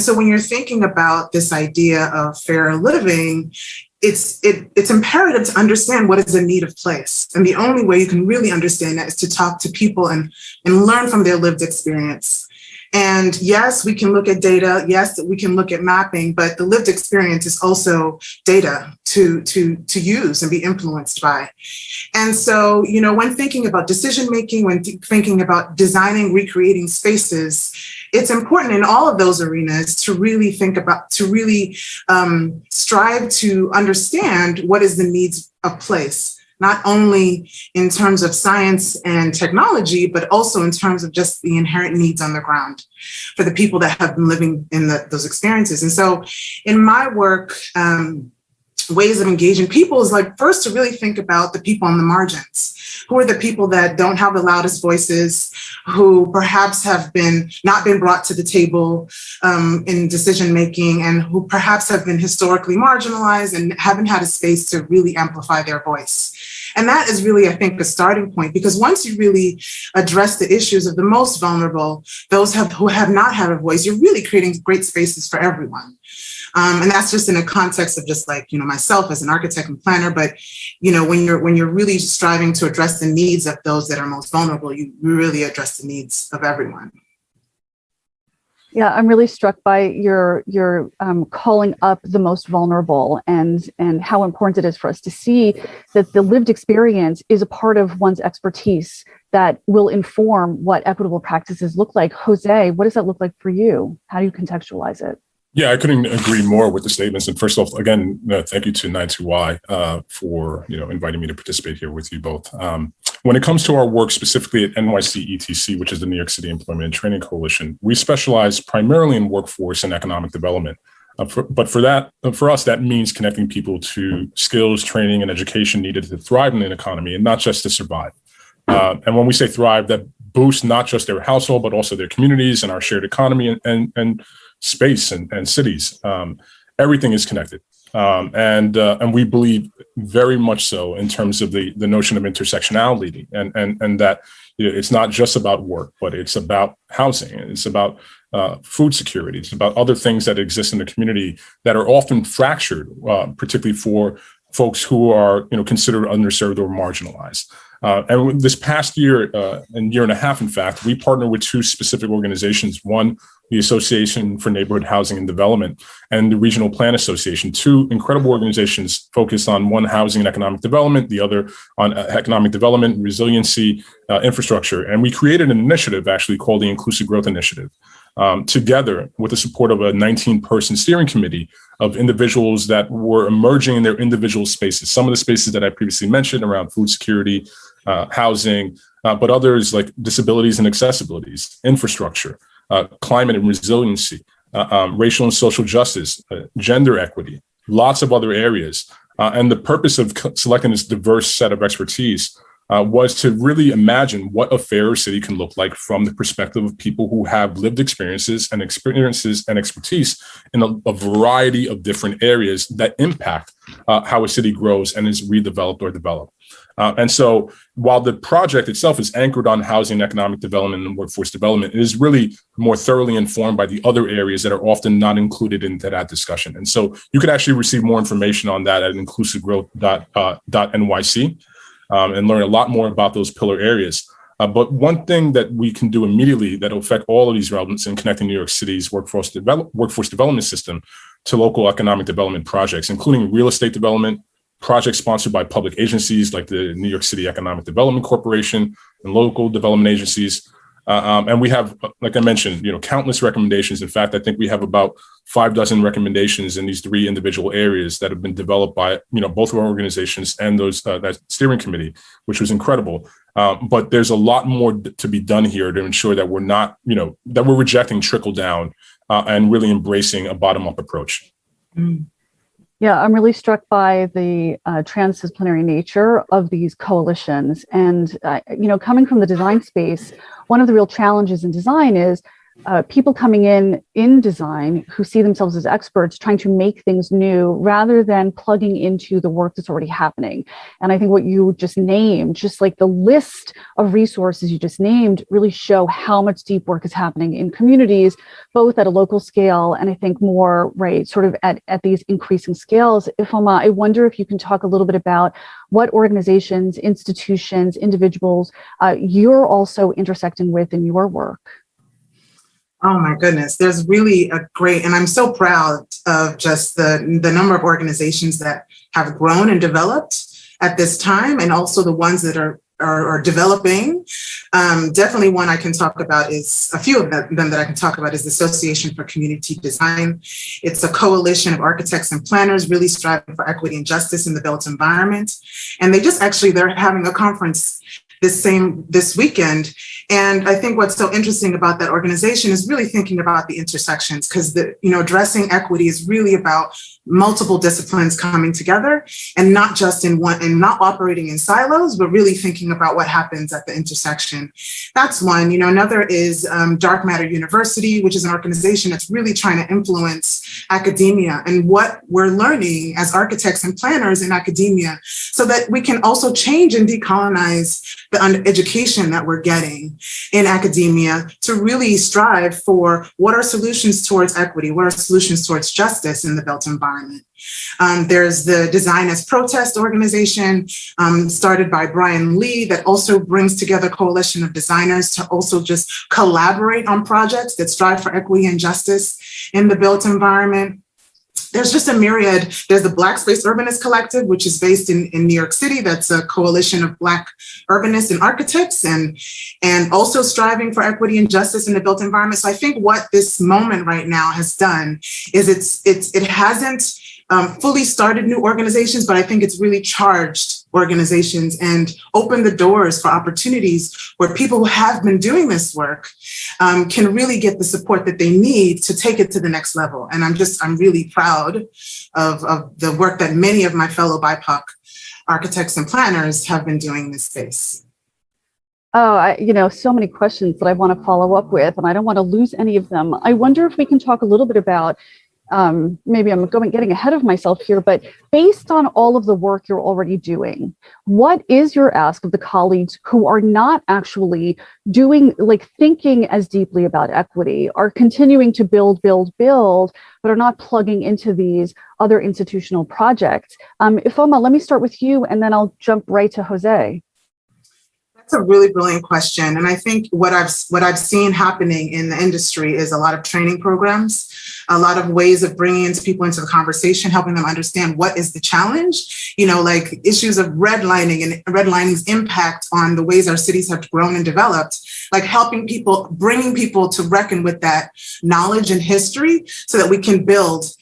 so when you're thinking about this idea of fair living, it's imperative to understand what is the need of place. And the only way you can really understand that is to talk to people and learn from their lived experience. And yes, we can look at data. Yes, we can look at mapping, but the lived experience is also data to use and be influenced by. And so, when thinking about decision-making, when thinking about designing, recreating spaces, it's important in all of those arenas to really strive to understand what is the needs of place, not only in terms of science and technology, but also in terms of just the inherent needs on the ground for the people that have been living in those experiences. And so in my work, ways of engaging people is first to really think about the people on the margins. Who are the people that don't have the loudest voices, who perhaps have not been brought to the table in decision making, and who perhaps have been historically marginalized and haven't had a space to really amplify their voice. And that is really, I think, a starting point, because once you really address the issues of the most vulnerable, those who have not had a voice, you're really creating great spaces for everyone. And that's just in a context of just myself as an architect and planner. But, when you're really striving to address the needs of those that are most vulnerable, you really address the needs of everyone. Yeah, I'm really struck by your calling up the most vulnerable and how important it is for us to see that the lived experience is a part of one's expertise that will inform what equitable practices look like. Jose, what does that look like for you? How do you contextualize it? Yeah, I couldn't agree more with the statements. And first off, again, thank you to 92Y for inviting me to participate here with you both. When it comes to our work specifically at NYC ETC, which is the New York City Employment and Training Coalition, we specialize primarily in workforce and economic development. But for us, that means connecting people to skills, training, and education needed to thrive in an economy and not just to survive. And when we say thrive, that boosts not just their household, but also their communities and our shared economy and space and cities. Everything is connected. And we believe very much so in terms of the notion of intersectionality and that it's not just about work, but it's about housing. It's about food security. It's about other things that exist in the community that are often fractured, particularly for folks who are considered underserved or marginalized. And this past year and year and a half, in fact, we partner with two specific organizations. One, the Association for Neighborhood Housing and Development, and the Regional Plan Association, two incredible organizations focused on one, housing and economic development, the other on economic development, resiliency, infrastructure. And we created an initiative actually called the Inclusive Growth Initiative, together with the support of a 19-person steering committee of individuals that were emerging in their individual spaces. Some of the spaces that I previously mentioned around food security, housing, but others like disabilities and accessibilities, infrastructure, climate and resiliency, racial and social justice, gender equity, lots of other areas. And the purpose of selecting this diverse set of expertise was to really imagine what a fairer city can look like from the perspective of people who have lived experiences and expertise in a variety of different areas that impact how a city grows and is redeveloped or developed. And so while the project itself is anchored on housing, economic development, and workforce development, it is really more thoroughly informed by the other areas that are often not included into that discussion. And so you could actually receive more information on that at inclusivegrowth.nyc and learn a lot more about those pillar areas. But one thing that we can do immediately that will affect all of these relevance in connecting New York City's workforce development system to local economic development projects, including real estate development, projects sponsored by public agencies like the New York City Economic Development Corporation and local development agencies. And we have, like I mentioned, countless recommendations. In fact, I think we have about 6 recommendations in these 3 individual areas that have been developed by, both of our organizations and those that steering committee, which was incredible. But there's a lot more to be done here to ensure that we're not, that we're rejecting trickle down and really embracing a bottom up approach. Yeah, I'm really struck by the transdisciplinary nature of these coalitions. And, coming from the design space, one of the real challenges in design is people coming in design who see themselves as experts trying to make things new rather than plugging into the work that's already happening. And I think what you just named, just like the list of resources you just named, really show how much deep work is happening in communities, both at a local scale and I think more, right, sort of at these increasing scales. Ifeoma, I wonder if you can talk a little bit about what organizations, institutions, individuals you're also intersecting with in your work. Oh my goodness, there's really a great, and I'm so proud of just the number of organizations that have grown and developed at this time, and also the ones that are developing. Definitely one I can talk about is, a few of them that I can talk about is the Association for Community Design. It's a coalition of architects and planners really striving for equity and justice in the built environment. And they're having a conference this weekend. And I think what's so interesting about that organization is really thinking about the intersections, because addressing equity is really about multiple disciplines coming together and not just in one, and not operating in silos, but really thinking about what happens at the intersection. That's one. Another is Dark Matter University, which is an organization that's really trying to influence academia and what we're learning as architects and planners in academia, so that we can also change and decolonize the education that we're getting in academia to really strive for what are solutions towards equity, what are solutions towards justice in the built environment. There's the Design as Protest organization started by Brian Lee that also brings together a coalition of designers to also just collaborate on projects that strive for equity and justice in the built environment. There's just a myriad. There's the Black Space Urbanist Collective, which is based in New York City. That's a coalition of Black urbanists and architects, and also striving for equity and justice in the built environment. So I think what this moment right now has done is it hasn't fully started new organizations, but I think it's really charged organizations and opened the doors for opportunities where people who have been doing this work can really get the support that they need to take it to the next level. And I'm really proud of the work that many of my fellow BIPOC architects and planners have been doing in this space. Oh, so many questions that I want to follow up with, and I don't want to lose any of them. I wonder if we can talk a little bit about, maybe I'm getting ahead of myself here, but based on all of the work you're already doing, what is your ask of the colleagues who are not actually thinking as deeply about equity, are continuing to build, but are not plugging into these other institutional projects? Ifeoma, let me start with you, and then I'll jump right to Jose. That's a really brilliant question. And I think what I've seen happening in the industry is a lot of training programs, a lot of ways of bringing people into the conversation, helping them understand what is the challenge, like issues of redlining and redlining's impact on the ways our cities have grown and developed, like helping people, bringing people to reckon with that knowledge and history so that we can build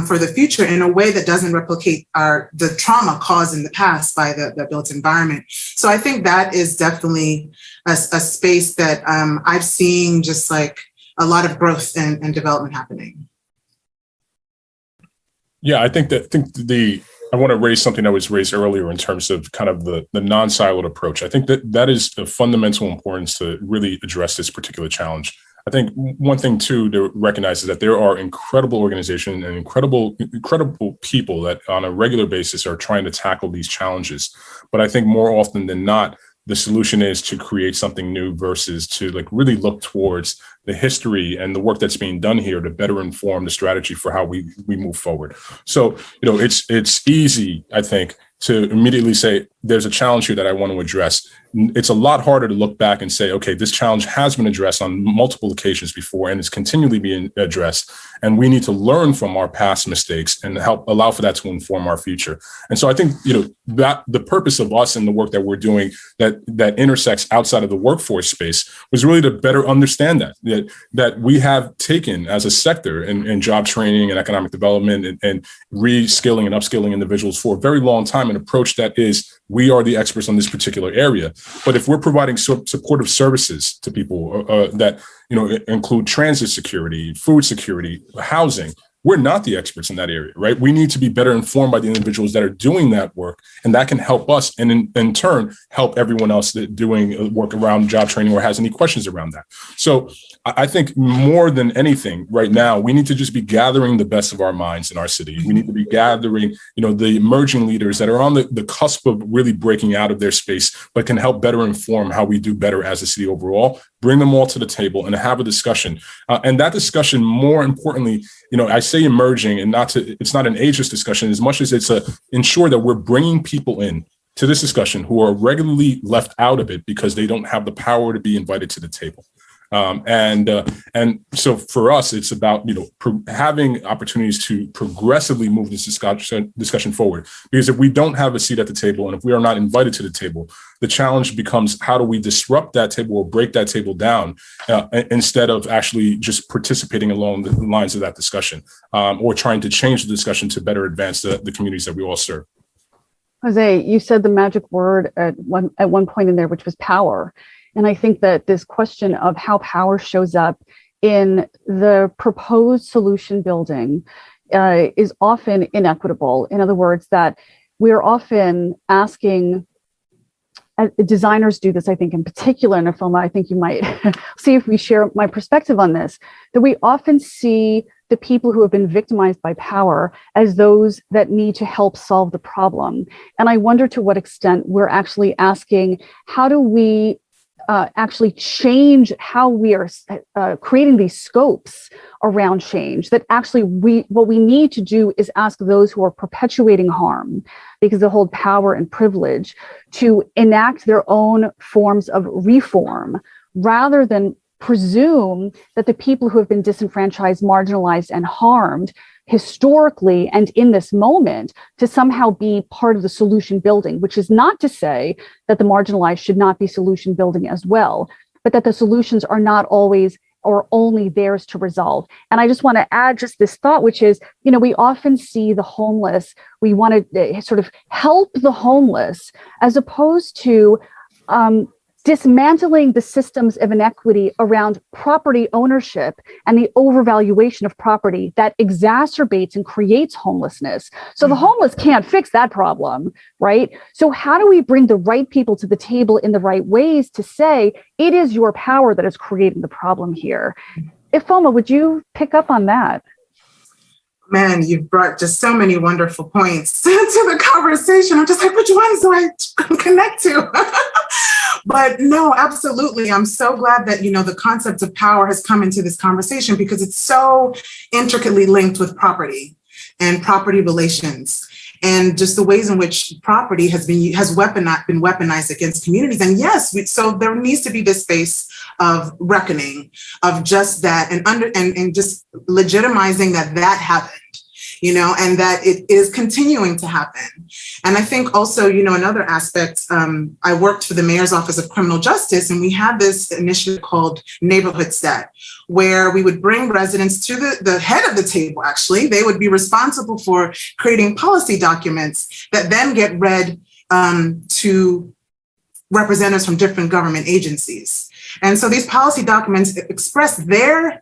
for the future in a way that doesn't replicate the trauma caused in the past by the built environment. So I think that is definitely a space that I've seen just like a lot of growth and development happening. Yeah, I think I want to raise something that was raised earlier in terms of kind of the non-siloed approach. I think that is of fundamental importance to really address this particular challenge. I think one thing too to recognize is that there are incredible organizations and incredible people that on a regular basis are trying to tackle these challenges. But I think more often than not, the solution is to create something new versus to really look towards the history and the work that's being done here to better inform the strategy for how we move forward. So, it's easy, I think, to immediately say, there's a challenge here that I want to address. It's a lot harder to look back and say, okay, this challenge has been addressed on multiple occasions before and is continually being addressed. And we need to learn from our past mistakes and help allow for that to inform our future. And so I think, that the purpose of us and the work that we're doing that intersects outside of the workforce space was really to better understand that we have taken as a sector in job training and economic development and reskilling and upskilling individuals for a very long time, an approach that is We are the experts on this particular area. But if we're providing supportive services to people that, include transit security, food security, housing, we're not the experts in that area, right? We need to be better informed by the individuals that are doing that work, and that can help us, and in turn, help everyone else that doing work around job training or has any questions around that. So I think more than anything right now, we need to just be gathering the best of our minds in our city. We need to be gathering, the emerging leaders that are on the cusp of really breaking out of their space, but can help better inform how we do better as a city overall. Bring them all to the table and have a discussion. And that discussion, more importantly, I say emerging, and it's not an ageist discussion as much as it's ensure that we're bringing people in to this discussion who are regularly left out of it because they don't have the power to be invited to the table. And so for us, it's about, having opportunities to progressively move this discussion forward. Because if we don't have a seat at the table, and if we are not invited to the table, the challenge becomes, how do we disrupt that table or break that table down instead of actually just participating along the lines of that discussion, or trying to change the discussion to better advance the communities that we all serve. Jose, you said the magic word at one point in there, which was power. And I think that this question of how power shows up in the proposed solution building is often inequitable. In other words, that we're often asking, designers do this, I think, in particular in IFOMA, I think you might see if we share my perspective on this, that we often see the people who have been victimized by power as those that need to help solve the problem. And I wonder to what extent we're actually asking, how do we actually change how we are creating these scopes around change, that actually what we need to do is ask those who are perpetuating harm because they hold power and privilege to enact their own forms of reform, rather than presume that the people who have been disenfranchised, marginalized, and harmed historically and in this moment to somehow be part of the solution building, which is not to say that the marginalized should not be solution building as well, but that the solutions are not always or only theirs to resolve. And I just want to add just this thought, which is, we often see the homeless, we want to sort of help the homeless as opposed to dismantling the systems of inequity around property ownership and the overvaluation of property that exacerbates and creates homelessness. So the homeless can't fix that problem, right? So how do we bring the right people to the table in the right ways to say, it is your power that is creating the problem here? IFOMA, would you pick up on that? Man, you've brought just so many wonderful points to the conversation. I'm just like, which ones do I connect to? But no, absolutely. I'm so glad that, the concept of power has come into this conversation, because it's so intricately linked with property and property relations, and just the ways in which property has been weaponized against communities. And yes, so there needs to be this space of reckoning of just that, and just legitimizing that happened, and that it is continuing to happen. And I think also, another aspect, I worked for the Mayor's Office of Criminal Justice, and we had this initiative called Neighborhood Set, where we would bring residents to the head of the table. Actually, they would be responsible for creating policy documents that then get read to representatives from different government agencies. And so these policy documents express their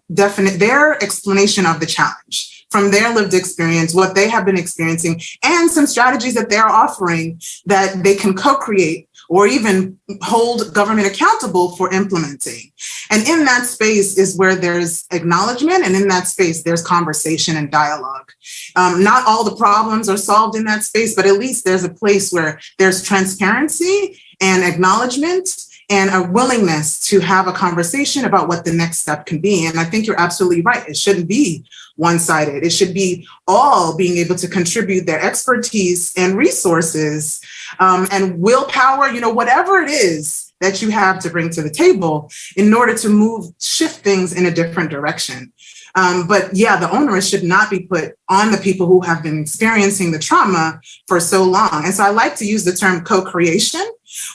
explanation of the challenge from their lived experience, what they have been experiencing, and some strategies that they're offering that they can co-create or even hold government accountable for implementing. And in that space is where there's acknowledgement, and in that space, there's conversation and dialogue. Not all the problems are solved in that space, but at least there's a place where there's transparency and acknowledgement and a willingness to have a conversation about what the next step can be. And I think you're absolutely right. It shouldn't be one-sided. It should be all being able to contribute their expertise and resources and willpower, whatever it is that you have to bring to the table in order to shift things in a different direction. But yeah, the onus should not be put on the people who have been experiencing the trauma for so long. And so I like to use the term co-creation,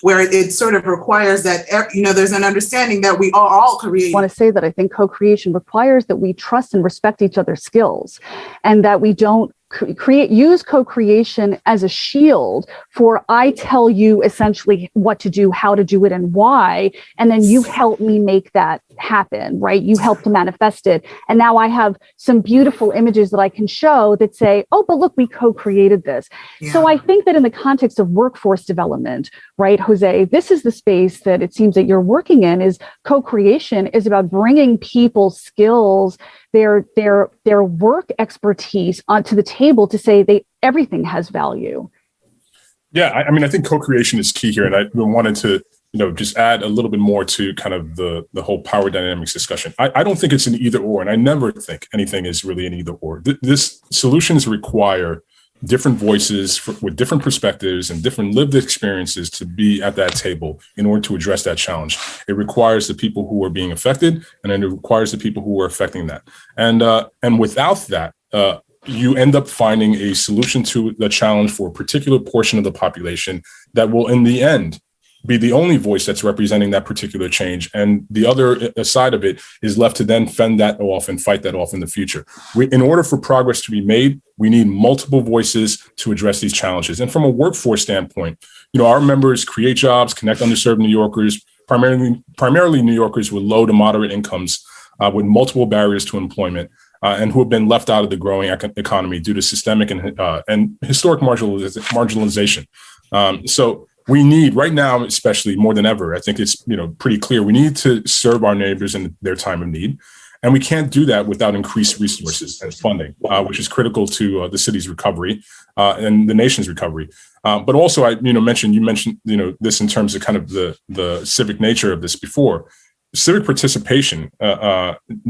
where it sort of requires that, there's an understanding that we are all creating. I want to say that I think co-creation requires that we trust and respect each other's skills, and that we don't use co-creation as a shield for I tell you essentially what to do, how to do it, and why, and then you help me make that happen, right? You help to manifest it. And now I have some beautiful images that I can show that say, oh, but look, we co-created this. Yeah. So I think that in the context of workforce development, right, Jose, this is the space that it seems that you're working in. Is co-creation is about bringing people's skills, their work expertise onto the table to say everything has value. Yeah, I mean, I think co-creation is key here, and I wanted to, just add a little bit more to kind of the whole power dynamics discussion. I don't think it's an either or, and I never think anything is really an either or. This solutions require different voices with different perspectives and different lived experiences to be at that table in order to address that challenge. It requires the people who are being affected, and then it requires the people who are affecting that. And without that, you end up finding a solution to the challenge for a particular portion of the population that will, in the end, be the only voice that's representing that particular change. And the other side of it is left to then fend that off and fight that off in the future. In order for progress to be made, we need multiple voices to address these challenges. And from a workforce standpoint, our members create jobs, connect underserved New Yorkers, primarily New Yorkers with low to moderate incomes, with multiple barriers to employment, and who have been left out of the growing economy due to systemic and historic marginalization. So we need, right now, especially more than ever, I think it's pretty clear, we need to serve our neighbors in their time of need. And we can't do that without increased resources and funding, which is critical to the city's recovery and the nation's recovery. But also, you mentioned this in terms of kind of the civic nature of this before. Civic participation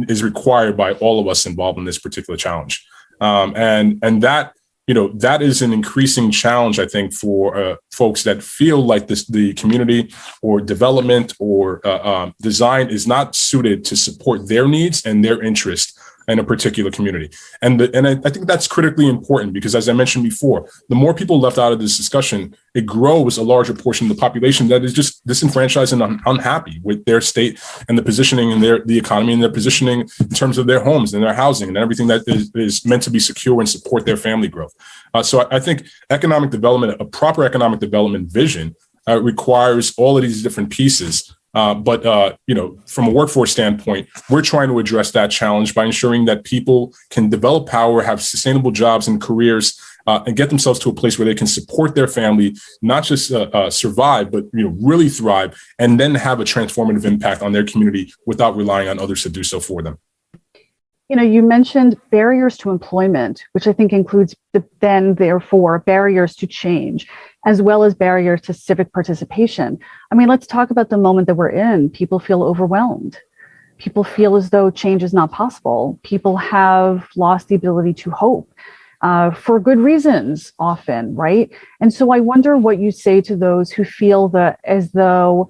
is required by all of us involved in this particular challenge, and that that is an increasing challenge, I think, for folks that feel like the community or development or design is not suited to support their needs and their interests in a particular community. And I think that's critically important because, as I mentioned before, the more people left out of this discussion, it grows a larger portion of the population that is just disenfranchised and unhappy with their state and the positioning in the economy and their positioning in terms of their homes and their housing and everything that is meant to be secure and support their family growth. So I think economic development, a proper economic development vision requires all of these different pieces. But from a workforce standpoint, we're trying to address that challenge by ensuring that people can develop power, have sustainable jobs and careers, and get themselves to a place where they can support their family, not just survive, but really thrive, and then have a transformative impact on their community without relying on others to do so for them. You mentioned barriers to employment, which I think includes therefore barriers to change, as well as barriers to civic participation. I mean, let's talk about the moment that we're in. People feel overwhelmed. People feel as though change is not possible. People have lost the ability to hope for good reasons often, right? And so I wonder what you say to those who feel as though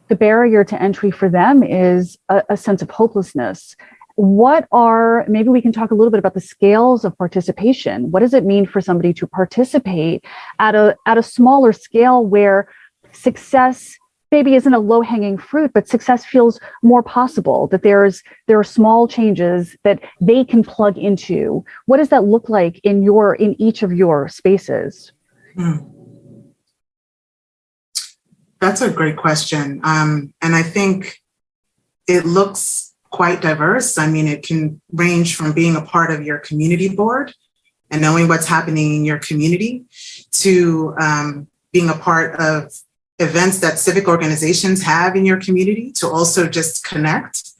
the barrier to entry for them is a sense of hopelessness. Maybe we can talk a little bit about the scales of participation. What does it mean for somebody to participate at a smaller scale where success maybe isn't a low-hanging fruit, but success feels more possible, that there are small changes that they can plug into? What does that look like in each of your spaces? That's a great question. And I think it looks quite diverse. I mean, it can range from being a part of your community board and knowing what's happening in your community to being a part of events that civic organizations have in your community to also just connect.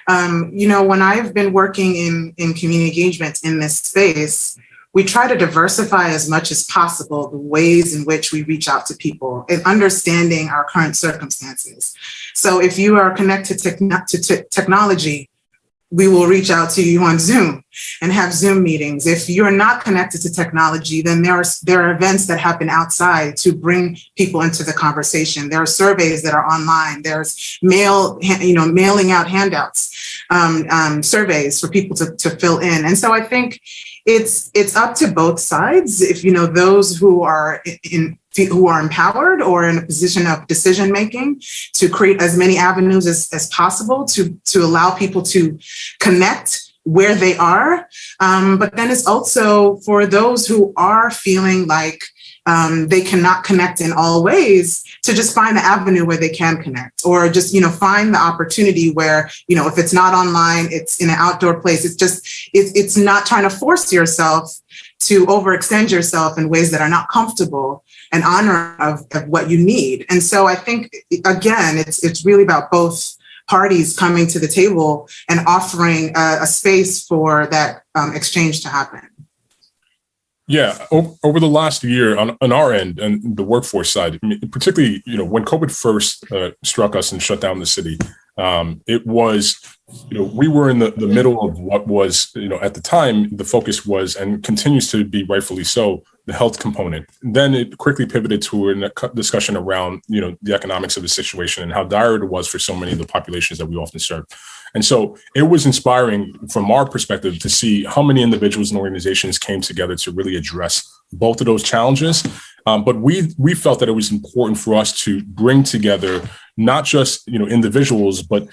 When I've been working in community engagement in this space, we try to diversify as much as possible the ways in which we reach out to people and understanding our current circumstances. So if you are connected to technology, we will reach out to you on Zoom and have Zoom meetings. If you're not connected to technology, then there are events that happen outside to bring people into the conversation. There are surveys that are online. There's mailing out handouts, surveys for people to fill in. And so I think it's up to both sides. If those who are empowered or in a position of decision making, to create as many avenues as possible to allow people to connect where they are. But then it's also for those who are feeling like they cannot connect in all ways, to just find the avenue where they can connect, or just, find the opportunity where, if it's not online, it's in an outdoor place. It's not trying to force yourself to overextend yourself in ways that are not comfortable, and honor of what you need. And so I think, again, it's really about both parties coming to the table and offering a space for that exchange to happen. Yeah, over the last year on our end and the workforce side, particularly, when COVID first struck us and shut down the city, it was, we were in the middle of what was, at the time, the focus was, and continues to be rightfully so, the health component. Then it quickly pivoted to a discussion around, the economics of the situation and how dire it was for so many of the populations that we often serve. And so it was inspiring from our perspective to see how many individuals and organizations came together to really address both of those challenges. But we felt that it was important for us to bring together not just individuals, but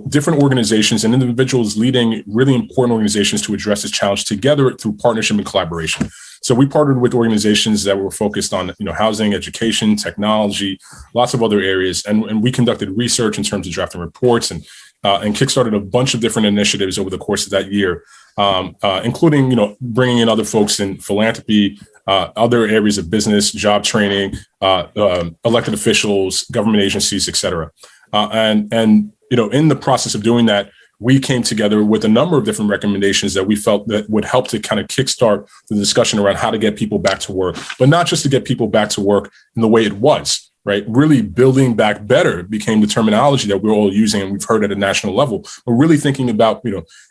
different organizations and individuals leading really important organizations to address this challenge together through partnership and collaboration. So we partnered with organizations that were focused on housing, education, technology, lots of other areas, and we conducted research in terms of drafting reports and kickstarted a bunch of different initiatives over the course of that year, including bringing in other folks in philanthropy, other areas of business, job training, elected officials, government agencies, et cetera. And in the process of doing that, we came together with a number of different recommendations that we felt that would help to kind of kickstart the discussion around how to get people back to work, but not just to get people back to work in the way it was, right? Really building back better became the terminology that we're all using and we've heard at a national level. We're really thinking about,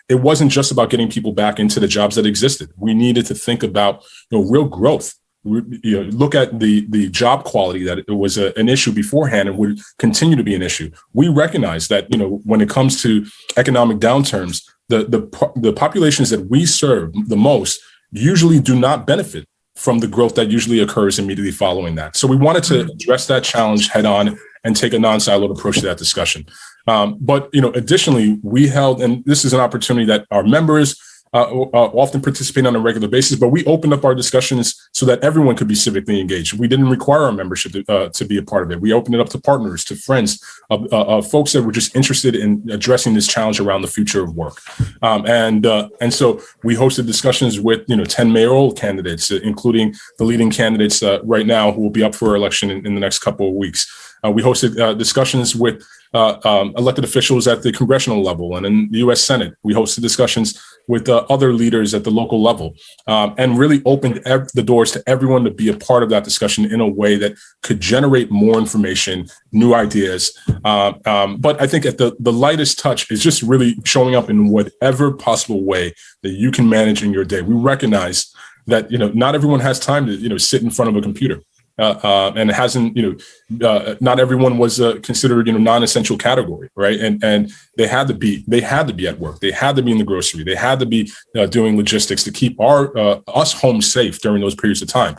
it wasn't just about getting people back into the jobs that existed. We needed to think about, real growth. Look at the job quality that it was an issue beforehand and would continue to be an issue. We recognize that, when it comes to economic downturns, the populations that we serve the most usually do not benefit from the growth that usually occurs immediately following that. So we wanted to address that challenge head on and take a non-siloed approach to that discussion. But additionally, we held, and this is an opportunity that our members often participate on a regular basis, but we opened up our discussions so that everyone could be civically engaged. We didn't require our membership to be a part of it. We opened it up to partners, to friends, folks that were just interested in addressing this challenge around the future of work. And so we hosted discussions with 10 mayoral candidates, including the leading candidates right now who will be up for election in the next couple of weeks. We hosted discussions with elected officials at the congressional level and in the U.S. Senate. We hosted discussions with other leaders at the local level, and really opened the doors to everyone to be a part of that discussion in a way that could generate more information, new ideas. But I think at the lightest touch is just really showing up in whatever possible way that you can manage in your day. We recognize that not everyone has time to sit in front of a computer. And it hasn't, not everyone was considered, non-essential category, right? And they had to be at work. They had to be in the grocery. They had to be doing logistics to keep us home safe during those periods of time.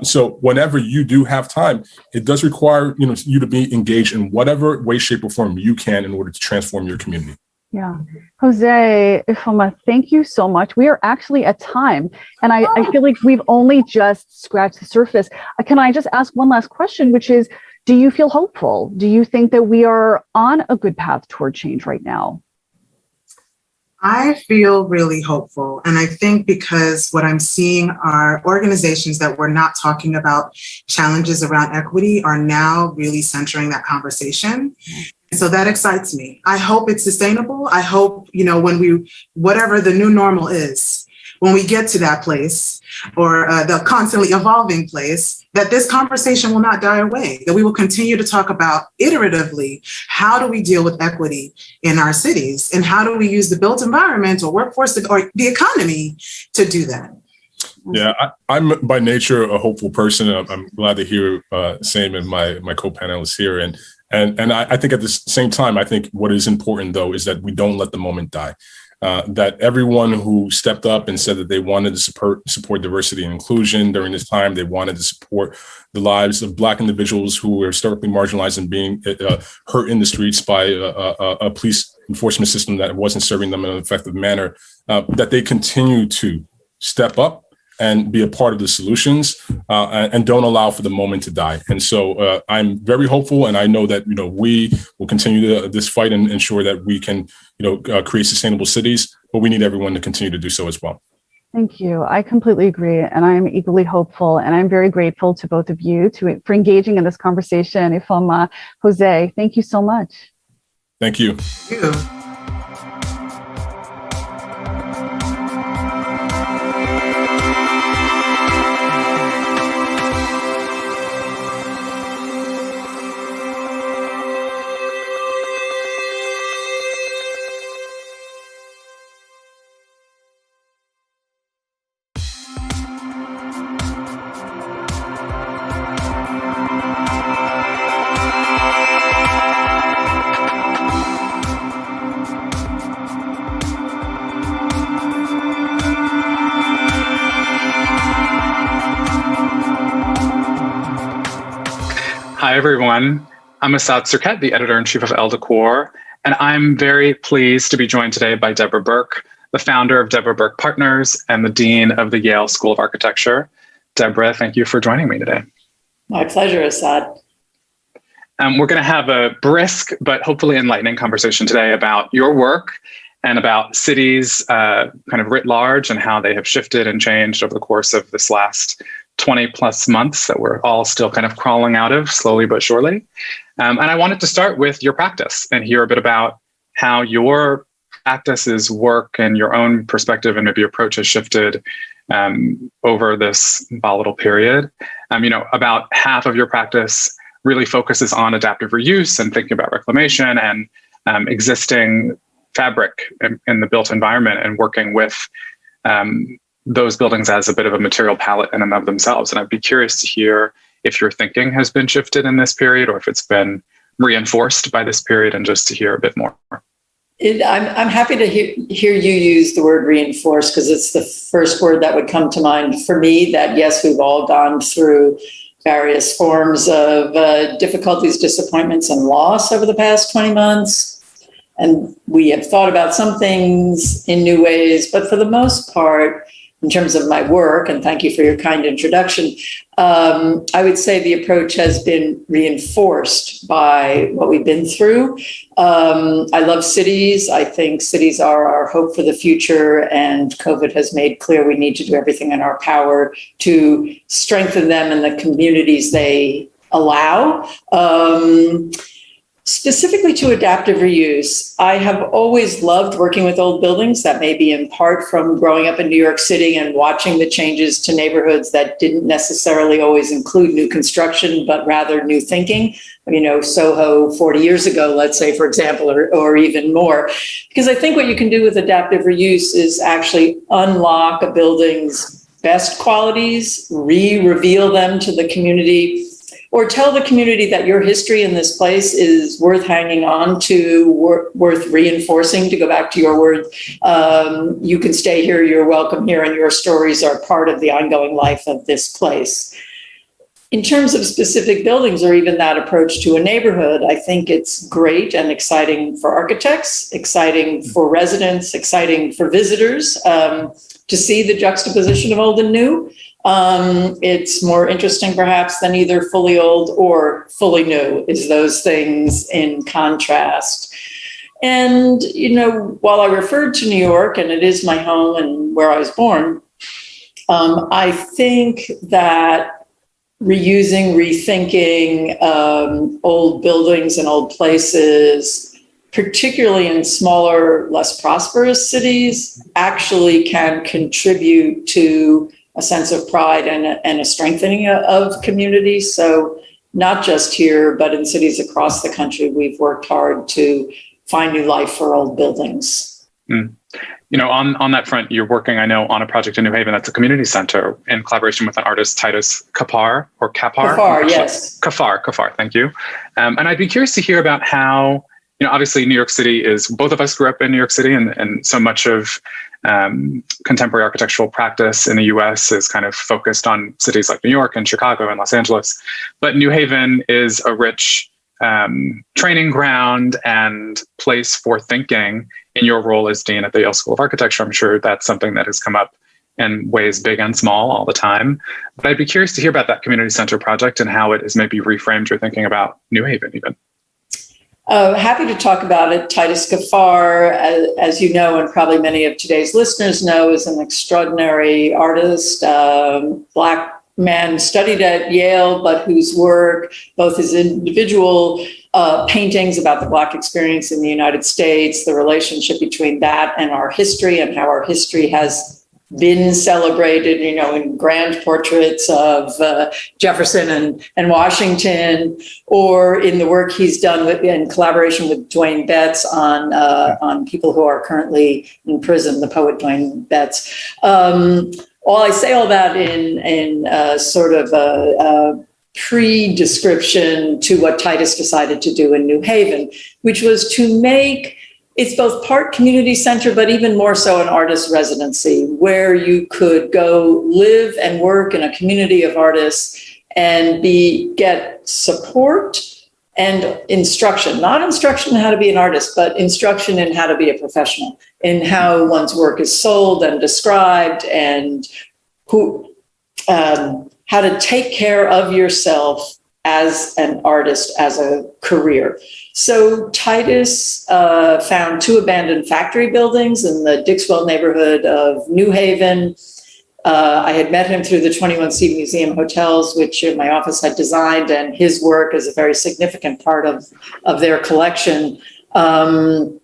So whenever you do have time, it does require, you to be engaged in whatever way, shape, or form you can in order to transform your community. Yeah. Jose, Ifoma, thank you so much. We are actually at time, and I feel like we've only just scratched the surface. Can I just ask one last question, which is, do you feel hopeful? Do you think that we are on a good path toward change right now? I feel really hopeful. And I think because what I'm seeing are organizations that were not talking about challenges around equity are now really centering that conversation. So that excites me. I hope it's sustainable. I hope, whatever the new normal is, when we get to that place, or the constantly evolving place, that this conversation will not die away, that we will continue to talk about iteratively, how do we deal with equity in our cities? And how do we use the built environment or workforce or the economy to do that? Yeah, I'm by nature a hopeful person. I'm glad to hear same in my co-panelists here. And I think at the same time, I think what is important, though, is that we don't let the moment die. That everyone who stepped up and said that they wanted to support diversity and inclusion during this time, they wanted to support the lives of Black individuals who were historically marginalized and being hurt in the streets by police enforcement system that wasn't serving them in an effective manner, that they continue to step up and be a part of the solutions, and don't allow for the moment to die. And so I'm very hopeful, and I know that we will continue this fight and ensure that we can create sustainable cities. But we need everyone to continue to do so as well. Thank you. I completely agree, and I'm equally hopeful, and I'm very grateful to both of you for engaging in this conversation. Ifoma, Jose, thank you so much. Thank you. Thank you. Hi, everyone. I'm Asad Surket, the editor-in-chief of Elle Decor, and I'm very pleased to be joined today by Deborah Burke, the founder of Deborah Burke Partners and the dean of the Yale School of Architecture. Deborah, thank you for joining me today. My pleasure, Asad. We're going to have a brisk but hopefully enlightening conversation today about your work and about cities kind of writ large and how they have shifted and changed over the course of this last 20 plus months that we're all still kind of crawling out of slowly but surely. And I wanted to start with your practice and hear a bit about how your practices work and your own perspective and maybe approach has shifted over this volatile period. About half of your practice really focuses on adaptive reuse and thinking about reclamation and existing fabric in the built environment and working with those buildings as a bit of a material palette in and of themselves. And I'd be curious to hear if your thinking has been shifted in this period or if it's been reinforced by this period, and just to hear a bit more. I'm happy to hear you use the word reinforced, because it's the first word that would come to mind for me, that yes, we've all gone through various forms of difficulties, disappointments, and loss over the past 20 months. And we have thought about some things in new ways, but for the most part, in terms of my work, and thank you for your kind introduction, I would say the approach has been reinforced by what we've been through. I love cities. I think cities are our hope for the future, and COVID has made clear we need to do everything in our power to strengthen them and the communities they allow. Specifically to adaptive reuse, I have always loved working with old buildings. That may be in part from growing up in New York City and watching the changes to neighborhoods that didn't necessarily always include new construction, but rather new thinking. Soho 40 years ago, let's say, for example, or even more. Because I think what you can do with adaptive reuse is actually unlock a building's best qualities, reveal them to the community, or tell the community that your history in this place is worth hanging on to, worth reinforcing. To go back to your word, you can stay here, you're welcome here, and your stories are part of the ongoing life of this place. In terms of specific buildings or even that approach to a neighborhood, I think it's great and exciting for architects, exciting for residents, exciting for visitors to see the juxtaposition of old and new. It's more interesting perhaps than either fully old or fully new, is those things in contrast. And, while I referred to New York, and it is my home and where I was born, I think that reusing, rethinking old buildings and old places, particularly in smaller, less prosperous cities, actually can contribute to a sense of pride and a strengthening of community. So not just here, but in cities across the country, we've worked hard to find new life for old buildings. Mm. On that front, you're working, I know, on a project in New Haven that's a community center in collaboration with an artist, Titus Kapar, or Kapar? Kapar, yes. Kapar, thank you. And I'd be curious to hear about how, obviously New York City both of us grew up in New York City, and so much of contemporary architectural practice in the US is kind of focused on cities like New York and Chicago and Los Angeles. But New Haven is a rich training ground and place for thinking in your role as dean at the Yale School of Architecture. I'm sure that's something that has come up in ways big and small all the time. But I'd be curious to hear about that community center project and how it has maybe reframed your thinking about New Haven even. Happy to talk about it. Titus Kaphar, as you know, and probably many of today's listeners know, is an extraordinary artist, Black man, studied at Yale, but whose work, both his individual paintings about the Black experience in the United States, the relationship between that and our history and how our history has been celebrated, you know, in grand portraits of Jefferson and Washington, or in the work he's done in collaboration with Dwayne Betts on people who are currently in prison, the poet Dwayne Betts. I say all that in sort of a pre-description to what Titus decided to do in New Haven, which was to make it's both part community center, but even more so an artist residency where you could go live and work in a community of artists and get support and instruction, not instruction in how to be an artist, but instruction in how to be a professional, in how one's work is sold and described, and how to take care of yourself as an artist, as a career. So Titus found 2 abandoned factory buildings in the Dixwell neighborhood of New Haven. I had met him through the 21C Museum Hotels, which my office had designed, and his work is a very significant part of their collection. And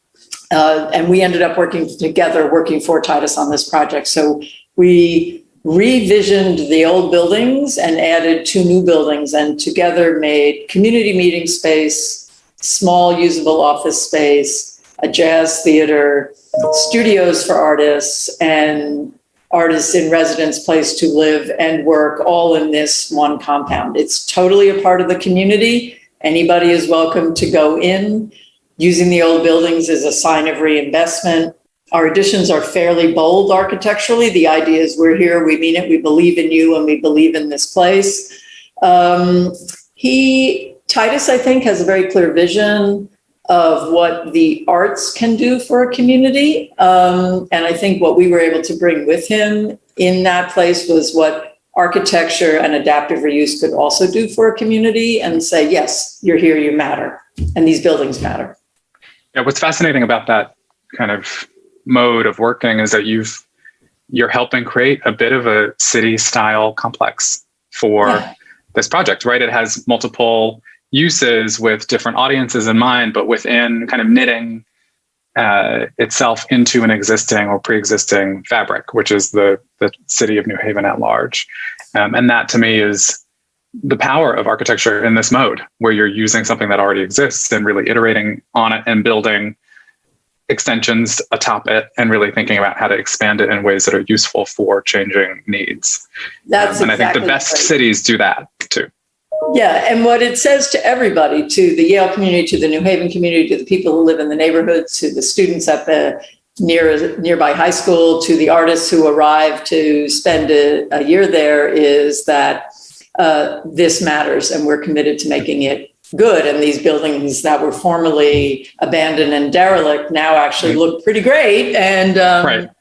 we ended up working together, working for Titus on this project. So we revisioned the old buildings and added 2 new buildings, and together made community meeting space, small usable office space, a jazz theater, studios for artists, and artists in residence place to live and work, all in this one compound. It's totally a part of the community. Anybody is welcome to go in. Using the old buildings is a sign of reinvestment. Our additions are fairly bold architecturally. The idea is we're here, we mean it, we believe in you, and we believe in this place. Titus, I think, has a very clear vision of what the arts can do for a community. And I think what we were able to bring with him in that place was what architecture and adaptive reuse could also do for a community, and say, yes, you're here, you matter, and these buildings matter. Yeah, what's fascinating about that kind of mode of working is that you're helping create a bit of a city style complex for this project, right? It has multiple uses with different audiences in mind, but within kind of knitting itself into an existing or pre-existing fabric, which is the city of New Haven at large. And that to me is the power of architecture in this mode, where you're using something that already exists and really iterating on it and building extensions atop it, and really thinking about how to expand it in ways that are useful for changing needs. And I think the best cities do that too. Yeah, and what it says to everybody, to the Yale community, to the New Haven community, to the people who live in the neighborhood, to the students at the nearby high school, to the artists who arrive to spend a year there, is that this matters, and we're committed to making it good. And these buildings that were formerly abandoned and derelict now actually look pretty great, and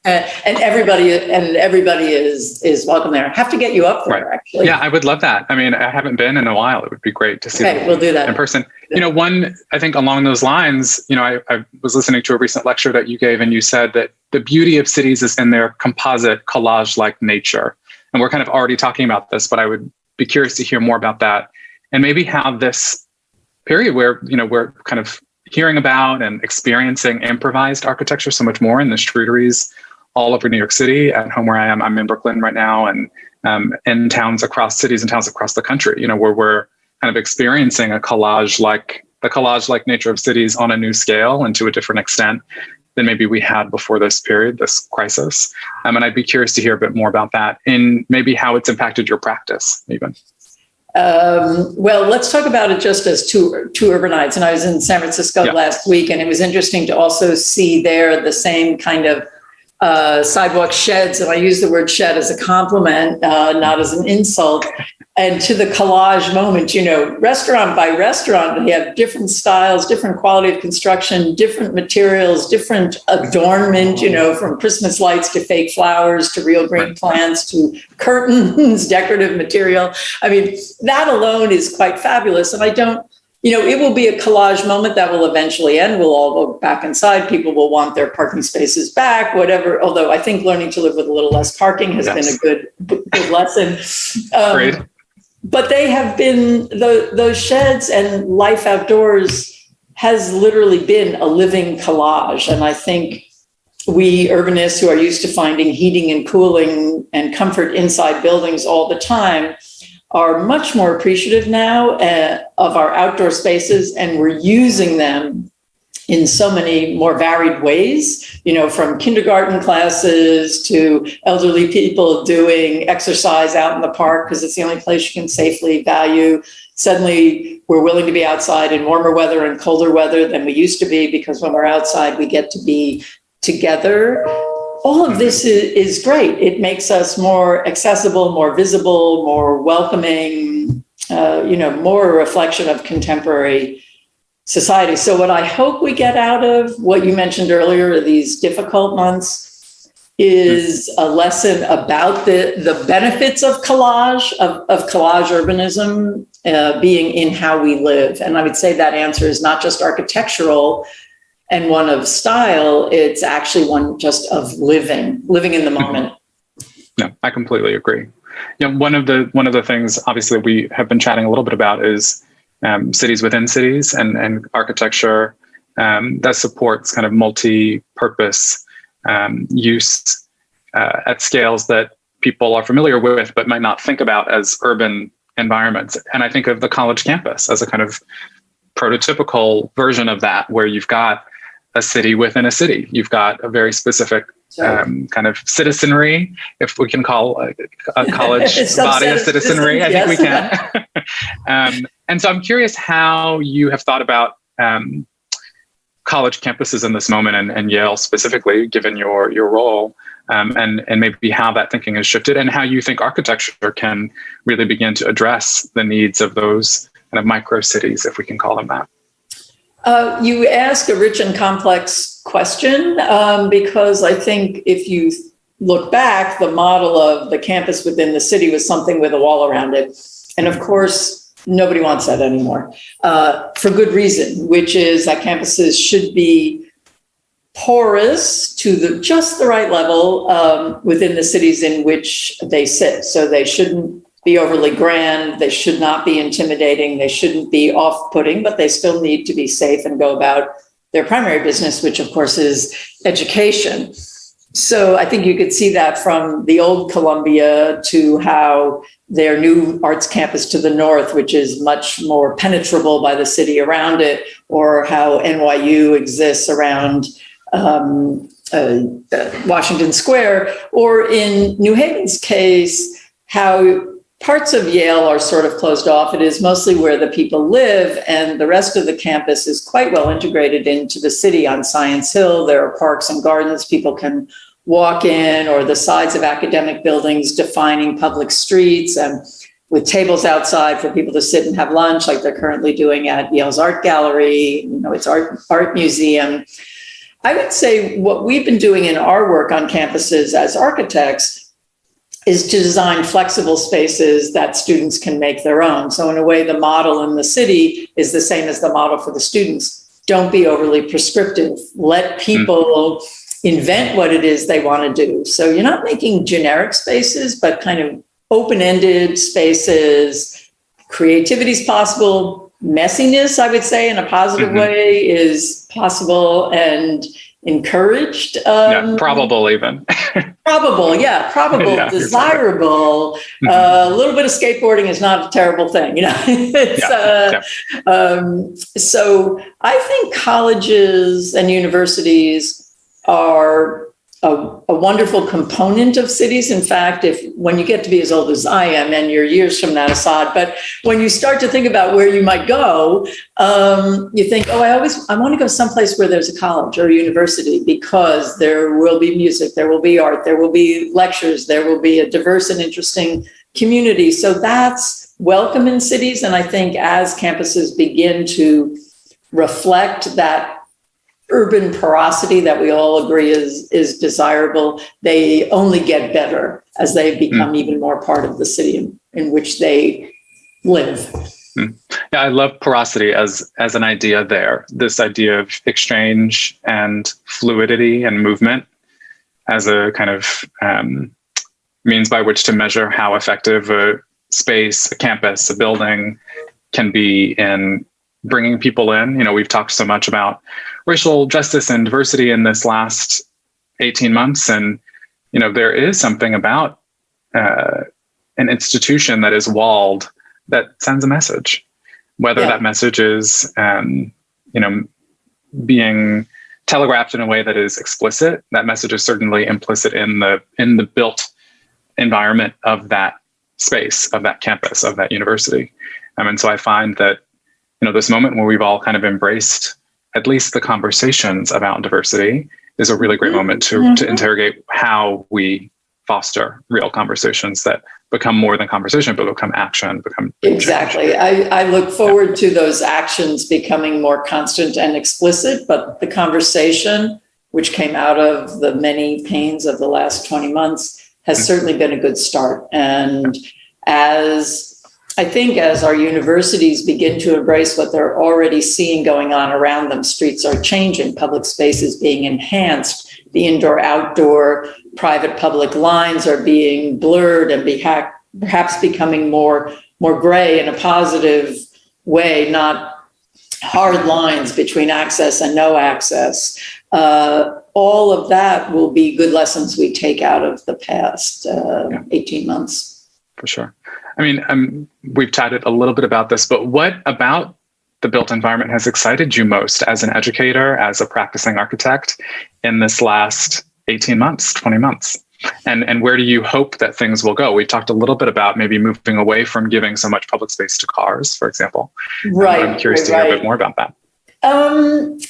everybody is welcome there. I have to get you up there, actually. Yeah, I would love that. I mean, I haven't been in a while. It would be great to see. Okay, we'll do that in person. You know, I think along those lines, you know, I was listening to a recent lecture that you gave, and you said that the beauty of cities is in their composite collage-like nature. And we're kind of already talking about this, but I would be curious to hear more about that, and maybe how this period where, you know, we're kind of hearing about and experiencing improvised architecture so much more in the streeteries all over New York City. At home where I am, I'm in Brooklyn right now, and in cities and towns across the country, you know, where we're kind of experiencing the collage-like nature of cities on a new scale and to a different extent than maybe we had before this period, this crisis. And I'd be curious to hear a bit more about that, and maybe how it's impacted your practice even. Well, let's talk about it just as two urbanites. And I was in San Francisco last week, and it was interesting to also see there the same kind of sidewalk sheds. And I use the word shed as a compliment, not as an insult. and to the collage moment, restaurant by restaurant, they have different styles, different quality of construction, different materials, different adornment, from Christmas lights to fake flowers to real green plants to curtains, decorative material. I mean, that alone is quite fabulous. And it will be a collage moment that will eventually end. We'll all go back inside. People will want their parking spaces back, whatever. Although I think learning to live with a little less parking has been a good lesson. Great. But they have been, those sheds and life outdoors has literally been a living collage. And I think we urbanists who are used to finding heating and cooling and comfort inside buildings all the time are much more appreciative now of our outdoor spaces, and we're using them in so many more varied ways, from kindergarten classes to elderly people doing exercise out in the park because it's the only place you can safely value. Suddenly, we're willing to be outside in warmer weather and colder weather than we used to be, because when we're outside, we get to be together. All of this is great. It makes us more accessible, more visible, more welcoming, more a reflection of contemporary society. So what I hope we get out of what you mentioned earlier, these difficult months, is a lesson about the benefits of collage, of collage urbanism being in how we live. And I would say that answer is not just architectural and one of style, it's actually one just of living in the moment. No, I completely agree. One of the things obviously we have been chatting a little bit about is cities within cities and architecture that supports kind of multi-purpose use at scales that people are familiar with but might not think about as urban environments. And I think of the college campus as a kind of prototypical version of that, where you've got a city within a city. You've got a very specific kind of citizenry, if we can call a college body a citizenry. I think we can. And so I'm curious how you have thought about college campuses in this moment, and Yale specifically, given your role, and maybe how that thinking has shifted, and how you think architecture can really begin to address the needs of those kind of micro cities, if we can call them that. You ask a rich and complex question, because I think if you look back, the model of the campus within the city was something with a wall around it. And of course, nobody wants that anymore, for good reason, which is that campuses should be porous to just the right level within the cities in which they sit. So they shouldn't be overly grand. They should not be intimidating. They shouldn't be off-putting, but they still need to be safe and go about their primary business, which of course is education. So I think you could see that from the old Columbia to how their new arts campus to the north, which is much more penetrable by the city around it, or how NYU exists around Washington Square, or in New Haven's case, how parts of Yale are sort of closed off. It is mostly where the people live, and the rest of the campus is quite well integrated into the city on Science Hill. There are parks and gardens people can walk in, or the sides of academic buildings defining public streets, and with tables outside for people to sit and have lunch, like they're currently doing at Yale's Art Gallery, its art museum. I would say what we've been doing in our work on campuses as architects is to design flexible spaces that students can make their own. So in a way, the model in the city is the same as the model for the students. Don't be overly prescriptive. Let people invent what it is they want to do. So you're not making generic spaces, but kind of open-ended spaces. Creativity is possible. Messiness, I would say, in a positive way, is possible and encouraged. Probable even. Probable, yeah, desirable. Exactly. A little bit of skateboarding is not a terrible thing, So I think colleges and universities are a wonderful component of cities. In fact, when you get to be as old as I am, and you're years from that, Assad, but when you start to think about where you might go, you think, I want to go someplace where there's a college or a university, because there will be music, there will be art, there will be lectures, there will be a diverse and interesting community. So that's welcome in cities. And I think as campuses begin to reflect that urban porosity that we all agree is desirable, they only get better as they become even more part of the city in which they live. Yeah, I love porosity as an idea there. This idea of exchange and fluidity and movement as a kind of means by which to measure how effective a space, a campus, a building can be in bringing people in. You know, we've talked so much about racial justice and diversity in this last 18 months. And, you know, there is something about an institution that is walled that sends a message, whether that message is, you know, being telegraphed in a way that is explicit. That message is certainly implicit in the built environment of that space, of that campus, of that university. And so I find that, you know, this moment where we've all kind of embraced at least the conversations about diversity is a really great moment to interrogate how we foster real conversations that become more than conversation, but become action, become exactly. I look forward to those actions becoming more constant and explicit, but the conversation, which came out of the many pains of the last 20 months, has certainly been a good start. And as our universities begin to embrace what they're already seeing going on around them, streets are changing, public spaces being enhanced, the indoor-outdoor private-public lines are being blurred and perhaps becoming more gray in a positive way, not hard lines between access and no access. All of that will be good lessons we take out of the past 18 months. For sure. I mean, we've chatted a little bit about this, but what about the built environment has excited you most as an educator, as a practicing architect in this last 18 months, 20 months? And where do you hope that things will go? We've talked a little bit about maybe moving away from giving so much public space to cars, for example. Right. I'm curious to hear a bit more about that.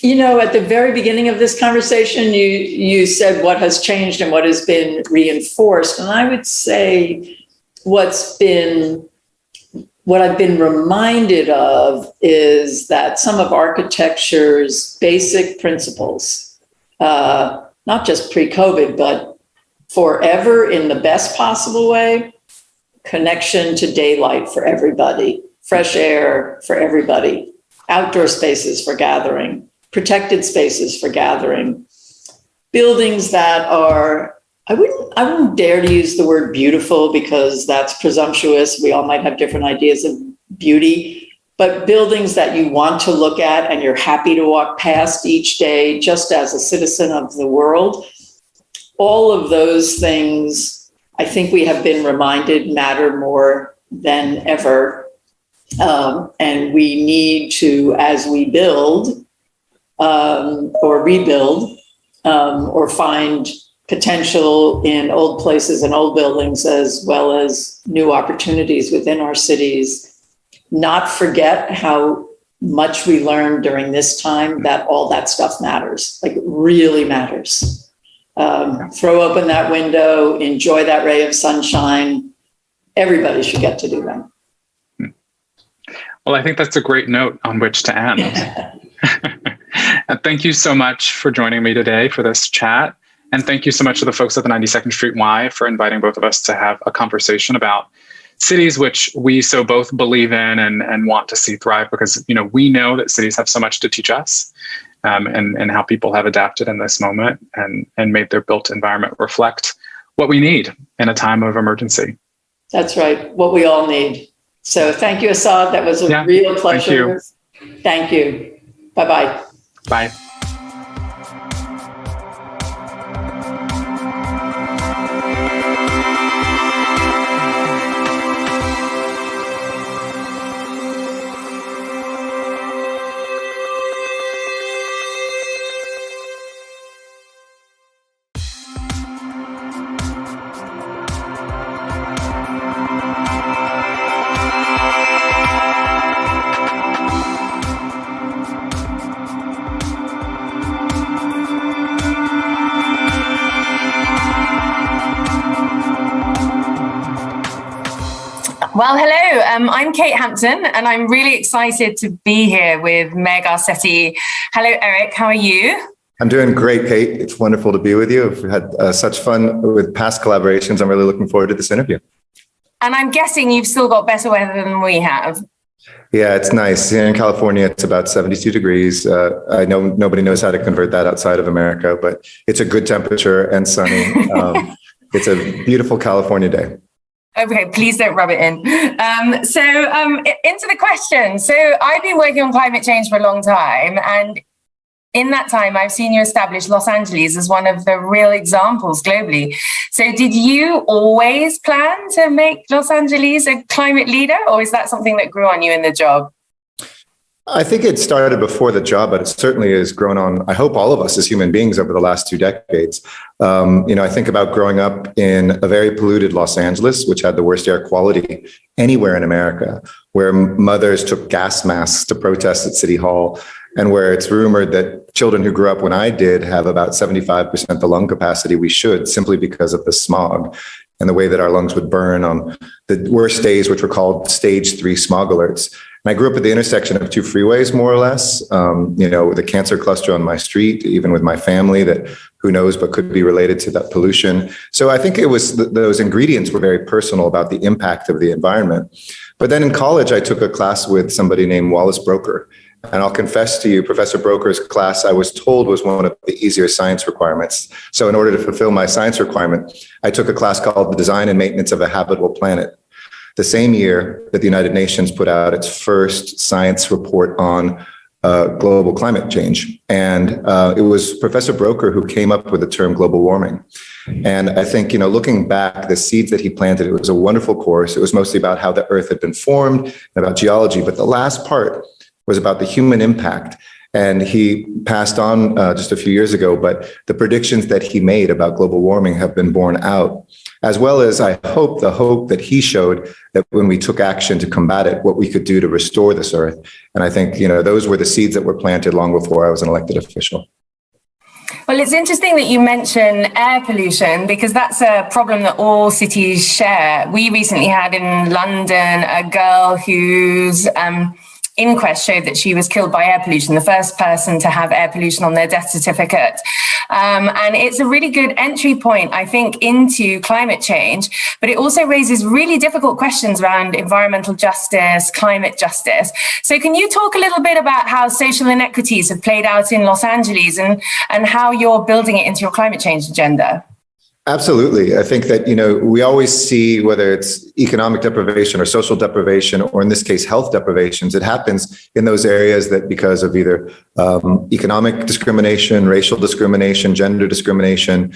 You know, at the very beginning of this conversation, you said what has changed and what has been reinforced. And I would say what I've been reminded of is that some of architecture's basic principles, not just pre-COVID, but forever in the best possible way, connection to daylight for everybody, fresh air for everybody, outdoor spaces for gathering, protected spaces for gathering, buildings that are, I wouldn't dare to use the word beautiful because that's presumptuous. We all might have different ideas of beauty, but buildings that you want to look at and you're happy to walk past each day just as a citizen of the world. All of those things, I think we have been reminded matter more than ever. And we need to, as we build or rebuild or find potential in old places and old buildings, as well as new opportunities within our cities, not forget how much we learned during this time that all that stuff matters, like it really matters. Throw open that window, enjoy that ray of sunshine. Everybody should get to do that. Well, I think that's a great note on which to end. And thank you so much for joining me today for this chat. And thank you so much to the folks at the 92nd Street Y for inviting both of us to have a conversation about cities which we so both believe in and want to see thrive, because, you know, we know that cities have so much to teach us, and how people have adapted in this moment and made their built environment reflect what we need in a time of emergency. That's right, what we all need. So thank you, Assad. That was a real pleasure. Thank you. Bye-bye. Bye. Well, hello, I'm Kate Hampton, and I'm really excited to be here with Meg Arsetti. Hello, Eric, how are you? I'm doing great, Kate. It's wonderful to be with you. I've had such fun with past collaborations. I'm really looking forward to this interview. And I'm guessing you've still got better weather than we have. Yeah, it's nice. Here in California, it's about 72 degrees. I know nobody knows how to convert that outside of America, but it's a good temperature and sunny. It's a beautiful California day. Okay, please don't rub it in. Into the question. So I've been working on climate change for a long time, and in that time, I've seen you establish Los Angeles as one of the real examples globally. So did you always plan to make Los Angeles a climate leader, or is that something that grew on you in the job? I think it started before the job, but it certainly has grown on, I hope, all of us as human beings over the last 2 decades. I think about growing up in a very polluted Los Angeles, which had the worst air quality anywhere in America, where mothers took gas masks to protest at City Hall, and where it's rumored that children who grew up when I did have about 75% the lung capacity we should, simply because of the smog and the way that our lungs would burn on the worst days, which were called stage 3 smog alerts. And I grew up at the intersection of 2 freeways, more or less, with a cancer cluster on my street, even with my family that who knows, but could be related to that pollution. So I think it was those ingredients were very personal about the impact of the environment. But then in college, I took a class with somebody named Wallace Broker. And I'll confess to you, Professor Broker's class, I was told was one of the easier science requirements. So in order to fulfill my science requirement, I took a class called The Design and Maintenance of a Habitable Planet. The same year that the United Nations put out its first science report on global climate change. And it was Professor Broker who came up with the term global warming. And I think, looking back, the seeds that he planted, it was a wonderful course. It was mostly about how the earth had been formed and about geology. But the last part was about the human impact. And he passed on just a few years ago, but the predictions that he made about global warming have been borne out, as well as I hope the hope that he showed that when we took action to combat it, what we could do to restore this earth. And I think, those were the seeds that were planted long before I was an elected official. Well, it's interesting that you mention air pollution, because that's a problem that all cities share. We recently had in London a girl whose inquest showed that she was killed by air pollution, the first person to have air pollution on their death certificate. And it's a really good entry point, I think, into climate change, but it also raises really difficult questions around environmental justice, climate justice. So can you talk a little bit about how social inequities have played out in Los Angeles and how you're building it into your climate change agenda? Absolutely. I think that, we always see whether it's economic deprivation or social deprivation, or in this case, health deprivations, it happens in those areas that because of either economic discrimination, racial discrimination, gender discrimination,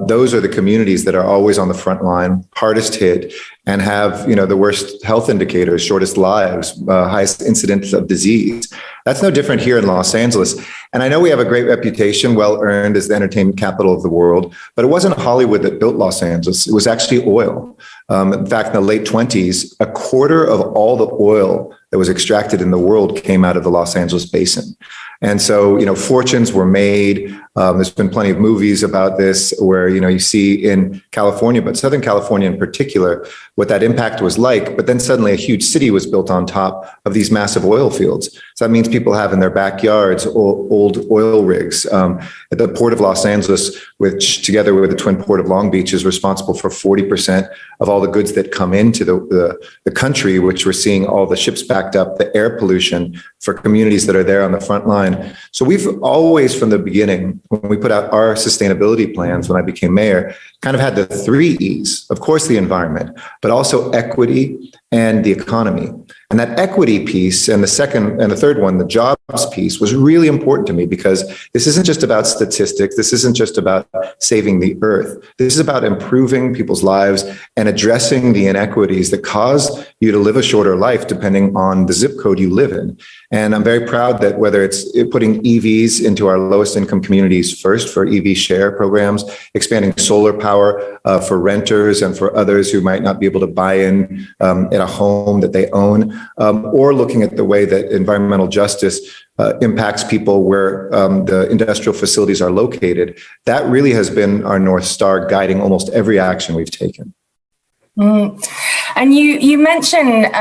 those are the communities that are always on the front line, hardest hit, and have, the worst health indicators, shortest lives, highest incidence of disease. That's no different here in Los Angeles. And I know we have a great reputation, well earned as the entertainment capital of the world, but it wasn't Hollywood that built Los Angeles. It was actually oil. In fact, in the late 20s, a quarter of all the oil that was extracted in the world came out of the Los Angeles basin. And so, fortunes were made. There's been plenty of movies about this where, you see in California, but Southern California in particular, what that impact was like. But then suddenly a huge city was built on top of these massive oil fields. So that means people have in their backyards old oil rigs. At the Port of Los Angeles, which together with the Twin Port of Long Beach is responsible for 40% of all the goods that come into the country, which we're seeing all the ships backed up, the air pollution for communities that are there on the front line. So we've always, from the beginning, when we put out our sustainability plans, when I became mayor, kind of had the 3 E's, of course, the environment, but also equity and the economy. And that equity piece and the second and the third one, the jobs piece, was really important to me because this isn't just about statistics. This isn't just about saving the earth. This is about improving people's lives and addressing the inequities that cause you to live a shorter life depending on the zip code you live in. And I'm very proud that whether it's putting EVs into our lowest income communities first for EV share programs, expanding solar power for renters and for others who might not be able to buy in a home that they own, or looking at the way that environmental justice impacts people where the industrial facilities are located, that really has been our North Star guiding almost every action we've taken. And you mentioned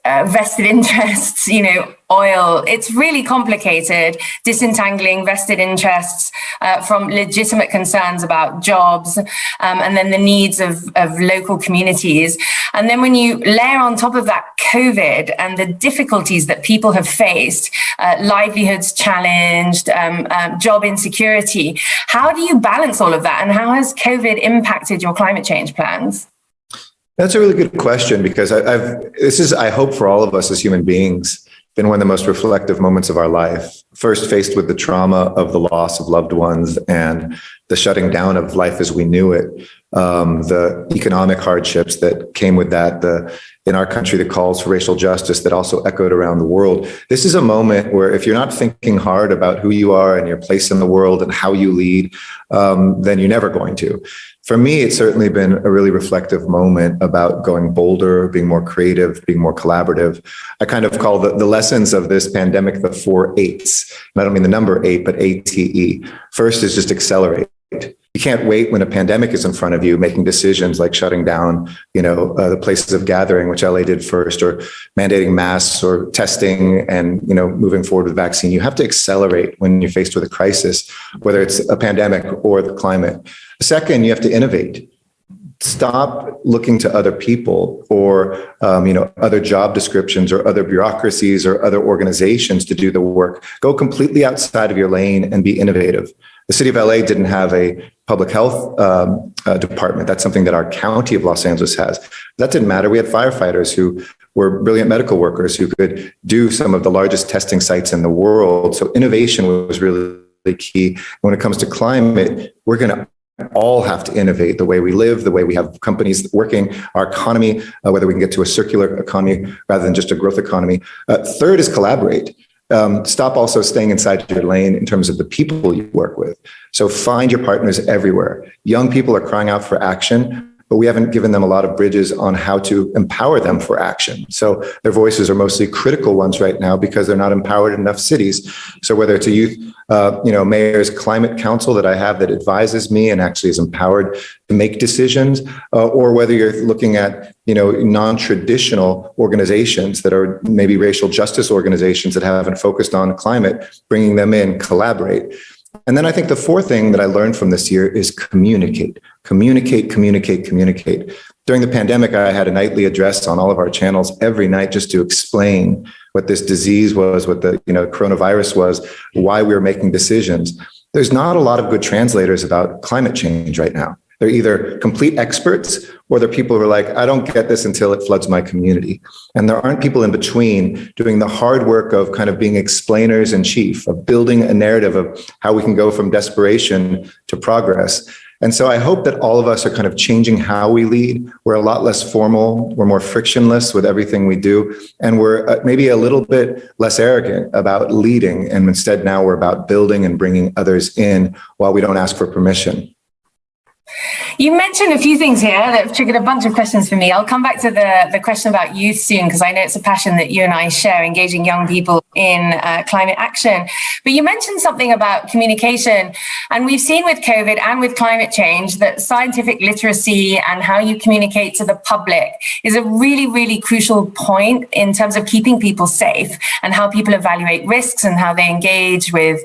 vested interests, oil. It's really complicated, disentangling vested interests from legitimate concerns about jobs and then the needs of local communities. And then when you layer on top of that COVID and the difficulties that people have faced, livelihoods challenged, job insecurity, how do you balance all of that? And how has COVID impacted your climate change plans? That's a really good question, because this is, I hope for all of us as human beings, been one of the most reflective moments of our life. First, faced with the trauma of the loss of loved ones and the shutting down of life as we knew it, the economic hardships that came with that, in our country, the calls for racial justice that also echoed around the world. This is a moment where if you're not thinking hard about who you are and your place in the world and how you lead, then you're never going to. For me, it's certainly been a really reflective moment about going bolder, being more creative, being more collaborative. I kind of call the lessons of this pandemic the 4 8s. And I don't mean the number 8, but ATE. First is just accelerate. You can't wait when a pandemic is in front of you, making decisions like shutting down, the places of gathering, which LA did first, or mandating masks or testing and, moving forward with vaccine. You have to accelerate when you're faced with a crisis, whether it's a pandemic or the climate. Second, you have to innovate. Stop looking to other people or, other job descriptions or other bureaucracies or other organizations to do the work. Go completely outside of your lane and be innovative. The city of LA didn't have a public health department. That's something that our county of Los Angeles has. That didn't matter. We had firefighters who were brilliant medical workers who could do some of the largest testing sites in the world. So innovation was really key. When it comes to climate, we're going to all have to innovate the way we live, the way we have companies working, our economy, whether we can get to a circular economy rather than just a growth economy. Third is collaborate. Stop also staying inside your lane in terms of the people you work with. So find your partners everywhere. Young people are crying out for action, but we haven't given them a lot of bridges on how to empower them for action. So their voices are mostly critical ones right now because they're not empowered in enough cities. So whether it's a youth, mayor's climate council that I have that advises me and actually is empowered to make decisions, or whether you're looking at, non-traditional organizations that are maybe racial justice organizations that haven't focused on climate, bringing them in, collaborate. And then I think the fourth thing that I learned from this year is communicate. During the pandemic, I had a nightly address on all of our channels every night just to explain what this disease was, what the coronavirus was, why we were making decisions. There's not a lot of good translators about climate change right now. They're either complete experts or they're people who are like, I don't get this until it floods my community. And there aren't people in between doing the hard work of kind of being explainers in chief, of building a narrative of how we can go from desperation to progress. And so I hope that all of us are kind of changing how we lead. We're a lot less formal. We're more frictionless with everything we do. And we're maybe a little bit less arrogant about leading. And instead now we're about building and bringing others in while we don't ask for permission. You mentioned a few things here that have triggered a bunch of questions for me. I'll come back to the question about youth soon, because I know it's a passion that you and I share, engaging young people in climate action. But you mentioned something about communication. And we've seen with COVID and with climate change that scientific literacy and how you communicate to the public is a really, really crucial point in terms of keeping people safe and how people evaluate risks and how they engage with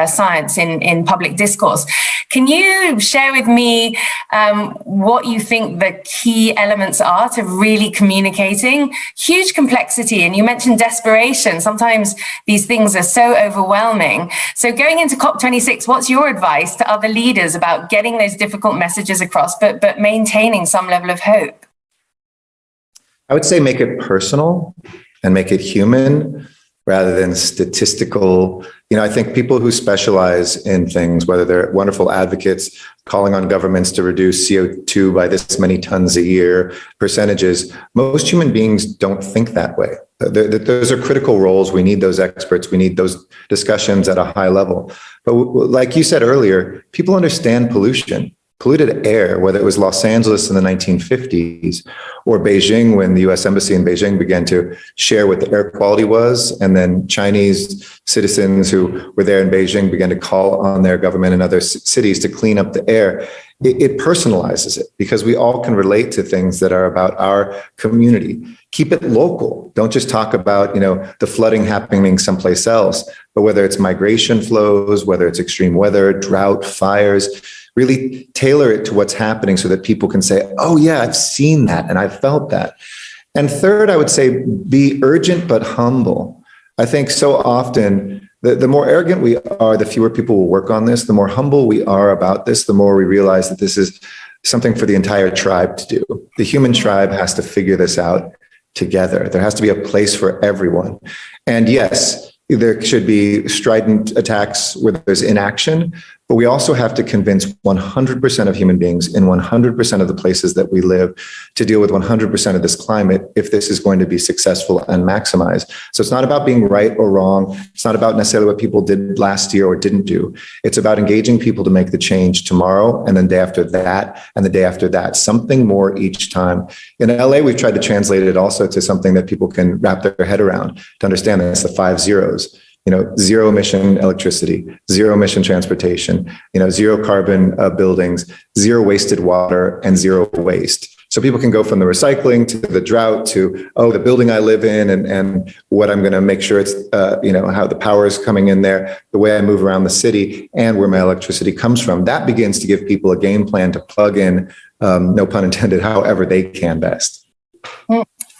science in public discourse. Can you share with me what you think the key elements are to really communicating? Huge complexity, and you mentioned desperation. Sometimes these things are so overwhelming. So going into COP26, what's your advice to other leaders about getting those difficult messages across, but maintaining some level of hope? I would say make it personal and make it human rather than statistical. I think people who specialize in things, whether they're wonderful advocates calling on governments to reduce CO2 by this many tons a year, percentages, most human beings don't think that way. Those are critical roles. We need those experts. We need those discussions at a high level. But like you said earlier, people understand pollution. Polluted air, whether it was Los Angeles in the 1950s or Beijing when the US Embassy in Beijing began to share what the air quality was, and then Chinese citizens who were there in Beijing began to call on their government and other cities to clean up the air. it personalizes it because we all can relate to things that are about our community. Keep it local. Don't just talk about, the flooding happening someplace else, but whether it's migration flows, whether it's extreme weather, drought, fires, really tailor it to what's happening so that people can say, oh yeah, I've seen that and I've felt that. And third, I would say be urgent but humble. I think so often the more arrogant we are, the fewer people will work on this. The more humble we are about this, the more we realize that this is something for the entire tribe to do. The human tribe has to figure this out together. There has to be a place for everyone. And yes, there should be strident attacks where there's inaction, but we also have to convince 100% of human beings in 100% of the places that we live to deal with 100% of this climate if this is going to be successful and maximized. So it's not about being right or wrong. It's not about necessarily what people did last year or didn't do. It's about engaging people to make the change tomorrow and then the day after that and the day after that, something more each time. In LA, we've tried to translate it also to something that people can wrap their head around to understand that it's the 5 zeros. Zero emission electricity, zero emission transportation, zero carbon buildings, zero wasted water, and zero waste. So people can go from the recycling to the drought to, the building I live in and what I'm going to make sure it's, how the power is coming in there, the way I move around the city and where my electricity comes from. That begins to give people a game plan to plug in, no pun intended, however they can best.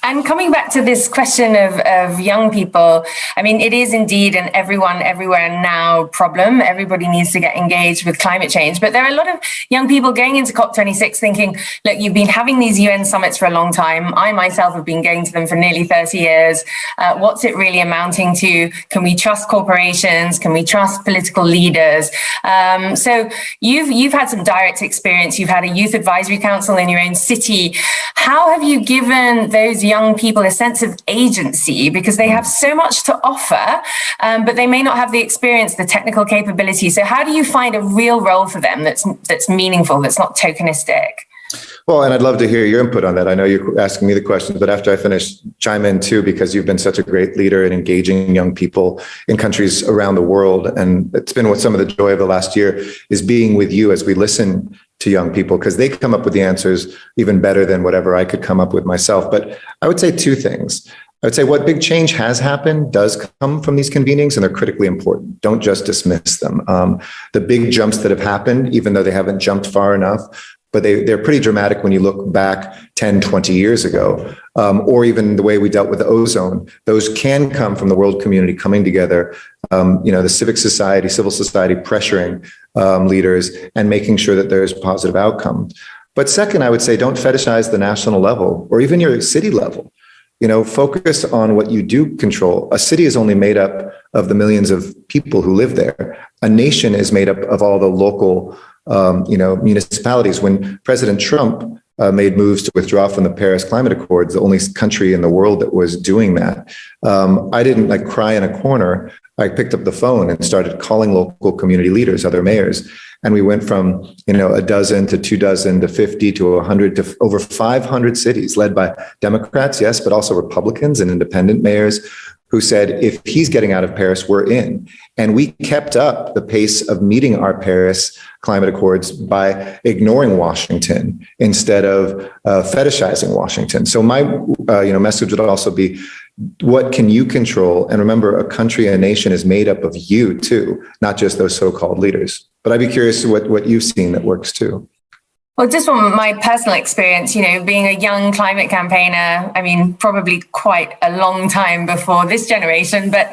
And coming back to this question of young people, I mean, it is indeed an everyone, everywhere now problem. Everybody needs to get engaged with climate change. But there are a lot of young people going into COP26 thinking, look, you've been having these UN summits for a long time. I myself have been going to them for nearly 30 years. What's it really amounting to? Can we trust corporations? Can we trust political leaders? So you've had some direct experience. You've had a youth advisory council in your own city. How have you given those young people a sense of agency, because they have so much to offer, but they may not have the experience, the technical capability. So how do you find a real role for them that's meaningful, that's not tokenistic? Well, and I'd love to hear your input on that. I know you're asking me the questions, but after I finish, chime in too, because you've been such a great leader in engaging young people in countries around the world. And it's been what some of the joy of the last year is being with you as we listen to young people, because they come up with the answers even better than whatever I could come up with myself. But I would say two things. I would say what big change has happened does come from these convenings, and they're critically important. Don't just dismiss them. The big jumps that have happened, even though they haven't jumped far enough, but they're pretty dramatic when you look back 10, 20 years ago, or even the way we dealt with the ozone. Those can come from the world community coming together, the civic society, civil society pressuring leaders and making sure that there's positive outcome. But second, I would say don't fetishize the national level or even your city level. Focus on what you do control. A city is only made up of the millions of people who live there. A nation is made up of all the local municipalities. When President Trump made moves to withdraw from the Paris Climate Accords, the only country in the world that was doing that, I didn't cry in a corner. I picked up the phone and started calling local community leaders, other mayors. And we went from, a dozen to 24 to 50 to 100 to over 500 cities led by Democrats, yes, but also Republicans and independent mayors who said, if he's getting out of Paris, we're in. And we kept up the pace of meeting our Paris climate accords by ignoring Washington instead of fetishizing Washington. So my message would also be, what can you control? And remember, a country, a nation is made up of you too, not just those so-called leaders. But I'd be curious what you've seen that works too. Well, just from my personal experience, being a young climate campaigner, I mean, probably quite a long time before this generation, but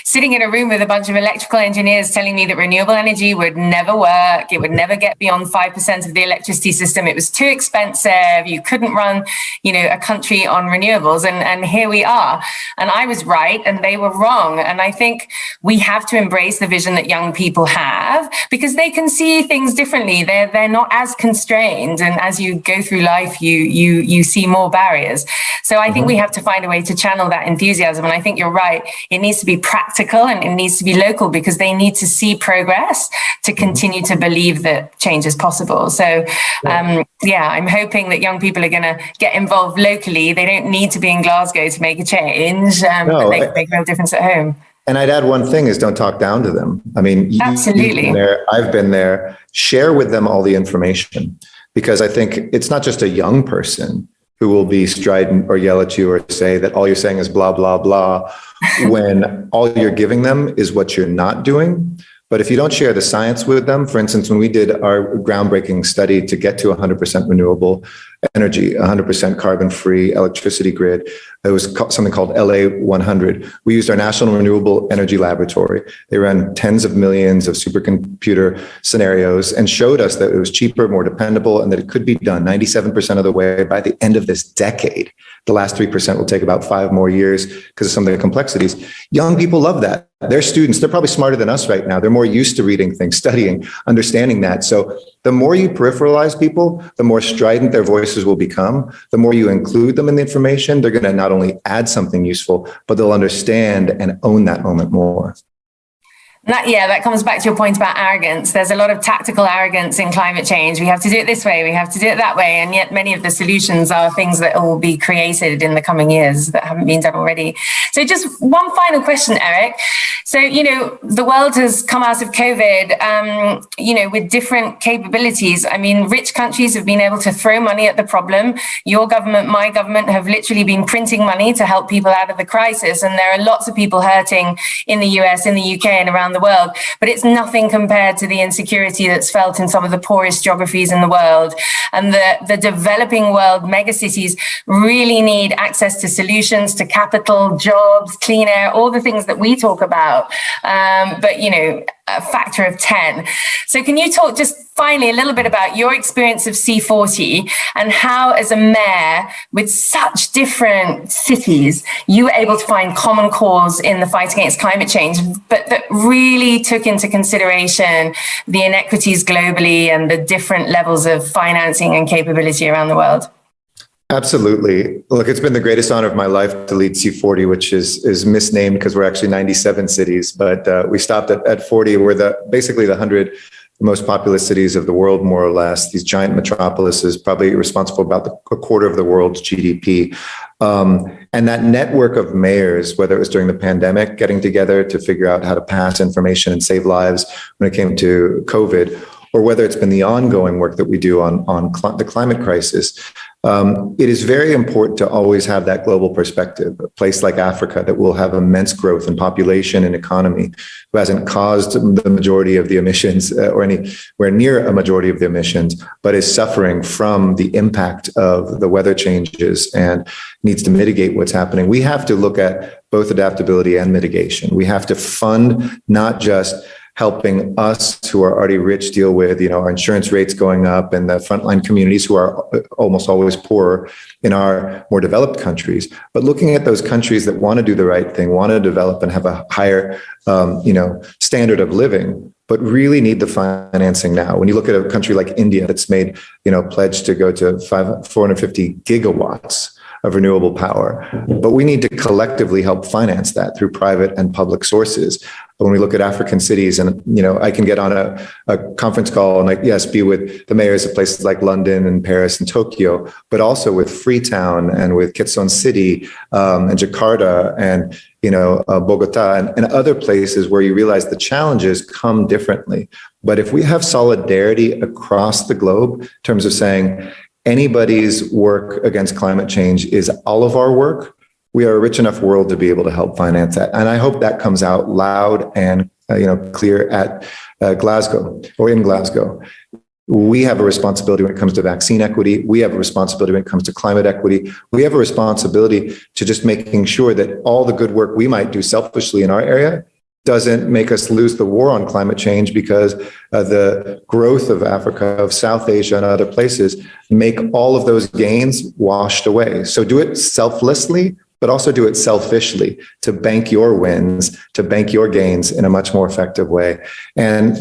sitting in a room with a bunch of electrical engineers telling me that renewable energy would never work, it would never get beyond 5% of the electricity system, it was too expensive, you couldn't run, a country on renewables, and here we are. And I was right and they were wrong. And I think we have to embrace the vision that young people have, because they can see things differently. They're not as constrained, and as you go through life you see more barriers. So I think we have to find a way to channel that enthusiasm, and I think you're right, it needs to be practical and it needs to be local, because they need to see progress to continue to believe that change is possible. So I'm hoping that young people are going to get involved locally. They don't need to be in Glasgow to make a change, but they can make a real difference at home. And I'd add one thing is don't talk down to them. I mean, you've been there, I've been there. Share with them all the information, because I think it's not just a young person who will be strident or yell at you or say that all you're saying is blah, blah, blah, when all you're giving them is what you're not doing. But if you don't share the science with them, for instance, when we did our groundbreaking study to get to 100% renewable energy, 100% carbon-free electricity grid, it was something called LA 100. We used our National Renewable Energy Laboratory. They ran tens of millions of supercomputer scenarios and showed us that it was cheaper, more dependable, and that it could be done 97% of the way by the end of this decade. The last 3% will take about 5 more years because of some of the complexities. Young people love that. They're students. They're probably smarter than us right now. They're more used to reading things, studying, understanding that. So the more you peripheralize people, the more strident their voices will become. The more you include them in the information, they're going to not only add something useful, but they'll understand and own that moment more. That comes back to your point about arrogance. There's a lot of tactical arrogance in climate change. We have to do it this way, we have to do it that way. And yet many of the solutions are things that will be created in the coming years that haven't been done already. So just one final question, Eric. So, the world has come out of COVID, with different capabilities. I mean, rich countries have been able to throw money at the problem. Your government, my government have literally been printing money to help people out of the crisis. And there are lots of people hurting in the US, in the UK and around the world, but it's nothing compared to the insecurity that's felt in some of the poorest geographies in the world. And the developing world megacities really need access to solutions, to capital, jobs, clean air, all the things that we talk about. But a factor of 10. So can you talk just finally a little bit about your experience of C40 and how, as a mayor with such different cities, you were able to find common cause in the fight against climate change, but that really took into consideration the inequities globally and the different levels of financing and capability around the world? Absolutely. Look, it's been the greatest honor of my life to lead C40, which is misnamed because we're actually 97 cities, but we stopped at 40. We're basically the 100 most populous cities of the world, more or less. These giant metropolises, probably responsible for about a quarter of the world's GDP. And that network of mayors, whether it was during the pandemic, getting together to figure out how to pass information and save lives when it came to COVID, or whether it's been the ongoing work that we do on the climate crisis, it is very important to always have that global perspective. A place like Africa that will have immense growth in population and economy, who hasn't caused the majority of the emissions or anywhere near a majority of the emissions, but is suffering from the impact of the weather changes and needs to mitigate what's happening. We have to look at both adaptability and mitigation. We have to fund not just helping us who are already rich deal with, our insurance rates going up and the frontline communities who are almost always poorer in our more developed countries, but looking at those countries that want to do the right thing, want to develop and have a higher, standard of living, but really need the financing now. When you look at a country like India that's made, pledged to go to 450 gigawatts of renewable power, but we need to collectively help finance that through private and public sources. When we look at African cities, and I can get on a conference call and be with the mayors of places like London and Paris and Tokyo, but also with Freetown and with Quezon City and Jakarta and Bogota and other places where you realize the challenges come differently. But if we have solidarity across the globe in terms of saying anybody's work against climate change is all of our work, we are a rich enough world to be able to help finance that. And I hope that comes out loud and clear at Glasgow or in Glasgow. We have a responsibility when it comes to vaccine equity. We have a responsibility when it comes to climate equity. We have a responsibility to just making sure that all the good work we might do selfishly in our area doesn't make us lose the war on climate change, because the growth of Africa, of South Asia and other places make all of those gains washed away. So do it selflessly, but also do it selfishly to bank your wins, to bank your gains in a much more effective way. And,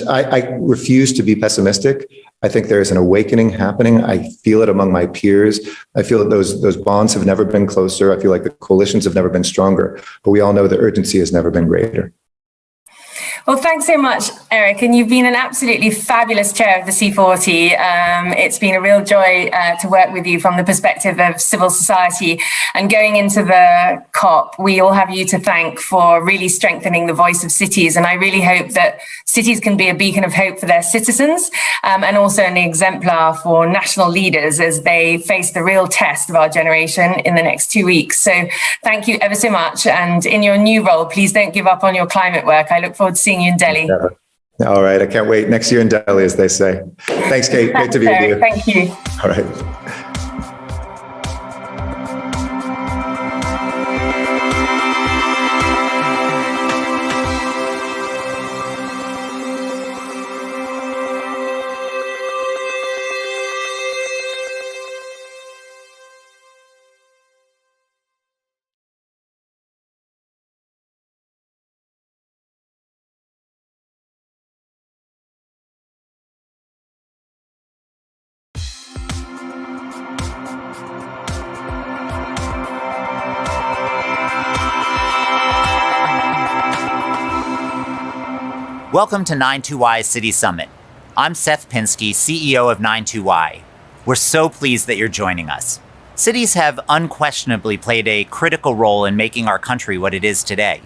I refuse to be pessimistic. I think there is an awakening happening. I feel it among my peers. I feel that those bonds have never been closer. I feel like the coalitions have never been stronger, but we all know the urgency has never been greater. Well, thanks so much, Eric. And you've been an absolutely fabulous chair of the C40. It's been a real joy to work with you from the perspective of civil society and going into the COP, we all have you to thank for really strengthening the voice of cities. And I really hope that cities can be a beacon of hope for their citizens, and also an exemplar for national leaders as they face the real test of our generation in the next 2 weeks. So thank you ever so much. And in your new role, please don't give up on your climate work. I look forward to seeing you in Delhi. Yeah. All right. I can't wait. Next year in Delhi, as they say. Thanks, Kate. Great to be with you. Thank you. All right. Welcome to 92Y City Summit. I'm Seth Pinsky, CEO of 92Y. We're so pleased that you're joining us. Cities have unquestionably played a critical role in making our country what it is today.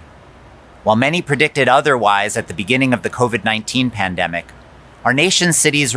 While many predicted otherwise at the beginning of the COVID-19 pandemic, our nation's cities